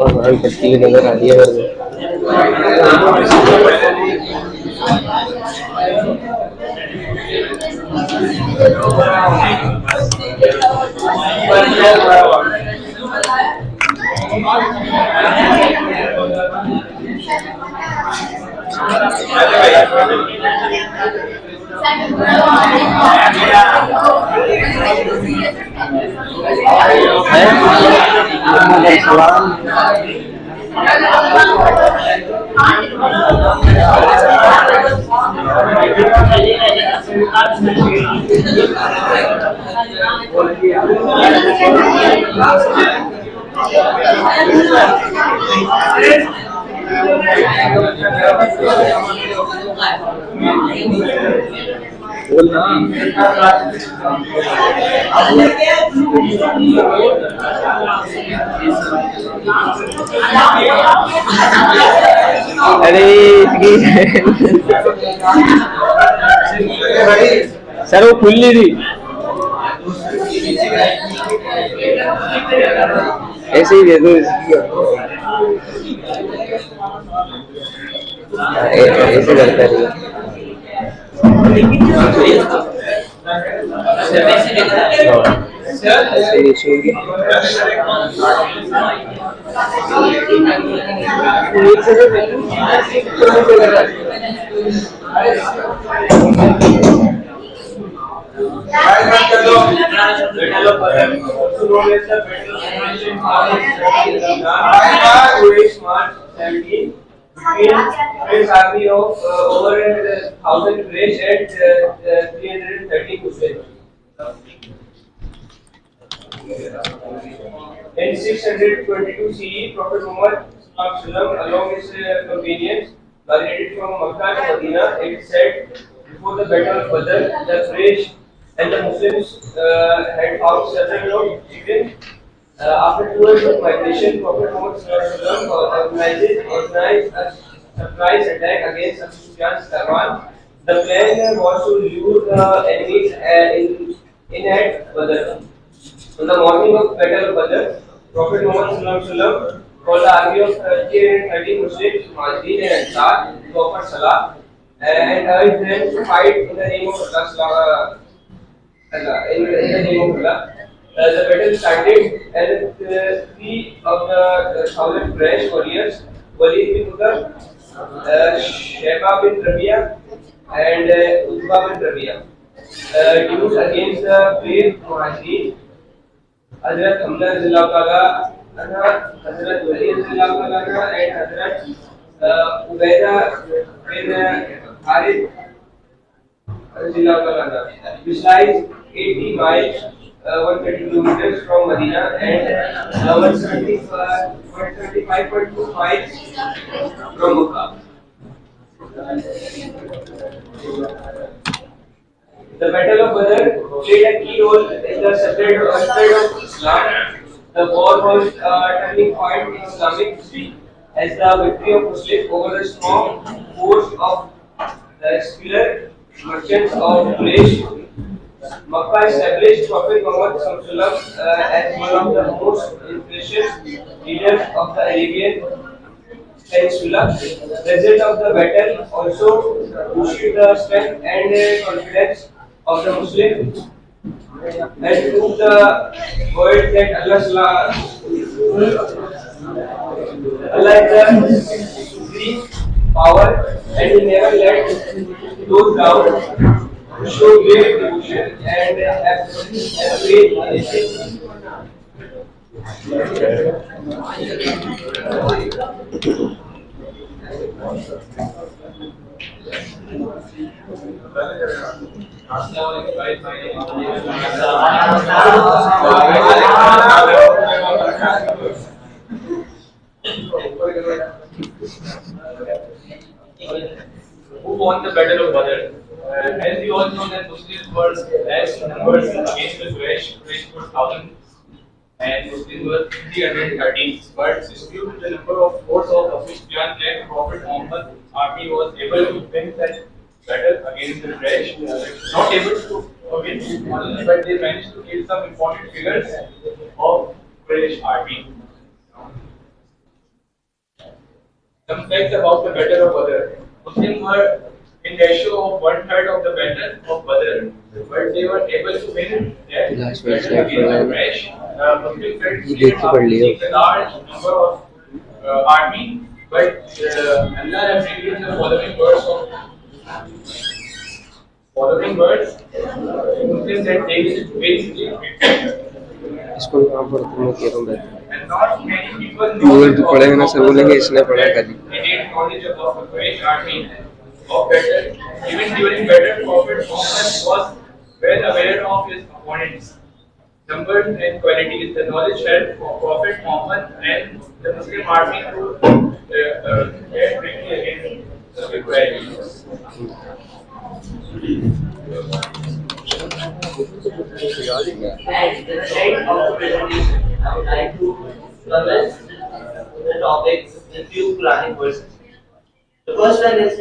और भाई पट्टी नजर आ रही है मेरे अरे सर वो खुल नहीं थी ऐसे ही दे दो ऐसे करता है army of over 1,000 Quraysh and 330 Muslims. In 622 CE, Prophet Muhammad along his companions migrated from Makkah to Medina. It said before the Battle of Badr, the Quraysh and the Muslims had found several chickens. After 2 years of migration, Prophet Muhammad organized a surprise attack against Abu Sufyan's caravan. The plan was to lure the enemies in at Badr. On the morning of Battle of Badr, Prophet Muhammad called the army of 330 Muslims, Muhajirin and Ansar to offer salah and urged them to fight in the name of Allah. In the name of Allah. The battle started and 3 of the 1,000 Quraysh warriors, Walid bin Mughal, Sheba bin Rabia and Utba bin Rabia used against the brave Muhajirin, Hazrat Hamza radhiyallahu ta'ala, Hazrat Ali radhiyallahu ta'ala, and Hazrat Ubaidah bin Harith radhiyallahu ta'ala, which lies 80 miles, 130 kilometers from Medina and 135.2 miles from Makkah. The Battle of Badr played a key role in the spread of Islam. The war was a turning point in Islamic history as the victory of Muslims over the strong force of the secular merchants of Quraysh. Makkah established Prophet Muhammad as one of the most influential leaders of the Arabian Peninsula. The result of the battle also boosted the strength and confidence of the Muslims and proved the world that Allah is the supreme power and He never let those down. Show great devotion and have great initiative. Who won the Battle of Badr? As we all know that Muslims were less numbers against the Quraysh were 1,000 and Muslims were 313. But dispute the number of force of Sufyan that Prophet Muhammad's army was able to win that battle against the Quraysh. Not able to win, but they managed to kill some important figures of Quraysh army. Some facts about the Battle of Badr. Muslims were in ratio of 1/3 of the battle of Badr, but they were able to win that battle against the Quraysh. Muslims felt a large number of army, but Allah has revealed the following words. Muslims that they will win. इसको काम पर तुम कह रहा हूँ And not many people know वो तो पढ़ेगा ना सर बोलेंगे इसने पढ़ा कभी innate knowledge about the Quraysh army of battle. Even during battle, Prophet Muhammad was well aware of his opponents' numbers and qualities. The knowledge helped Prophet Muhammad and the Muslim army to get quickly against the Quraysh. At the end of the presentation, I would like to commence the topic with few Quranic verses. The first one is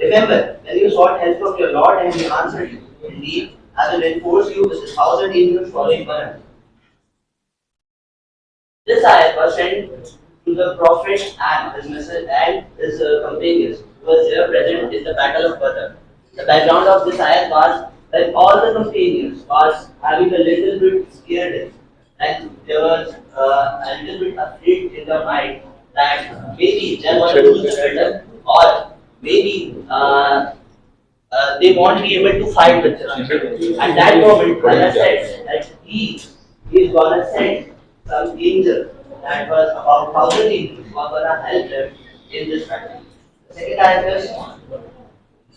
Remember, when you sought help from your Lord and He answered you, indeed, I will enforce you with 1,000 angels following one another. This ayat was sent to the Prophet and his message and his companions who was there present in the Battle of Badr. The background of this ayat was that all the companions was having a little bit scared and they was a little bit afraid in their mind that maybe they want to lose the battle or maybe they won't be able to fight with them. At that moment, Allah said that He is going to send some angel that was about 1,000 angels who are going to help them in this battle. The second ayat is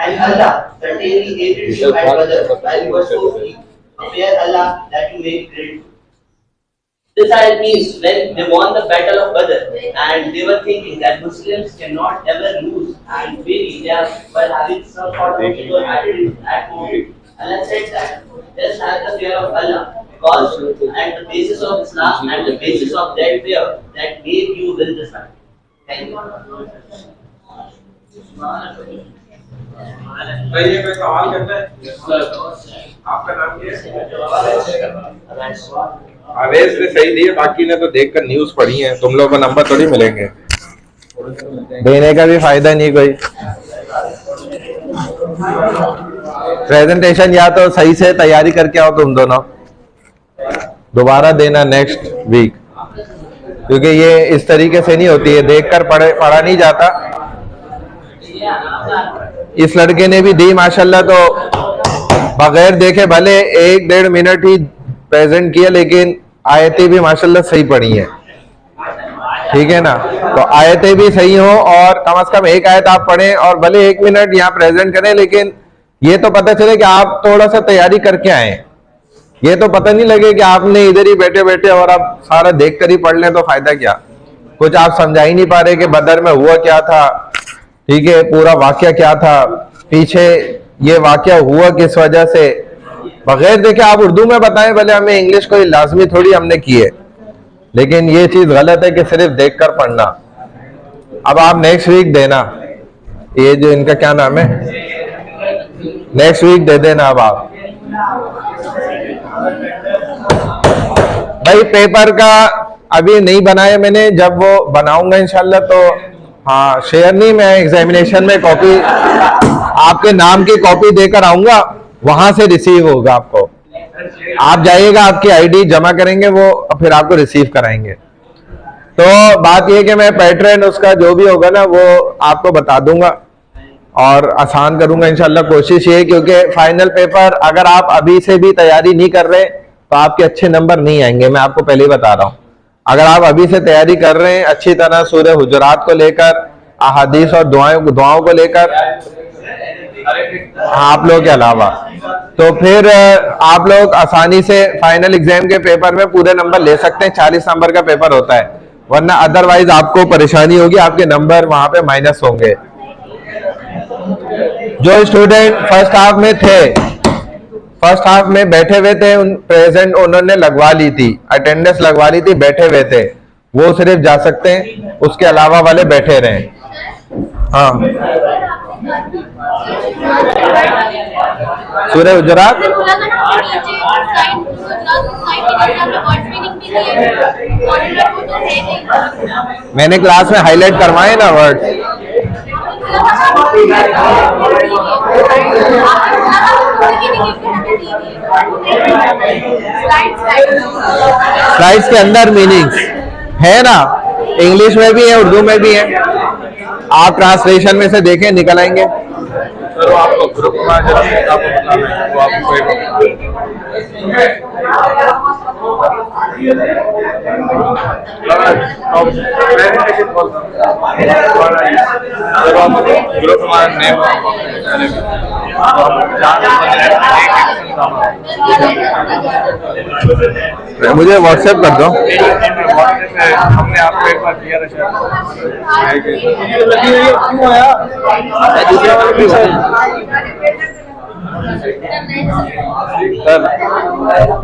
And Allah certainly aided you at Badr while you were so weak. Fear Allah that you may be grateful. This ayat means when they won the battle of Badr and they were thinking that Muslims cannot ever lose and maybe they were having some sort of evil attitude at moment. Allah said that just have the fear of Allah because at the basis of Islam and the basis of that fear that made you win this battle. Thank you. ये कोई सवाल करता है? आपका नाम क्या है? आवेश ने सही दिए, बाकी ने तो देखकर न्यूज पढ़ी है, तुम लोगों को नंबर थोड़ी मिलेंगे, देने का भी फायदा नहीं कोई। प्रेजेंटेशन या तो सही से तैयारी करके आओ तुम दोनों, दोबारा देना नेक्स्ट वीक, क्योंकि ये इस तरीके से नहीं होती है, देखकर पढ़ा नहीं जाता। इस लड़के ने भी दी माशाल्लाह, तो बगैर देखे भले 1-1.5 मिनट ही प्रेजेंट किया, लेकिन आयतें भी माशाल्लाह सही पढ़ी हैं, ठीक है ना। तो आयतें भी सही हो और कम से कम एक आयत आप पढ़ें और भले 1 मिनट यहाँ प्रेजेंट करें, लेकिन ये तो पता चले कि आप थोड़ा सा तैयारी करके आए। ये तो पता नहीं लगे कि आपने इधर ही बैठे बैठे और आप सारा देख कर ही पढ़ लें तो फायदा क्या। कुछ आप समझा ही नहीं पा रहे कि बदर में हुआ क्या था, ठीक है, पूरा वाकया क्या था, पीछे ये वाकया हुआ किस वजह से, बगैर देखे आप उर्दू में बताएं, भले हमें इंग्लिश कोई लाजमी थोड़ी हमने की है, लेकिन ये चीज गलत है कि सिर्फ देखकर पढ़ना। अब आप नेक्स्ट वीक देना, ये जो इनका क्या नाम है, नेक्स्ट वीक दे देना। अब आप भाई पेपर का अभी नहीं बनाया मैंने, जब वो बनाऊंगा इंशाल्लाह तो हाँ शेयर नहीं, मैं एग्जामिनेशन में कॉपी आपके नाम की कॉपी देकर आऊंगा, वहां से रिसीव होगा आपको। आप जाइएगा, आपकी आईडी जमा करेंगे, वो फिर आपको रिसीव कराएंगे। तो बात यह कि मैं पैटर्न उसका जो भी होगा ना वो आपको बता दूंगा और आसान करूंगा इंशाल्लाह। कोशिश ये, क्योंकि फाइनल पेपर अगर आप अभी से भी तैयारी नहीं कर रहे तो आपके अच्छे नंबर नहीं आएंगे, मैं आपको पहले ही बता रहा हूं। अगर आप अभी से तैयारी कर रहे हैं अच्छी तरह, सूरह हुजुरात को लेकर, अहादीस और दुआओं को लेकर, आप लोग के अलावा, तो फिर आप लोग आसानी से फाइनल एग्जाम के पेपर में पूरे नंबर ले सकते हैं। 40 नंबर का पेपर होता है, वरना अदरवाइज आपको परेशानी होगी, आपके नंबर वहां पे माइनस होंगे। जो स्टूडेंट फर्स्ट हाफ में थे, फर्स्ट हाफ में बैठे हुए थे, उन प्रेजेंट उन्होंने लगवा ली थी, अटेंडेंस लगवा ली थी, बैठे हुए थे, वो सिर्फ जा सकते हैं, उसके अलावा वाले बैठे रहे। हाँ सूरह हुजुरात मैंने क्लास में हाईलाइट करवाए ना वर्ड। स्लाइड्स के अंदर मीनिंग्स है ना, इंग्लिश में भी है, उर्दू में भी है, आप ट्रांसलेशन में से देखें, निकल आएंगे। सर आपको ग्रुप में जब आपको बताना है तो आपको ग्रुप में नेम मुझे व्हाट्सएप कर दो। हमने आपको एक बार दिया सर।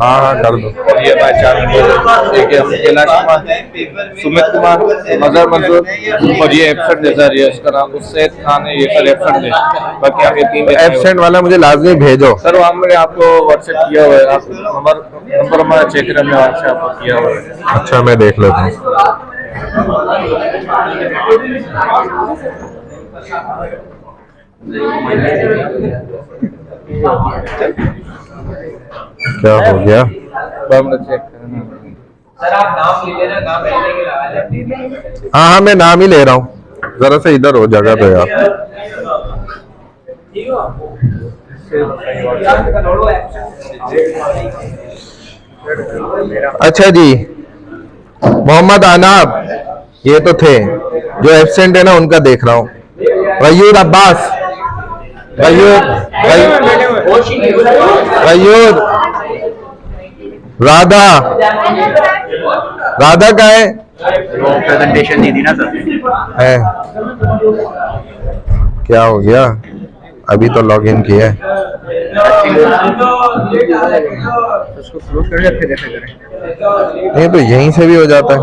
हाँ कर दो। ये पहचान देखिए, हम कैलाश कुमार, सुमित कुमार, मजहर मंसूर और ये एब्सेंट है सर, ये इसका नाम उससे खान है, ये सर एब्सेंट है। बाकी आप ये 3 एब्सेंट वाला मुझे लाजमी भेजो सर, वो हमने आपको व्हाट्सएप किया हुआ है, आप नंबर हमारा चेक करने हमने व्हाट्सएप आपको किया हुआ है। अच्छा मैं देख लेता हूँ। क्या हो गया? चेक करना सर, आप नाम ले लेना, नाम लेंगे। हाँ हाँ मैं नाम ही ले रहा हूँ, जरा से इधर हो जगह पे यार। अच्छा जी, मोहम्मद अनाब ये तो थे, जो एब्सेंट है ना उनका देख रहा हूँ। गयूर अब्बास, गयूर राधा, राधा का है, प्रेजेंटेशन नहीं दी ना सर है। क्या हो गया? अभी तो लॉग इन किया है। उसको क्लोज कर फिर ऐसे करें। नहीं तो यहीं से भी हो जाता है,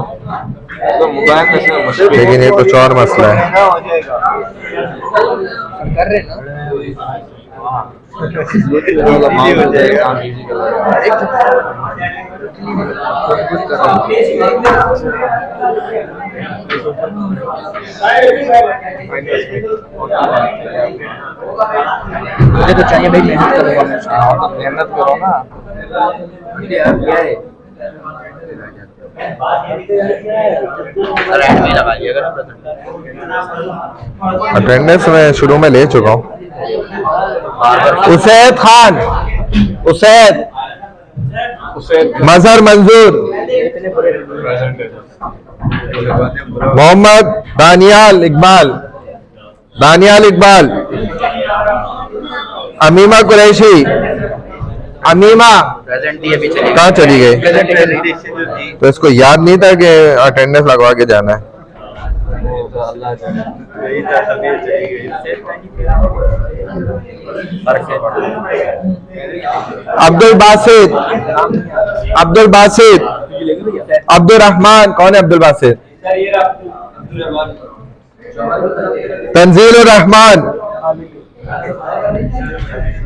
लेकिन ये कुछ और मसला है। कर रहे ना मुझे तो चाहिए भाई, मेहनत करूंगा मैं। हाँ तो मेहनत करो ना। अटेंडेंस में शुरू में ले चुका हूँ। उसैद खान, उसैद, मजहर मंजूर, मोहम्मद दानियाल इकबाल, दानियाल इकबाल, अमीमा कुरैशी, अमीमा कहाँ चली गई? तो इसको याद नहीं था कि अटेंडेंस लगवा के जाना है। अब्दुल बासित, अब्दुल बासित, अब्दुल रहमान, कौन है अब्दुल बासित? तंजील रहमान,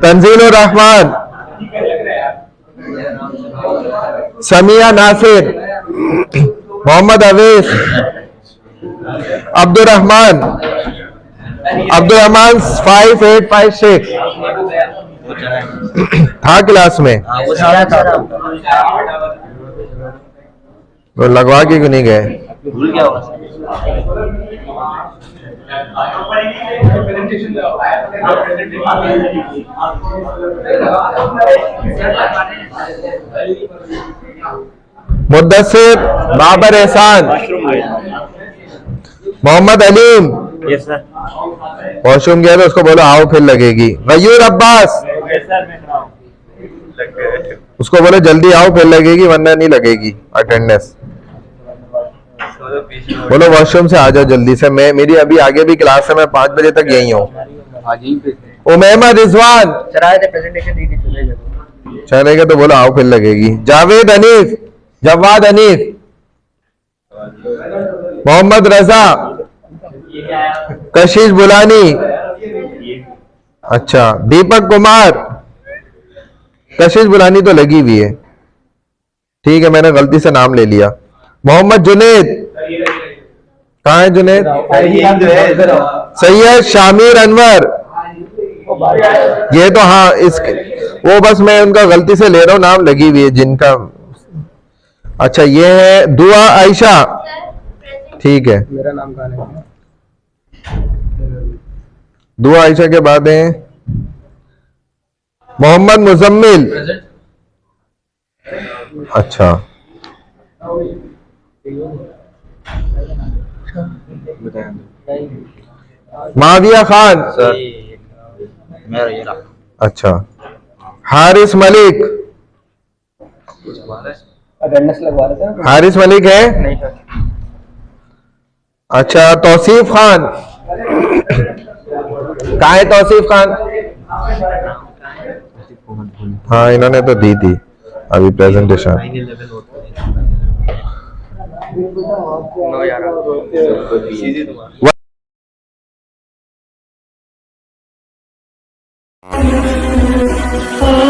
तंजील रहमान, समिया नासिर, मोहम्मद अवेश, अब्दुल रहमान, अब्दुल रहमान 5856 था क्लास में, वो लगवा के क्यों नहीं गए? भूल गया होगा। मुद्दसिर, बाबर एहसान, मोहम्मद अलीम, वॉशरूम गया तो उसको बोलो आओ फिर लगेगी। गयूर अब्बास, उसको बोलो जल्दी आओ फिर लगेगी वरना नहीं लगेगी अटेंडेंस। बोलो वॉशरूम से आ जाओ जल्दी से, मैं मेरी अभी आगे भी क्लास है, मैं 5 बजे तक यही हूँ। उमैमा रिजवान, चलेगा तो बोलो आओ फिर लगेगी। जावेद हनीफ, जवाद हनीफ, मोहम्मद रजा, कशिश बुलानी, अच्छा दीपक कुमार, कशिश बुलानी तो लगी हुई है, ठीक है मैंने गलती से नाम ले लिया। मोहम्मद जुनेद, कहाँ है जुनेद? सैयद शामिर अनवर, ये तो हाँ इसके वो बस मैं उनका गलती से ले रहा हूँ, नाम लगी हुई है जिनका। अच्छा ये है दुआ आयशा, ठीक है। मेरा नाम कहाँ है? दुआ आयशा के बाद है मोहम्मद मुजम्मिल, अच्छा माविया खान, अच्छा हारिस मलिक, अटेंडेंस लगवा रहे थे। हारिस मलिक है? नहीं सर। अच्छा तौसीफ खान, कहाँ है तौसीफ खान? हाँ इन्होंने तो दी थी अभी प्रेजेंटेशन। Oh